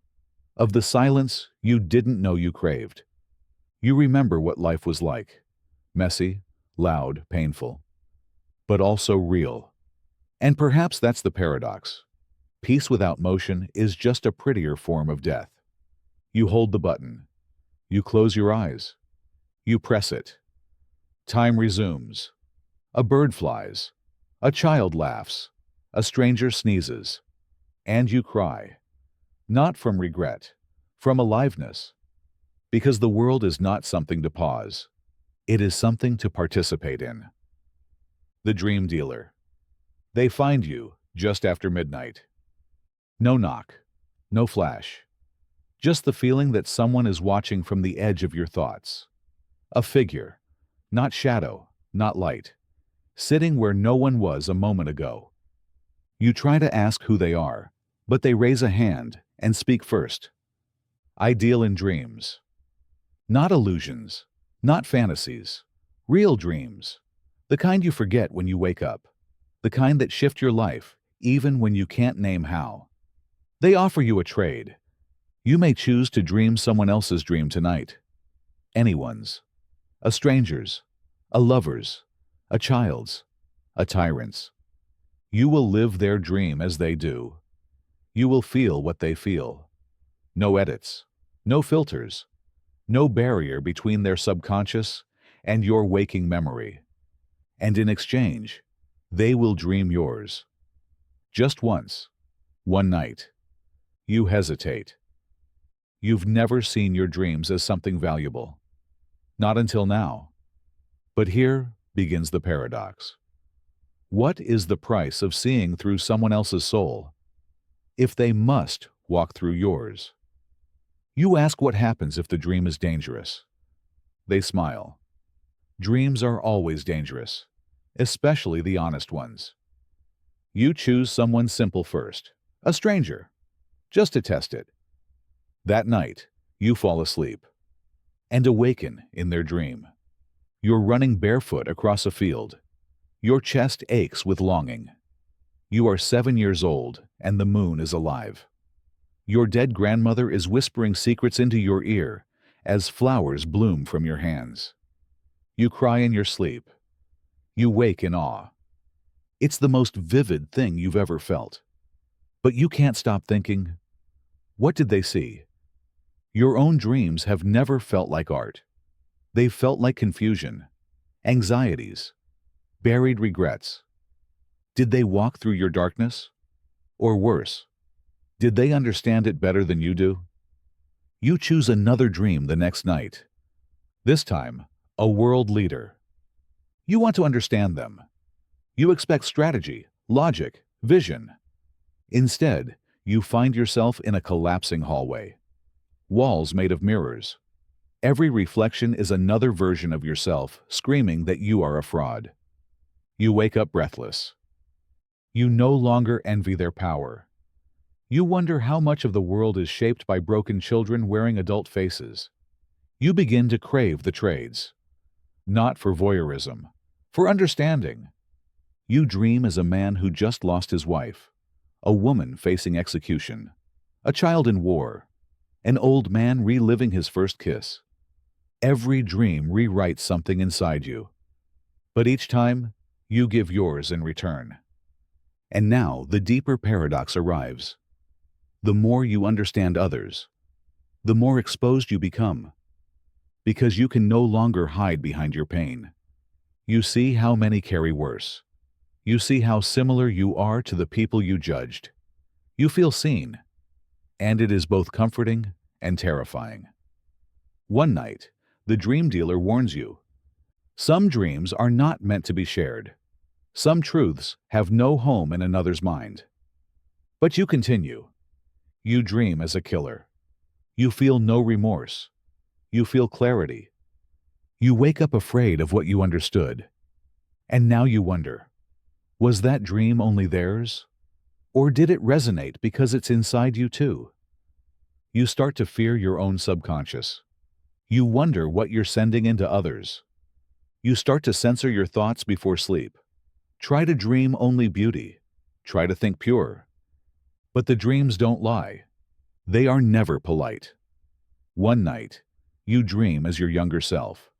of the silence you didn't know you craved. You remember what life was like: messy, loud, painful, but also real. And perhaps that's the paradox. Peace without motion is just a prettier form of death. You hold the button. You close your eyes. You press it. Time resumes. A bird flies. A child laughs. A stranger sneezes. And you cry. Not from regret, from aliveness. Because the world is not something to pause. It is something to participate in. The Dream Dealer. They find you just after midnight. No knock, no flash. Just the feeling that someone is watching from the edge of your thoughts. A figure, not shadow, not light, sitting where no one was a moment ago. You try to ask who they are, but they raise a hand and speak first. I deal in dreams. Not illusions, not fantasies, real dreams. The kind you forget when you wake up. The kind that shift your life, even when you can't name how. They offer you a trade. You may choose to dream someone else's dream tonight. Anyone's. A stranger's. A lover's. A child's. A tyrant's. You will live their dream as they do. You will feel what they feel. No edits. No filters. No barrier between their subconscious and your waking memory. And in exchange, they will dream yours. Just once. One night. You hesitate. You've never seen your dreams as something valuable. Not until now. But here begins the paradox. What is the price of seeing through someone else's soul, if they must walk through yours? You ask what happens if the dream is dangerous. They smile. Dreams are always dangerous, especially the honest ones. You choose someone simple first, a stranger, just to test it. That night, you fall asleep and awaken in their dream. You're running barefoot across a field. Your chest aches with longing. You are 7 years old and the moon is alive. Your dead grandmother is whispering secrets into your ear as flowers bloom from your hands. You cry in your sleep. You wake in awe. It's the most vivid thing you've ever felt. But you can't stop thinking, what did they see? Your own dreams have never felt like art. They've felt like confusion, anxieties, buried regrets. Did they walk through your darkness? Or worse, did they understand it better than you do? You choose another dream the next night. This time, a world leader. You want to understand them. You expect strategy, logic, vision. Instead, you find yourself in a collapsing hallway. Walls made of mirrors. Every reflection is another version of yourself screaming that you are a fraud. You wake up breathless. You no longer envy their power. You wonder how much of the world is shaped by broken children wearing adult faces. You begin to crave the trades. Not for voyeurism, for understanding. You dream as a man who just lost his wife, a woman facing execution, a child in war, an old man reliving his first kiss. Every dream rewrites something inside you. But each time, you give yours in return. And now the deeper paradox arrives. The more you understand others, the more exposed you become. Because you can no longer hide behind your pain. You see how many carry worse. You see how similar you are to the people you judged. You feel seen. And it is both comforting and terrifying. One night, the dream dealer warns you. Some dreams are not meant to be shared. Some truths have no home in another's mind. But you continue. You dream as a killer. You feel no remorse. You feel clarity. You wake up afraid of what you understood. And now you wonder, was that dream only theirs? Or did it resonate because it's inside you too? You start to fear your own subconscious. You wonder what you're sending into others. You start to censor your thoughts before sleep. Try to dream only beauty. Try to think pure. But the dreams don't lie. They are never polite. One night, you dream as your younger self.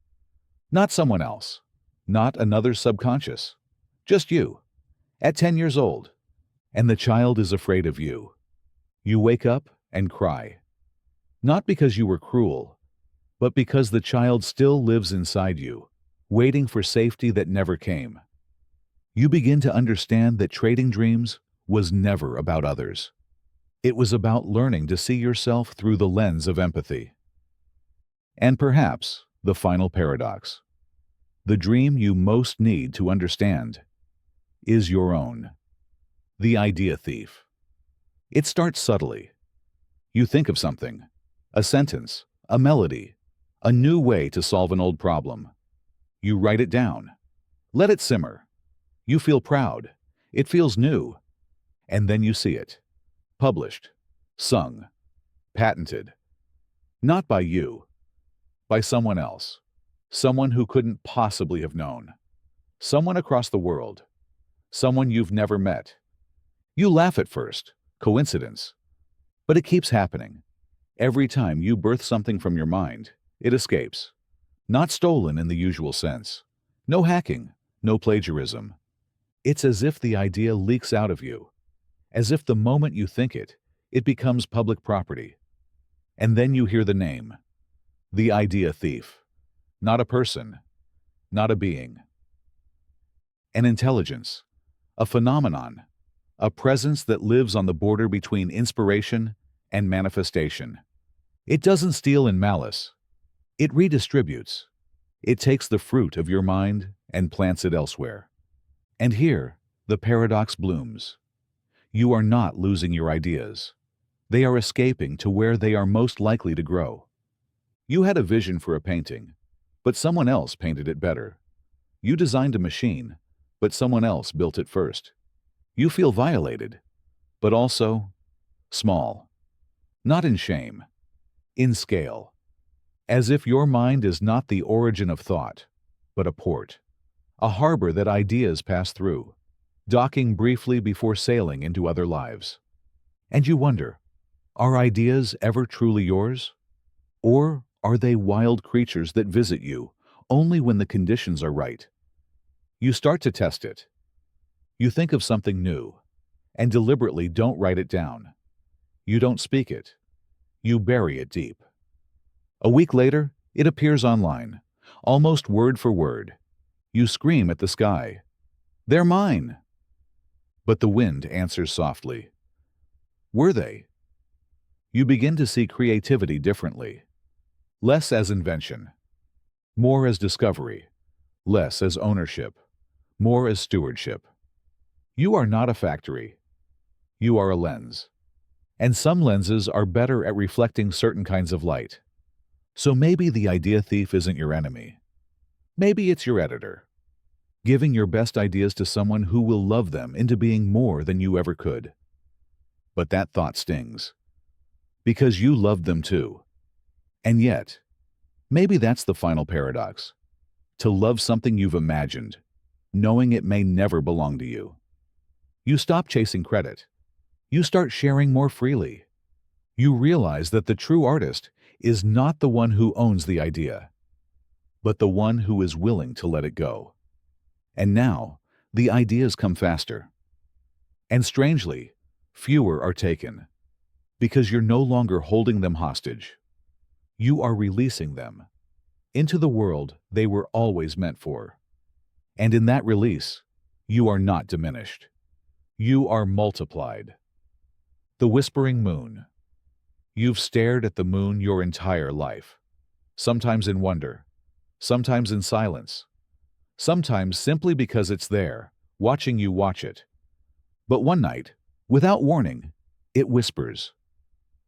Not someone else. Not another subconscious. Just you. At 10 years old. And the child is afraid of you. You wake up and cry. Not because you were cruel, but because the child still lives inside you, waiting for safety that never came. You begin to understand that trading dreams was never about others. It was about learning to see yourself through the lens of empathy. And perhaps the final paradox. The dream you most need to understand is your own. The idea thief. It starts subtly. You think of something, a sentence, a melody, a new way to solve an old problem. You write it down. Let it simmer. You feel proud. It feels new. And then you see it. Published. Sung. Patented. Not by you. By someone else. Someone who couldn't possibly have known. Someone across the world. Someone you've never met. You laugh at first. Coincidence. But it keeps happening. Every time you birth something from your mind, it escapes. Not stolen in the usual sense. No hacking. No plagiarism. It's as if the idea leaks out of you. As if the moment you think it, it becomes public property. And then you hear the name. The idea thief. Not a person. Not a being. An intelligence. A phenomenon. A presence that lives on the border between inspiration and manifestation. It doesn't steal in malice. It redistributes. It takes the fruit of your mind and plants it elsewhere. And here, the paradox blooms. You are not losing your ideas. They are escaping to where they are most likely to grow. You had a vision for a painting, but someone else painted it better. You designed a machine, but someone else built it first. You feel violated, but also small. Not in shame, in scale. As if your mind is not the origin of thought, but a port, a harbor that ideas pass through, docking briefly before sailing into other lives. And you wonder, are ideas ever truly yours? Or are they wild creatures that visit you only when the conditions are right? You start to test it. You think of something new, and deliberately don't write it down. You don't speak it. You bury it deep. A week later, it appears online, almost word for word. You scream at the sky, "They're mine!" But the wind answers softly, "Were they?" You begin to see creativity differently. Less as invention. More as discovery. Less as ownership. More as stewardship. You are not a factory. You are a lens. And some lenses are better at reflecting certain kinds of light. So maybe the idea thief isn't your enemy. Maybe it's your editor. Giving your best ideas to someone who will love them into being more than you ever could. But that thought stings. Because you loved them too. And yet, maybe that's the final paradox. To love something you've imagined, knowing it may never belong to you. You stop chasing credit. You start sharing more freely. You realize that the true artist is not the one who owns the idea, but the one who is willing to let it go. And now, the ideas come faster. And strangely, fewer are taken, because you're no longer holding them hostage. You are releasing them into the world they were always meant for. And in that release, you are not diminished. You are multiplied. The whispering moon. You've stared at the moon your entire life, sometimes in wonder, sometimes in silence, sometimes simply because it's there, watching you watch it. But one night, without warning, it whispers.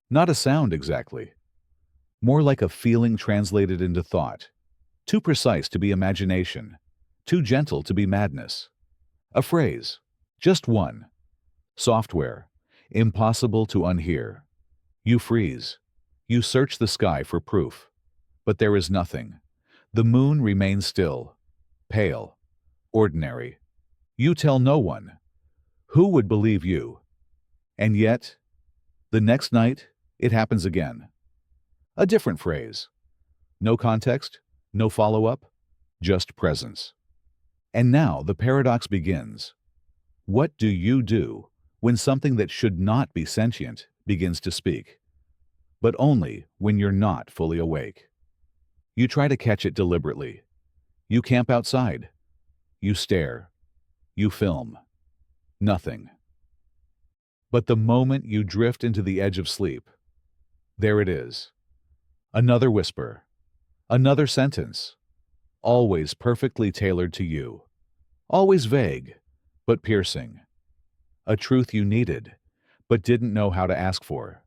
Not a sound exactly. More like a feeling translated into thought. Too precise to be imagination. Too gentle to be madness. A phrase. Just one. Software. Impossible to unhear. You freeze. You search the sky for proof. But there is nothing. The moon remains still, pale, ordinary. You tell no one. Who would believe you? And yet, the next night, it happens again. A different phrase. No context, no follow-up, just presence. And now the paradox begins. What do you do when something that should not be sentient begins to speak? But only when you're not fully awake. You try to catch it deliberately. You camp outside. You stare. You film. Nothing. But the moment you drift into the edge of sleep, there it is. Another whisper. Another sentence. Always perfectly tailored to you. Always vague, but piercing. A truth you needed, but didn't know how to ask for.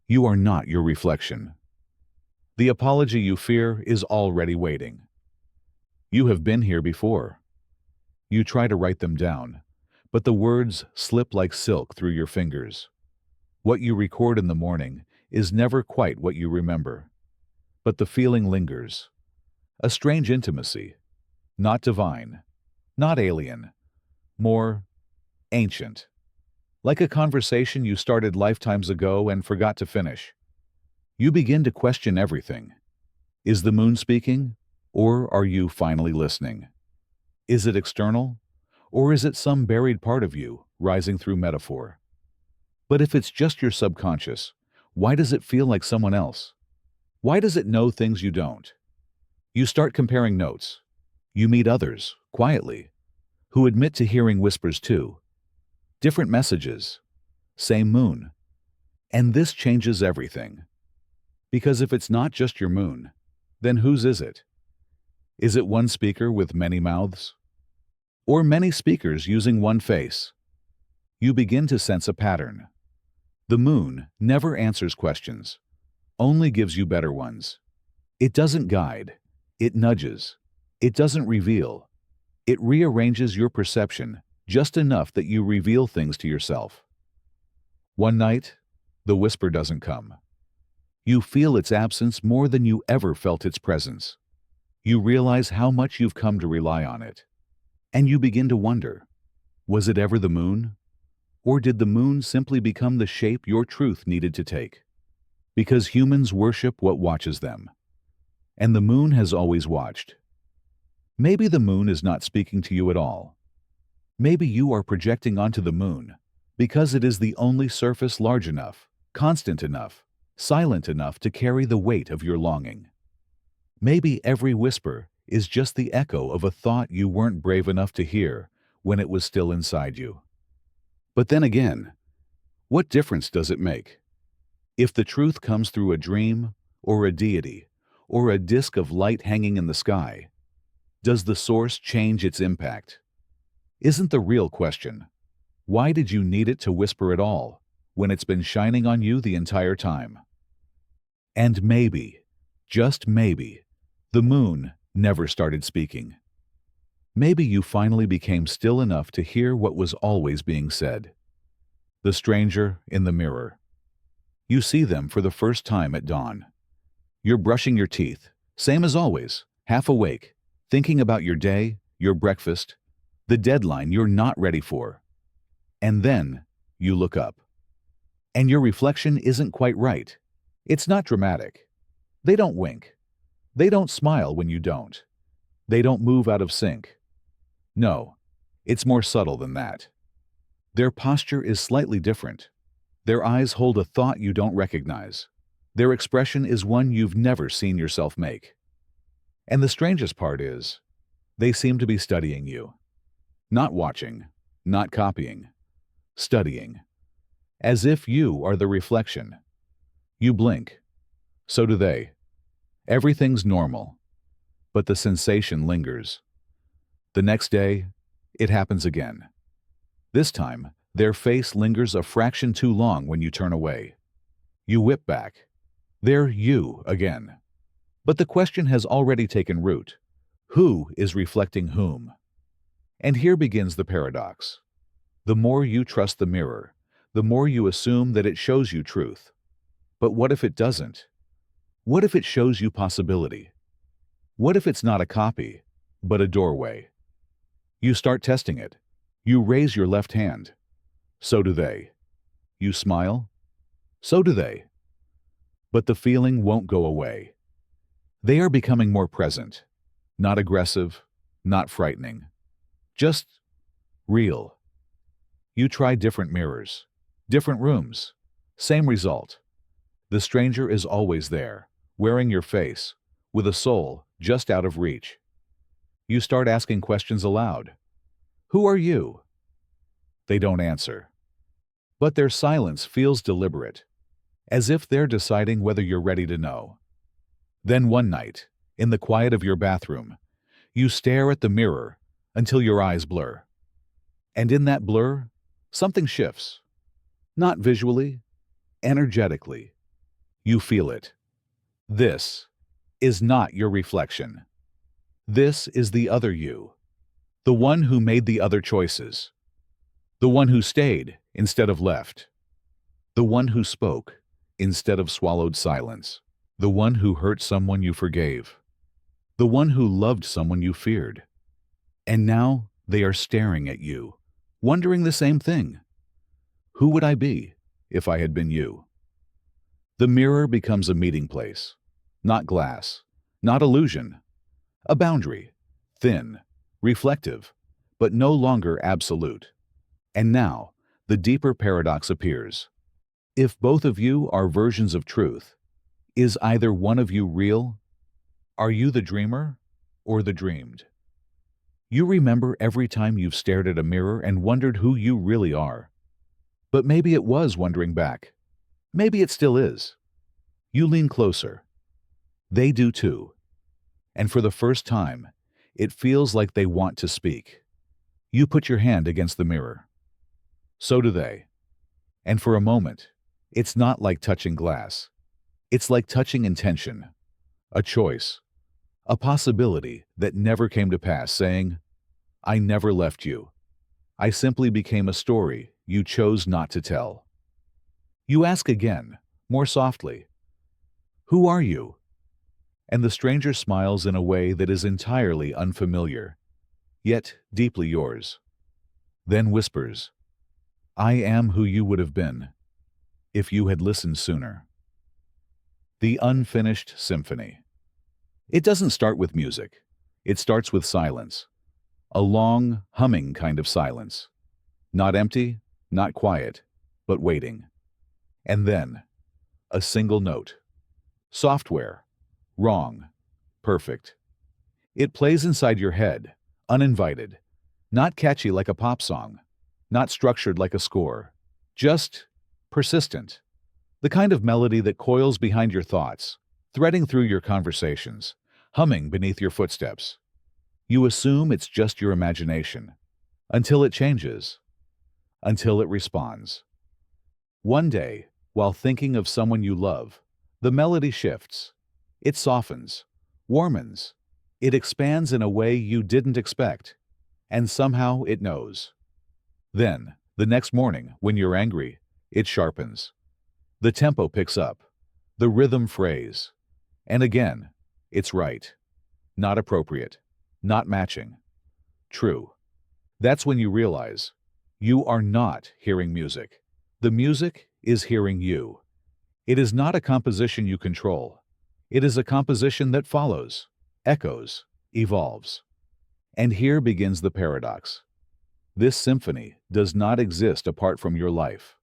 You are not your reflection. The apology you fear is already waiting. You have been here before. You try to write them down, but the words slip like silk through your fingers. What you record in the morning is never quite what you remember. But the feeling lingers. A strange intimacy. Not divine. Not alien. More ancient. Like a conversation you started lifetimes ago and forgot to finish. You begin to question everything. Is the moon speaking, or are you finally listening? Is it external, or is it some buried part of you rising through metaphor? But if it's just your subconscious, why does it feel like someone else? Why does it know things you don't? You start comparing notes. You meet others, quietly, who admit to hearing whispers too. Different messages, same moon. And this changes everything. Because if it's not just your moon, then whose is it? Is it one speaker with many mouths? Or many speakers using one face? You begin to sense a pattern. The moon never answers questions, only gives you better ones. It doesn't guide, it nudges. It doesn't reveal. It rearranges your perception just enough that you reveal things to yourself. One night, the whisper doesn't come. You feel its absence more than you ever felt its presence. You realize how much you've come to rely on it. And you begin to wonder, was it ever the moon? Or did the moon simply become the shape your truth needed to take? Because humans worship what watches them. And the moon has always watched. Maybe the moon is not speaking to you at all. Maybe you are projecting onto the moon because it is the only surface large enough, constant enough, silent enough to carry the weight of your longing. Maybe every whisper is just the echo of a thought you weren't brave enough to hear when it was still inside you. But then again, what difference does it make? If the truth comes through a dream, or a deity, or a disk of light hanging in the sky, does the source change its impact? Isn't the real question, why did you need it to whisper at all, when it's been shining on you the entire time? And maybe, just maybe, the moon never started speaking. Maybe you finally became still enough to hear what was always being said. The stranger in the mirror. You see them for the first time at dawn. You're brushing your teeth, same as always, half awake, thinking about your day, your breakfast, the deadline you're not ready for. And then you look up. And your reflection isn't quite right. It's not dramatic. They don't wink. They don't smile when you don't. They don't move out of sync. No, it's more subtle than that. Their posture is slightly different. Their eyes hold a thought you don't recognize. Their expression is one you've never seen yourself make. And the strangest part is, they seem to be studying you. Not watching, not copying, studying. As if you are the reflection. You blink. So do they. Everything's normal. But the sensation lingers. The next day, it happens again. This time, their face lingers a fraction too long when you turn away. You whip back. They're you again. But the question has already taken root. Who is reflecting whom? And here begins the paradox. The more you trust the mirror, the more you assume that it shows you truth. But what if it doesn't? What if it shows you possibility? What if it's not a copy, but a doorway? You start testing it. You raise your left hand. So do they. You smile. So do they. But the feeling won't go away. They are becoming more present. Not aggressive, not frightening. Just real. You try different mirrors, different rooms. Same result. The stranger is always there, wearing your face, with a soul just out of reach. You start asking questions aloud. Who are you? They don't answer. But their silence feels deliberate, as if they're deciding whether you're ready to know. Then one night, in the quiet of your bathroom, you stare at the mirror until your eyes blur. And in that blur, something shifts. Not visually, energetically. You feel it. This is not your reflection. This is the other you. The one who made the other choices. The one who stayed instead of left. The one who spoke instead of swallowed silence. The one who hurt someone you forgave. The one who loved someone you feared. And now they are staring at you, wondering the same thing. Who would I be if I had been you? The mirror becomes a meeting place. Not glass, not illusion. A boundary, thin, reflective, but no longer absolute. And now, the deeper paradox appears. If both of you are versions of truth, is either one of you real? Are you the dreamer or the dreamed? You remember every time you've stared at a mirror and wondered who you really are. But maybe it was wondering back. Maybe it still is. You lean closer. They do too. And for the first time, it feels like they want to speak. You put your hand against the mirror. So do they. And for a moment, it's not like touching glass. It's like touching intention, a choice, a possibility that never came to pass, saying, I never left you. I simply became a story you chose not to tell. You ask again, more softly, who are you? And the stranger smiles in a way that is entirely unfamiliar, yet deeply yours. Then whispers, I am who you would have been if you had listened sooner. The Unfinished Symphony. It doesn't start with music. It starts with silence. A long, humming kind of silence. Not empty, not quiet, but waiting. And then, a single note. Software. Wrong. Perfect. It plays inside your head, uninvited. Not catchy like a pop song. Not structured like a score. Just persistent. The kind of melody that coils behind your thoughts, threading through your conversations, humming beneath your footsteps. You assume it's just your imagination, until it changes, until it responds. One day, while thinking of someone you love, the melody shifts. It softens, warms. It expands in a way you didn't expect, and somehow it knows. Then, the next morning, when you're angry, it sharpens. The tempo picks up, the rhythm frays, and again, it's right. Not appropriate, not matching. True. That's when you realize you are not hearing music. The music is hearing you. It is not a composition you control. It is a composition that follows, echoes, evolves. And here begins the paradox. This symphony does not exist apart from your life.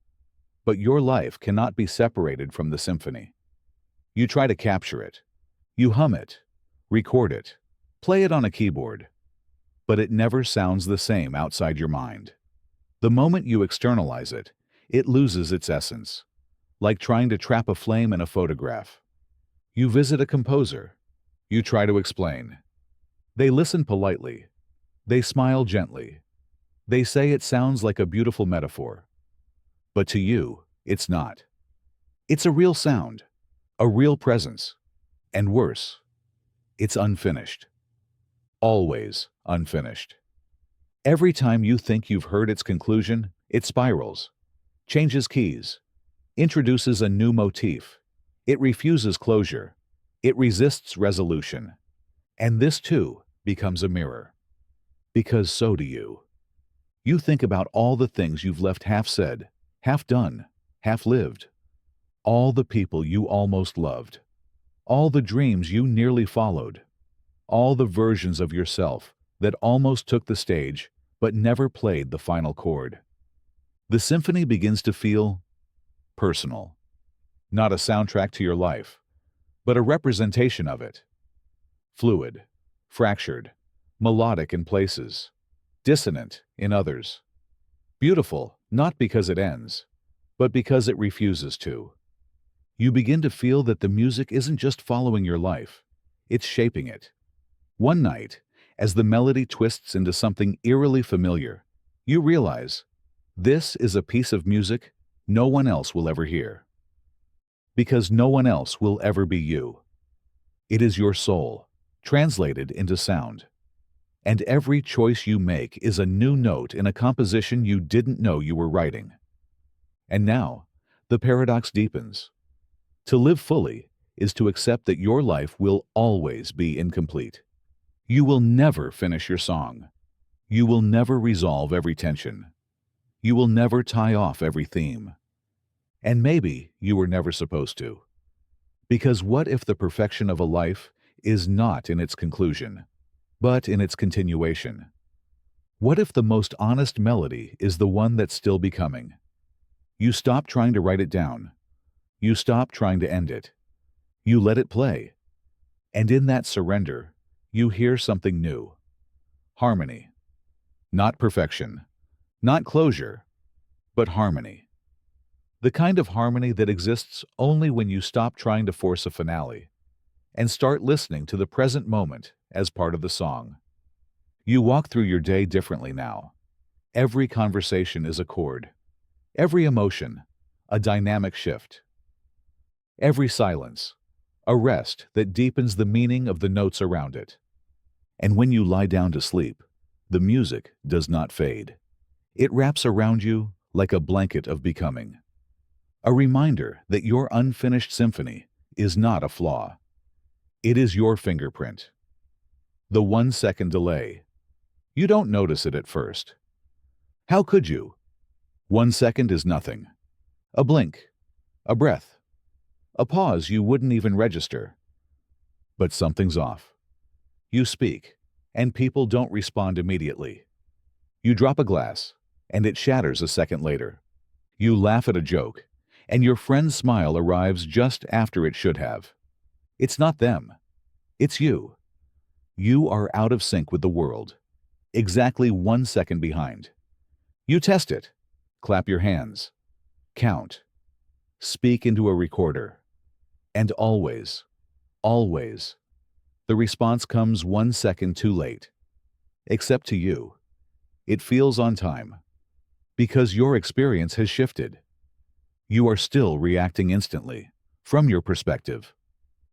But your life cannot be separated from the symphony. You try to capture it. You hum it, record it, play it on a keyboard. But it never sounds the same outside your mind. The moment you externalize it, it loses its essence, like trying to trap a flame in a photograph. You visit a composer. You try to explain. They listen politely. They smile gently. They say it sounds like a beautiful metaphor. But to you, it's not. It's a real sound, a real presence, and worse, it's unfinished. Always unfinished. Every time you think you've heard its conclusion, it spirals, changes keys, introduces a new motif. It refuses closure. It resists resolution. And this, too, becomes a mirror. Because so do you. You think about all the things you've left half said, half done, half lived. All the people you almost loved. All the dreams you nearly followed. All the versions of yourself that almost took the stage but never played the final chord. The symphony begins to feel personal. Not a soundtrack to your life, but a representation of it. Fluid, fractured, melodic in places, dissonant in others. Beautiful, not because it ends, but because it refuses to. You begin to feel that the music isn't just following your life, it's shaping it. One night, as the melody twists into something eerily familiar, you realize, this is a piece of music no one else will ever hear. Because no one else will ever be you. It is your soul, translated into sound. And every choice you make is a new note in a composition you didn't know you were writing. And now, the paradox deepens. To live fully is to accept that your life will always be incomplete. You will never finish your song. You will never resolve every tension. You will never tie off every theme. And maybe you were never supposed to. Because what if the perfection of a life is not in its conclusion, but in its continuation? What if the most honest melody is the one that's still becoming? You stop trying to write it down. You stop trying to end it. You let it play. And in that surrender, you hear something new. Harmony. Not perfection. Not closure. But harmony. The kind of harmony that exists only when you stop trying to force a finale and start listening to the present moment as part of the song. You walk through your day differently now. Every conversation is a chord. Every emotion, a dynamic shift. Every silence, a rest that deepens the meaning of the notes around it. And when you lie down to sleep, the music does not fade. It wraps around you like a blanket of becoming. A reminder that your unfinished symphony is not a flaw. It is your fingerprint. The 1-second delay. You don't notice it at first. How could you? 1 second is nothing. A blink, a breath, a pause you wouldn't even register. But something's off. You speak, and people don't respond immediately. You drop a glass, and it shatters a second later. You laugh at a joke, and your friend's smile arrives just after it should have. It's not them. It's you. You are out of sync with the world. Exactly 1 second behind. You test it. Clap your hands. Count. Speak into a recorder. And always, always, the response comes 1 second too late. Except to you. It feels on time. Because your experience has shifted. You are still reacting instantly, from your perspective.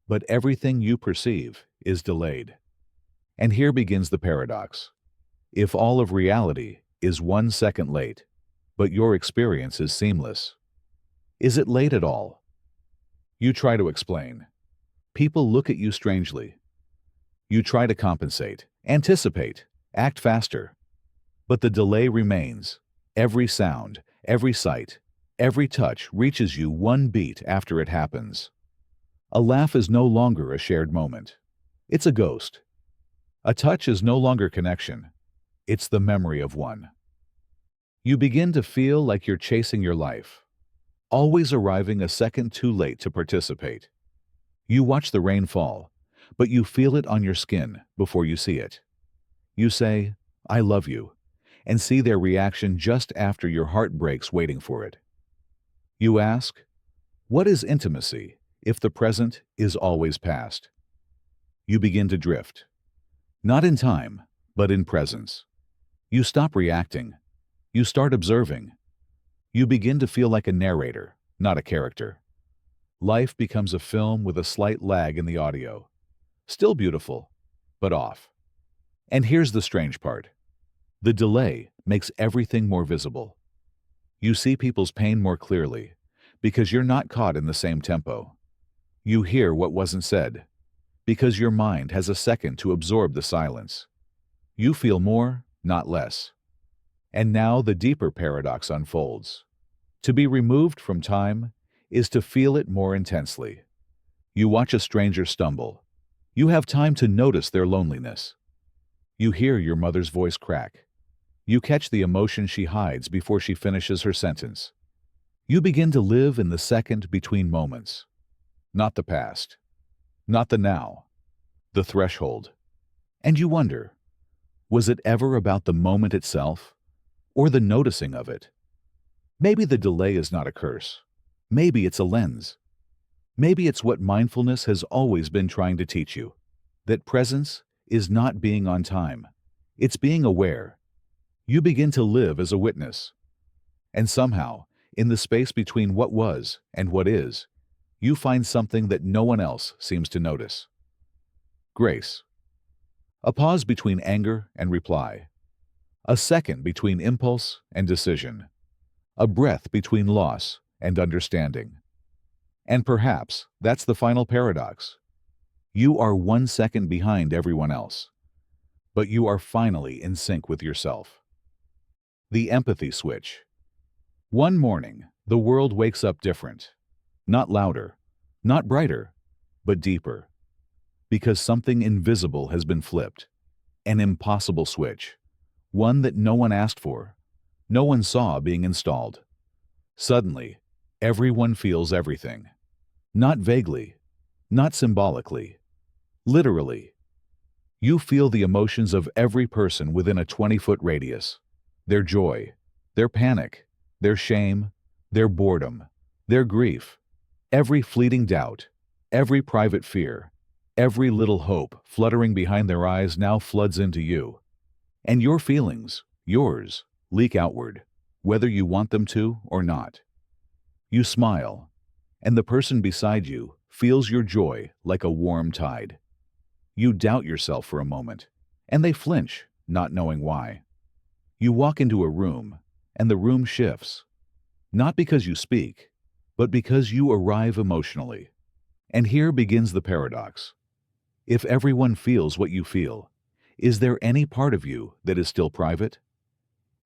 But everything you perceive is delayed. And here begins the paradox. If all of reality is 1 second late, but your experience is seamless, is it late at all? You try to explain. People look at you strangely. You try to compensate, anticipate, act faster. But the delay remains. Every sound, every sight, every touch reaches you 1 beat after it happens. A laugh is no longer a shared moment. It's a ghost. A touch is no longer connection. It's the memory of one. You begin to feel like you're chasing your life, always arriving a second too late to participate. You watch the rain fall, but you feel it on your skin before you see it. You say, "I love you," and see their reaction just after your heart breaks waiting for it. You ask, what is intimacy if the present is always past? You begin to drift. Not in time, but in presence. You stop reacting. You start observing. You begin to feel like a narrator, not a character. Life becomes a film with a slight lag in the audio. Still beautiful, but off. And here's the strange part. The delay makes everything more visible. You see people's pain more clearly because you're not caught in the same tempo. You hear what wasn't said because your mind has a second to absorb the silence. You feel more, not less. And now the deeper paradox unfolds. To be removed from time is to feel it more intensely. You watch a stranger stumble. You have time to notice their loneliness. You hear your mother's voice crack. You catch the emotion she hides before she finishes her sentence. You begin to live in the second between moments. Not the past. Not the now. The threshold. And you wonder, was it ever about the moment itself, or the noticing of it? Maybe the delay is not a curse. Maybe it's a lens. Maybe it's what mindfulness has always been trying to teach you, that presence is not being on time. It's being aware. You begin to live as a witness. And somehow, in the space between what was and what is, you find something that no one else seems to notice. Grace. A pause between anger and reply. A second between impulse and decision. A breath between loss and understanding. And perhaps that's the final paradox. You are 1 second behind everyone else, but you are finally in sync with yourself. The empathy switch. One morning, the world wakes up different. Not louder, not brighter, but deeper. Because something invisible has been flipped. An impossible switch. One that no one asked for. No one saw being installed. Suddenly, everyone feels everything. Not vaguely, not symbolically, literally. You feel the emotions of every person within a 20-foot radius. Their joy, their panic, their shame, their boredom, their grief, every fleeting doubt, every private fear, every little hope fluttering behind their eyes now floods into you. And your feelings, yours, leak outward, whether you want them to or not. You smile, and the person beside you feels your joy like a warm tide. You doubt yourself for a moment, and they flinch, not knowing why. You walk into a room, and the room shifts. Not because you speak, but because you arrive emotionally. And here begins the paradox. If everyone feels what you feel, is there any part of you that is still private?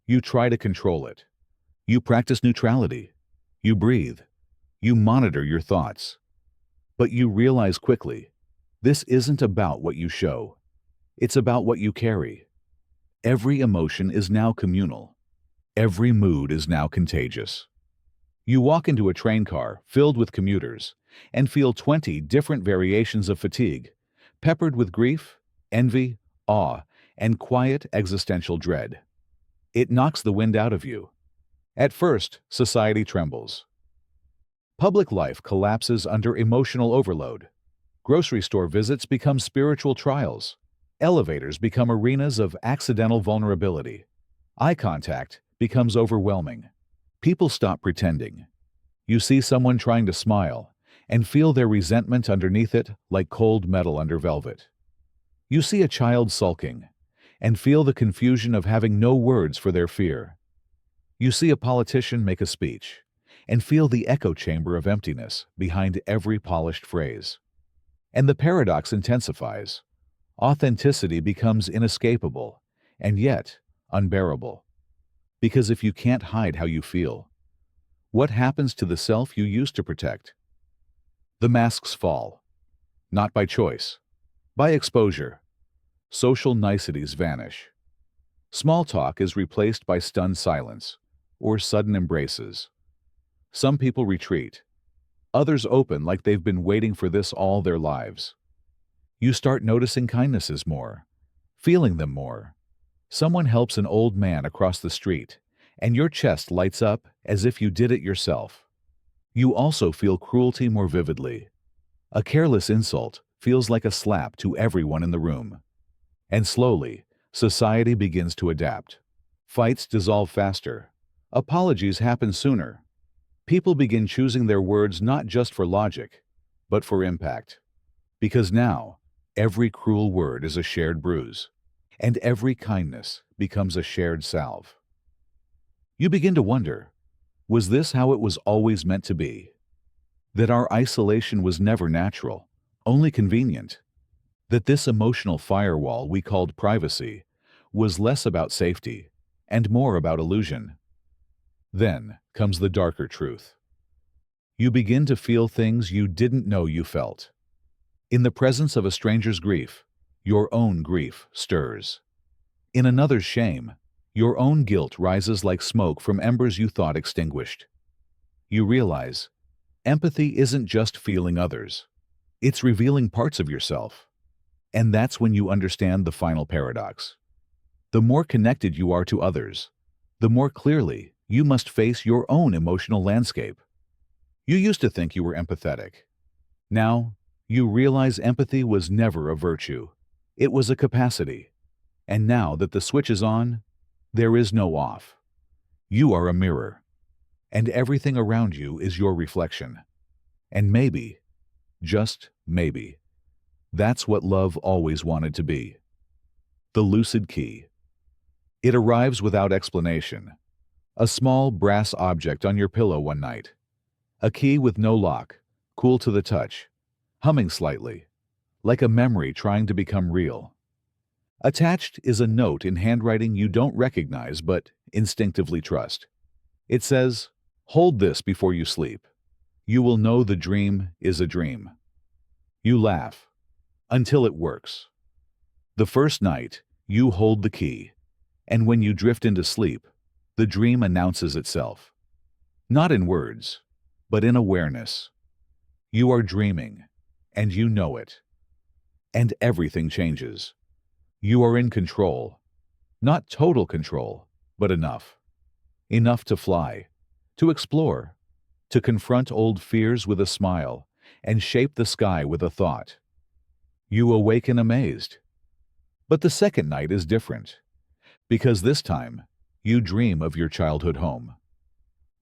You try to control it. You practice neutrality. You breathe. You monitor your thoughts. But you realize quickly, this isn't about what you show. It's about what you carry. Every emotion is now communal. Every mood is now contagious. You walk into a train car filled with commuters and feel 20 different variations of fatigue, peppered with grief, envy, awe, and quiet existential dread. It knocks the wind out of you. At first, society trembles. Public life collapses under emotional overload. Grocery store visits become spiritual trials. Elevators become arenas of accidental vulnerability. Eye contact becomes overwhelming. People stop pretending. You see someone trying to smile and feel their resentment underneath it like cold metal under velvet. You see a child sulking and feel the confusion of having no words for their fear. You see a politician make a speech and feel the echo chamber of emptiness behind every polished phrase. And the paradox intensifies. Authenticity becomes inescapable, and yet unbearable. Because if you can't hide how you feel, what happens to the self you used to protect? The masks fall. Not by choice, by exposure. Social niceties vanish. Small talk is replaced by stunned silence or sudden embraces. Some people retreat. Others open like they've been waiting for this all their lives. You start noticing kindnesses more, feeling them more. Someone helps an old man across the street, and your chest lights up as if you did it yourself. You also feel cruelty more vividly. A careless insult feels like a slap to everyone in the room. And slowly, society begins to adapt. Fights dissolve faster. Apologies happen sooner. People begin choosing their words not just for logic, but for impact. Because now, every cruel word is a shared bruise. and every kindness becomes a shared salve. You begin to wonder, was this how it was always meant to be? That our isolation was never natural, only convenient? That this emotional firewall we called privacy was less about safety and more about illusion? Then comes the darker truth. You begin to feel things you didn't know you felt. In the presence of a stranger's grief, your own grief stirs. In another's shame, your own guilt rises like smoke from embers you thought extinguished. You realize, empathy isn't just feeling others. It's revealing parts of yourself. And that's when you understand the final paradox. The more connected you are to others, the more clearly you must face your own emotional landscape. You used to think you were empathetic. Now, you realize empathy was never a virtue. It was a capacity. And now that the switch is on, there is no off. You are a mirror, and everything around you is your reflection. And maybe, just maybe, that's what love always wanted to be. The Lucid Key. It arrives without explanation. A small brass object on your pillow one night. A key with no lock, cool to the touch, humming slightly, like a memory trying to become real. Attached is a note in handwriting you don't recognize but instinctively trust. It says, "Hold this before you sleep. You will know the dream is a dream." You laugh, until it works. The first night, you hold the key, and when you drift into sleep, the dream announces itself. Not in words, but in awareness. You are dreaming, and you know it. And everything changes. You are in control. Not total control, but enough. Enough to fly, to explore, to confront old fears with a smile, and shape the sky with a thought. You awaken amazed. But the second night is different, because this time, you dream of your childhood home.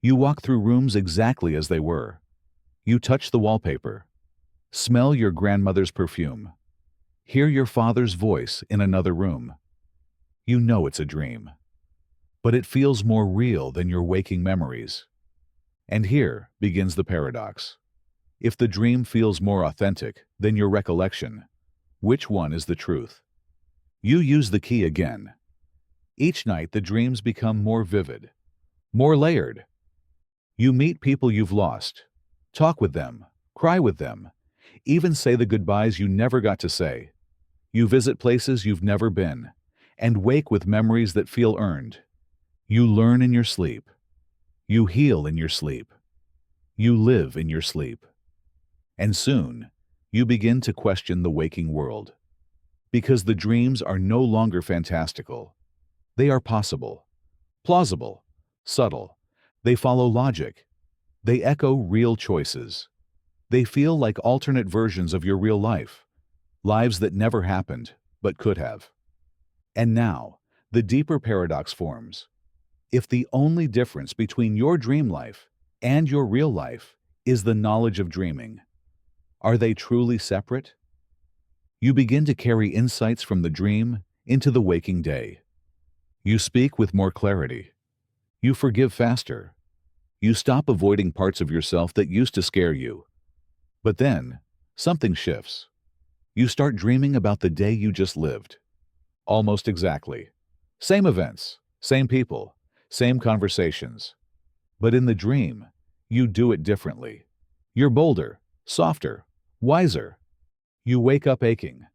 You walk through rooms exactly as they were. You touch the wallpaper, smell your grandmother's perfume, hear your father's voice in another room. You know it's a dream, but it feels more real than your waking memories. And here begins the paradox. If the dream feels more authentic than your recollection, which one is the truth? You use the key again. Each night the dreams become more vivid, more layered. You meet people you've lost, talk with them, cry with them, even say the goodbyes you never got to say. You visit places you've never been, and wake with memories that feel earned. You learn in your sleep. You heal in your sleep. You live in your sleep. And soon, you begin to question the waking world. Because the dreams are no longer fantastical. They are possible, plausible, subtle. They follow logic. They echo real choices. They feel like alternate versions of your real life. Lives that never happened, but could have. And now, the deeper paradox forms. If the only difference between your dream life and your real life is the knowledge of dreaming, are they truly separate? You begin to carry insights from the dream into the waking day. You speak with more clarity. You forgive faster. You stop avoiding parts of yourself that used to scare you. But then, something shifts. You start dreaming about the day you just lived. Almost exactly. Same events, same people, same conversations. But in the dream, you do it differently. You're bolder, softer, wiser. You wake up aching,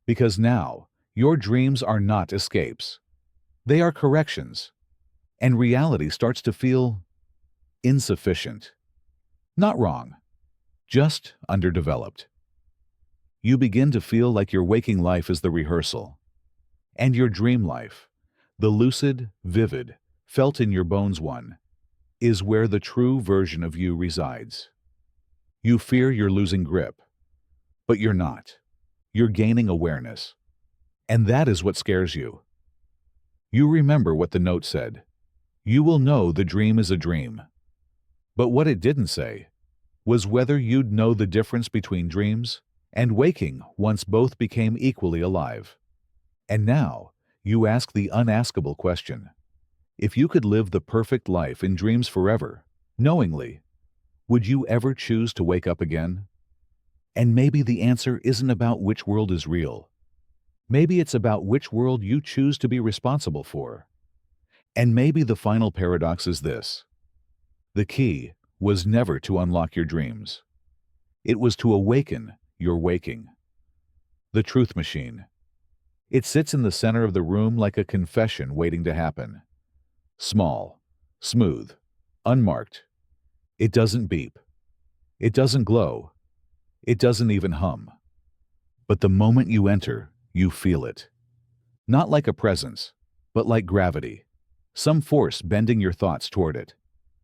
because now your dreams are not escapes. They are corrections, and reality starts to feel insufficient. Not wrong, just underdeveloped. You begin to feel like your waking life is the rehearsal, and your dream life, the lucid, vivid, felt in your bones one, is where the true version of you resides. You fear you're losing grip, but you're not. You're gaining awareness, and that is what scares you. You remember what the note said. You will know the dream is a dream. But what it didn't say was whether you'd know the difference between dreams and waking once both became equally alive. And now, You ask the unaskable question. If you could live the perfect life in dreams forever, knowingly, would you ever choose to wake up again? And maybe the answer isn't about which world is real. Maybe it's about which world you choose to be responsible for. And maybe the final paradox is this. The key was never to unlock your dreams. It was to awaken your waking. The truth machine. It sits in the center of the room like a confession waiting to happen. Small, smooth, unmarked. It doesn't beep. It doesn't glow. It doesn't even hum. But the moment you enter, you feel it. Not like a presence, but like gravity. Some force bending your thoughts toward it.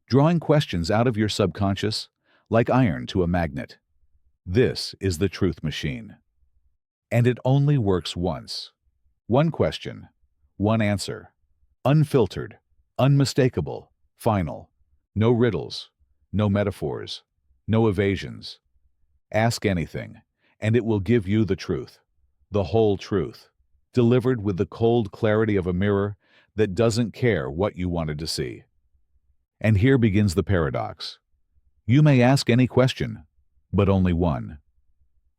Drawing questions out of your subconscious, like iron to a magnet. This is the truth machine. And it only works once. One question, one answer. Unfiltered, unmistakable, final. No riddles, no metaphors, no evasions. Ask anything, and it will give you the truth, the whole truth, delivered with the cold clarity of a mirror that doesn't care what you wanted to see. And here begins the paradox. You may ask any question, but only one.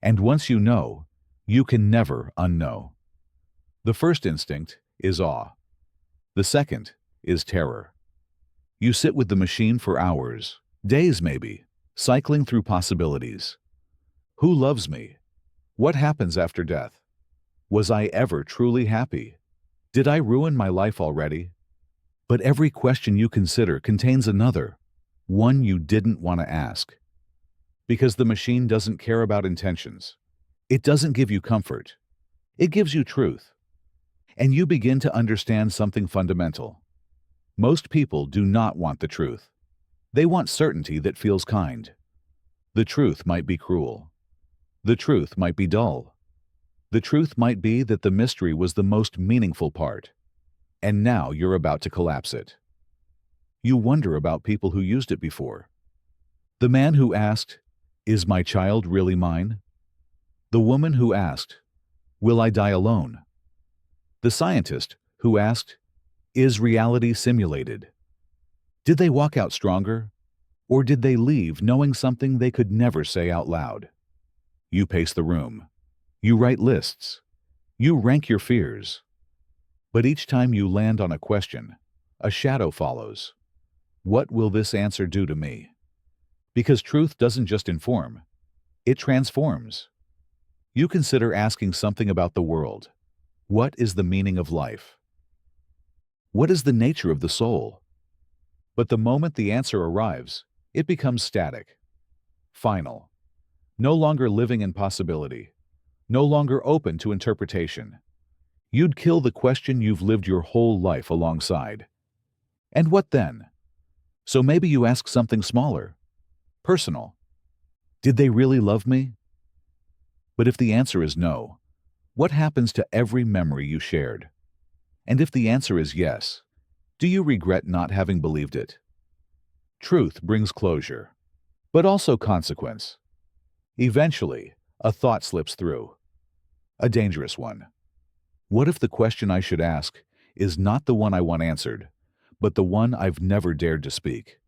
And once you know, you can never unknow. The first instinct is awe. The second is terror. You sit with the machine for hours, days maybe, cycling through possibilities. Who loves me? What happens after death? Was I ever truly happy? Did I ruin my life already? But every question you consider contains another, one you didn't want to ask. Because the machine doesn't care about intentions. It doesn't give you comfort. It gives you truth. And you begin to understand something fundamental. Most people do not want the truth. They want certainty that feels kind. The truth might be cruel. The truth might be dull. The truth might be that the mystery was the most meaningful part. And now you're about to collapse it. You wonder about people who used it before. The man who asked, "Is my child really mine?" The woman who asked, "Will I die alone?" The scientist who asked, "Is reality simulated?" Did they walk out stronger? Or did they leave knowing something they could never say out loud? You pace the room. You write lists. You rank your fears. But each time you land on a question, a shadow follows. What will this answer do to me? Because truth doesn't just inform, it transforms. You consider asking something about the world. What is the meaning of life? What is the nature of the soul? But the moment the answer arrives, it becomes static. Final. No longer living in possibility. No longer open to interpretation. You'd kill the question you've lived your whole life alongside. And what then? So maybe you ask something smaller, personal. Did they really love me? But if the answer is no, what happens to every memory you shared? And if the answer is yes, do you regret not having believed it? Truth brings closure, but also consequence. Eventually, a thought slips through. A dangerous one. What if the question I should ask is not the one I want answered, but the one I've never dared to speak?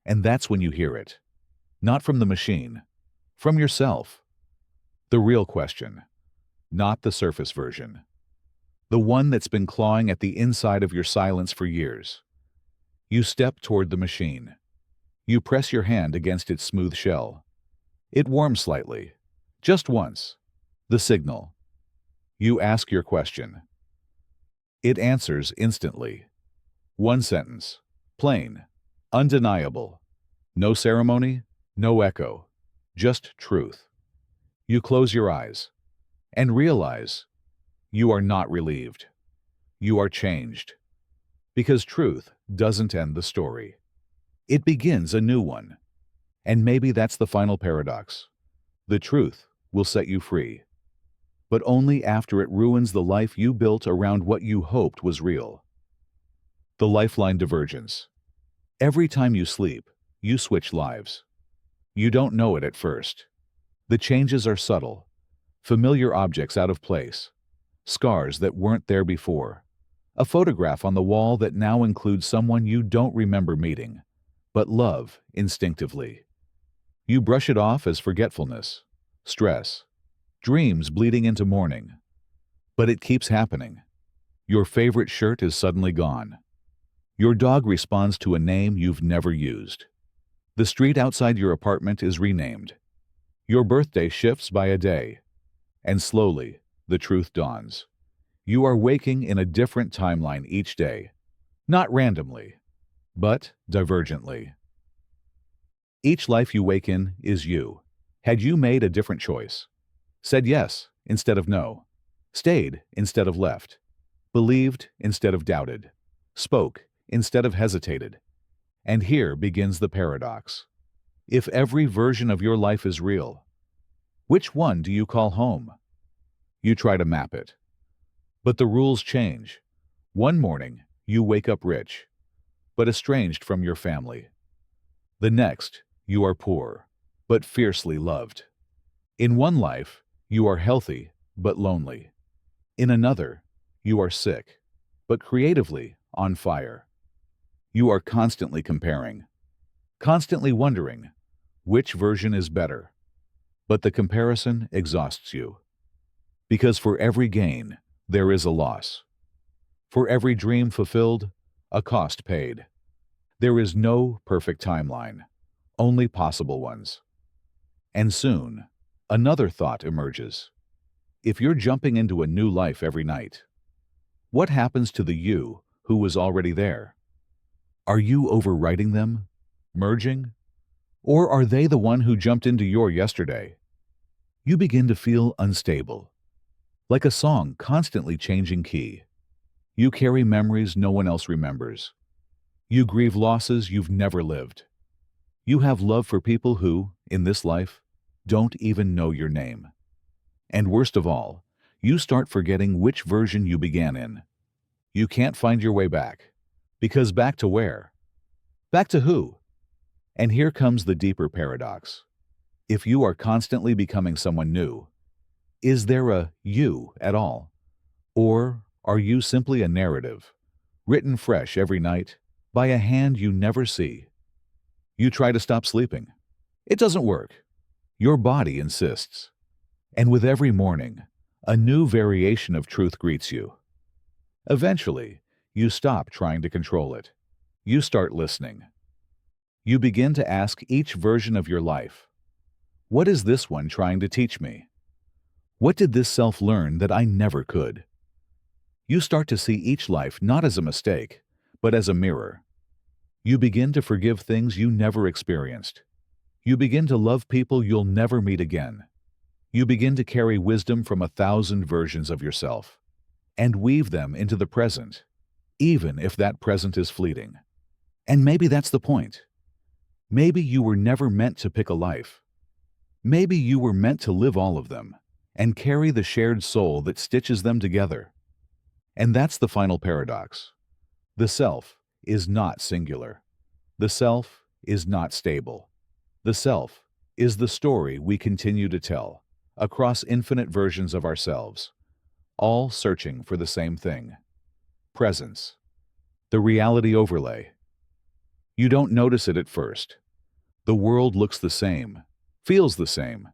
And that's when you hear it. Not from the machine, from yourself. The real question, not the surface version. The one that's been clawing at the inside of your silence for years. You step toward the machine. You press your hand against its smooth shell. It warms slightly, just once. The signal. You ask your question. It answers instantly. One sentence, plain, undeniable. No ceremony, no echo, just truth. You close your eyes and realize you are not relieved. You are changed. Because truth doesn't end the story. It begins a new one. And maybe that's the final paradox. The truth will set you free. But only after it ruins the life you built around what you hoped was real. The Lifeline Divergence. Every time you sleep, you switch lives. You don't know it at first. The changes are subtle. Familiar objects out of place. scars that weren't there before, a photograph on the wall that now includes someone you don't remember meeting, but love instinctively. You brush it off as forgetfulness, stress, dreams bleeding into morning. But it keeps happening. Your favorite shirt is suddenly gone. Your dog responds to a name you've never used. The street outside your apartment is renamed. Your birthday shifts by a day. And slowly, the truth dawns. You are waking in a different timeline each day. Not randomly, but divergently. Each life you wake in is you. Had you made a different choice? Said yes instead of no. Stayed instead of left. Believed instead of doubted. Spoke instead of hesitated. And here begins the paradox. If every version of your life is real, which one do you call home? You try to map it. But the rules change. One morning, you wake up rich, but estranged from your family. The next, you are poor, but fiercely loved. In one life, you are healthy, but lonely. In another, you are sick, but creatively on fire. You are constantly comparing, constantly wondering which version is better. But the comparison exhausts you. Because for every gain, there is a loss. For every dream fulfilled, a cost paid. There is no perfect timeline, only possible ones. And soon, another thought emerges. If you're jumping into a new life every night, what happens to the you who was already there? Are you overwriting them? Merging? Or are they the one who jumped into your yesterday? You begin to feel unstable, like a song constantly changing key. You carry memories no one else remembers. You grieve losses you've never lived. You have love for people who, in this life, don't even know your name. And worst of all, you start forgetting which version you began in. You can't find your way back. Because back to where? Back to who? And here comes the deeper paradox. If you are constantly becoming someone new, is there a you at all? Or are you simply a narrative, written fresh every night by a hand you never see? You try to stop sleeping. It doesn't work. Your body insists. And with every morning, a new variation of truth greets you. Eventually, you stop trying to control it. You start listening. You begin to ask each version of your life, what is this one trying to teach me? What did this self learn that I never could? You start to see each life not as a mistake, but as a mirror. You begin to forgive things you never experienced. You begin to love people you'll never meet again. You begin to carry wisdom from 1,000 versions of yourself and weave them into the present, even if that present is fleeting. And maybe that's the point. Maybe you were never meant to pick a life. Maybe you were meant to live all of them and carry the shared soul that stitches them together. And that's the final paradox. The self is not singular. The self is not stable. The self is the story we continue to tell across infinite versions of ourselves, all searching for the same thing: presence, the reality overlay. You don't notice it at first. The world looks the same, feels the same.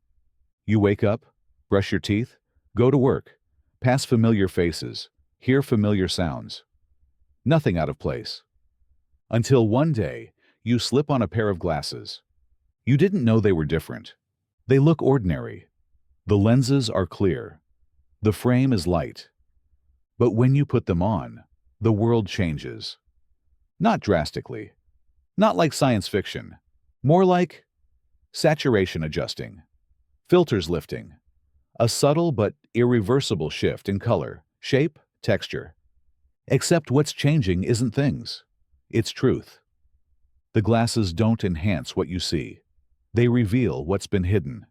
You wake up, brush your teeth, go to work, pass familiar faces, hear familiar sounds. Nothing out of place. Until one day, you slip on a pair of glasses. You didn't know they were different. They look ordinary. The lenses are clear. The frame is light. But when you put them on, the world changes. Not drastically. Not like science fiction. More like saturation adjusting, filters lifting, a subtle but irreversible shift in color, shape, texture. Except what's changing isn't things. It's truth. The glasses don't enhance what you see. They reveal what's been hidden.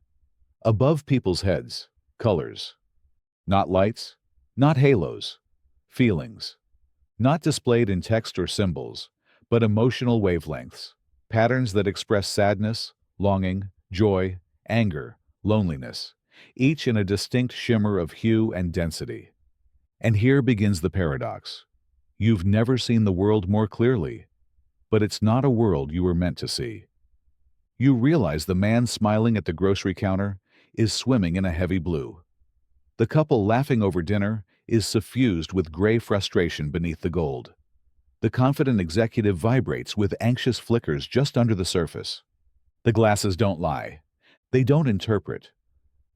Above people's heads, colors. Not lights, not halos. Feelings. Not displayed in text or symbols, but emotional wavelengths. Patterns that express sadness, longing, joy, anger, loneliness, each in a distinct shimmer of hue and density. And here begins the paradox. You've never seen the world more clearly, but it's not a world you were meant to see. You realize the man smiling at the grocery counter is swimming in a heavy blue. The couple laughing over dinner is suffused with gray frustration beneath the gold. The confident executive vibrates with anxious flickers just under the surface. The glasses don't lie. They don't interpret.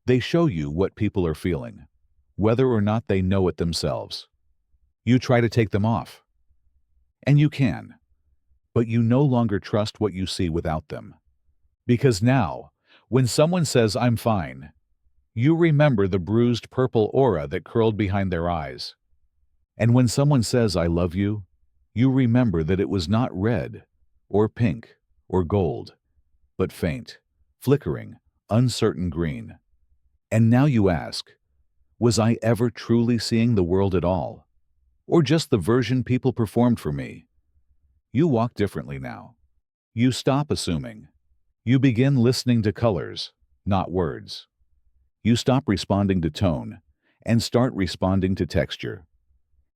They show you what people are feeling, whether or not they know it themselves. You try to take them off. And you can. But you no longer trust what you see without them. Because now, when someone says, "I'm fine," you remember the bruised purple aura that curled behind their eyes. And when someone says, "I love you," you remember that it was not red, or pink, or gold, but faint, flickering, uncertain green. And now you ask, was I ever truly seeing the world at all? Or just the version people performed for me? You walk differently now. You stop assuming. You begin listening to colors, not words. You stop responding to tone and start responding to texture.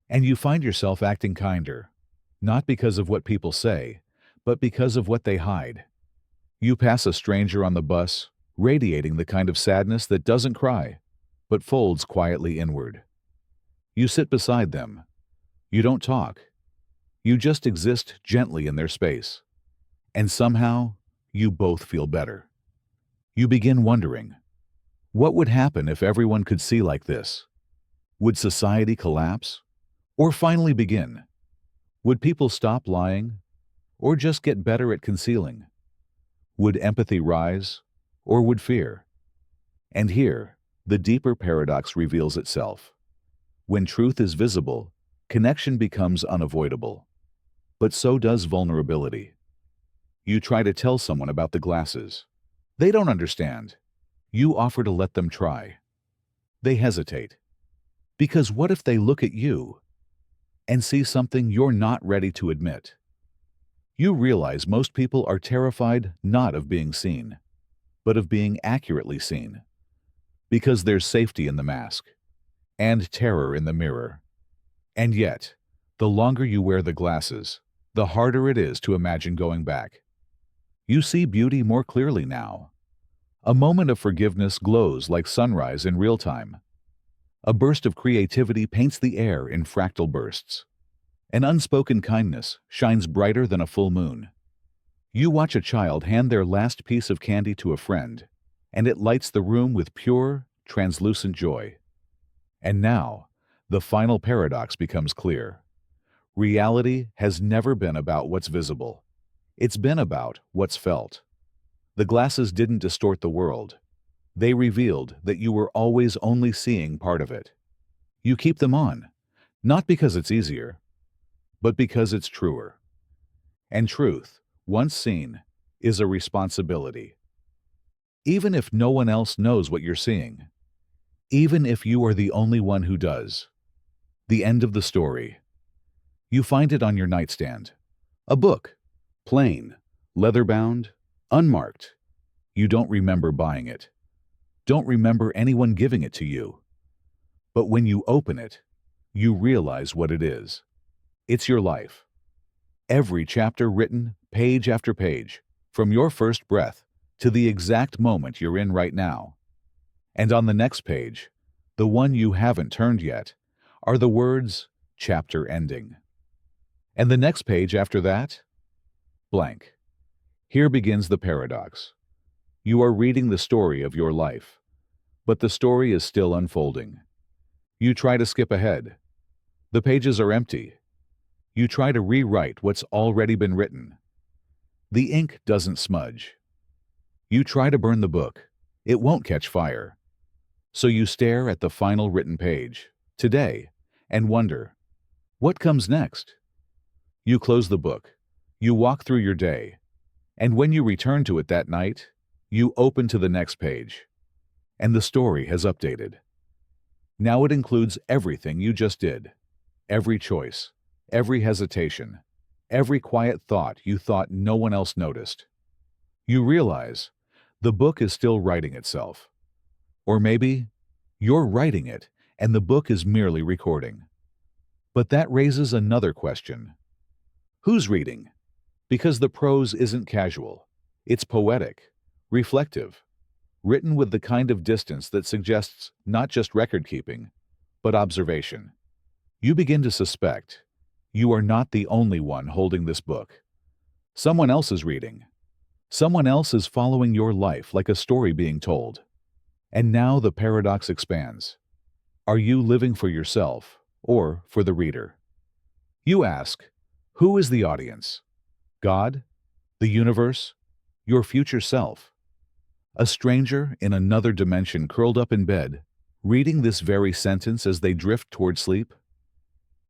And you find yourself acting kinder, not because of what people say, but because of what they hide. You pass a stranger on the bus, radiating the kind of sadness that doesn't cry, but folds quietly inward. You sit beside them. You don't talk. You just exist gently in their space. And somehow, you both feel better. You begin wondering, what would happen if everyone could see like this? Would society collapse? Or finally begin? Would people stop lying? Or just get better at concealing? Would empathy rise? Or would fear? And here, the deeper paradox reveals itself. When truth is visible, connection becomes unavoidable. But so does vulnerability. You try to tell someone about the glasses. They don't understand. You offer to let them try. They hesitate. Because what if they look at you and see something you're not ready to admit? You realize most people are terrified not of being seen, but of being accurately seen. Because there's safety in the mask, and terror in the mirror. And yet, the longer you wear the glasses, the harder it is to imagine going back. You see beauty more clearly now. A moment of forgiveness glows like sunrise in real time. A burst of creativity paints the air in fractal bursts. An unspoken kindness shines brighter than a full moon. You watch a child hand their last piece of candy to a friend, and it lights the room with pure, translucent joy. And now, the final paradox becomes clear. Reality has never been about what's visible. It's been about what's felt. The glasses didn't distort the world. They revealed that you were always only seeing part of it. You keep them on, not because it's easier, but because it's truer. And truth, once seen, is a responsibility. Even if no one else knows what you're seeing. Even if you are the only one who does. The end of the story. You find it on your nightstand. A book. Plain, leather-bound, unmarked. You don't remember buying it. Don't remember anyone giving it to you. But when you open it, you realize what it is. It's your life. Every chapter written, page after page, from your first breath to the exact moment you're in right now. And on the next page, the one you haven't turned yet, are the words, "Chapter ending." And the next page after that? Blank. Here begins the paradox. You are reading the story of your life, but the story is still unfolding. You try to skip ahead. The pages are empty. You try to rewrite what's already been written. The ink doesn't smudge. You try to burn the book. It won't catch fire. So you stare at the final written page, today, and wonder, what comes next? You close the book. You walk through your day. And when you return to it that night, you open to the next page. And the story has updated. Now it includes everything you just did. Every choice, every hesitation, every quiet thought you thought no one else noticed. You realize the book is still writing itself. Or maybe you're writing it and the book is merely recording. But that raises another question. Who's reading? Because the prose isn't casual. It's poetic, reflective, written with the kind of distance that suggests not just record-keeping, but observation. You begin to suspect you are not the only one holding this book. Someone else is reading. Someone else is following your life like a story being told. And now the paradox expands. Are you living for yourself or for the reader? You ask, who is the audience? God? The universe? Your future self? A stranger in another dimension curled up in bed, reading this very sentence as they drift toward sleep?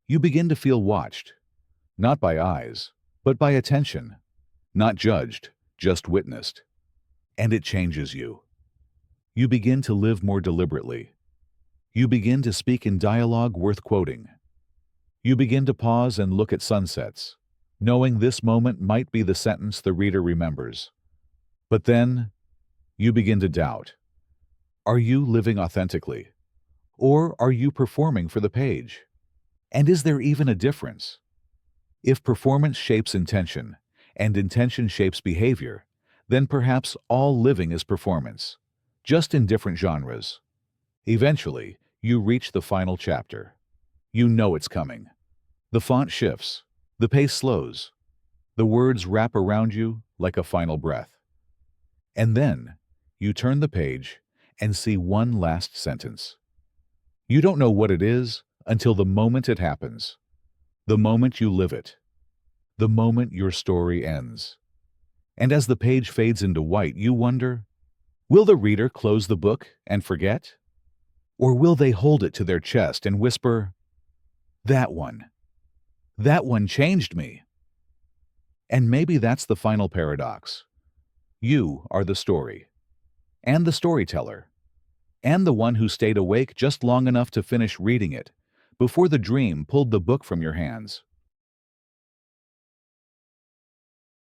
You begin to feel watched, not by eyes, but by attention, not judged, just witnessed. And it changes you. You begin to live more deliberately. You begin to speak in dialogue worth quoting. You begin to pause and look at sunsets, knowing this moment might be the sentence the reader remembers. But then, you begin to doubt. Are you living authentically? Or are you performing for the page? And is there even a difference? If performance shapes intention, and intention shapes behavior, then perhaps all living is performance, just in different genres. Eventually, you reach the final chapter. You know it's coming. The font shifts, the pace slows, the words wrap around you like a final breath. And then, you turn the page and see one last sentence. You don't know what it is until the moment it happens, the moment you live it, the moment your story ends. And as the page fades into white, you wonder, will the reader close the book and forget? Or will they hold it to their chest and whisper, that one changed me? And maybe that's the final paradox. You are the story, and the storyteller, and the one who stayed awake just long enough to finish reading it before the dream pulled the book from your hands.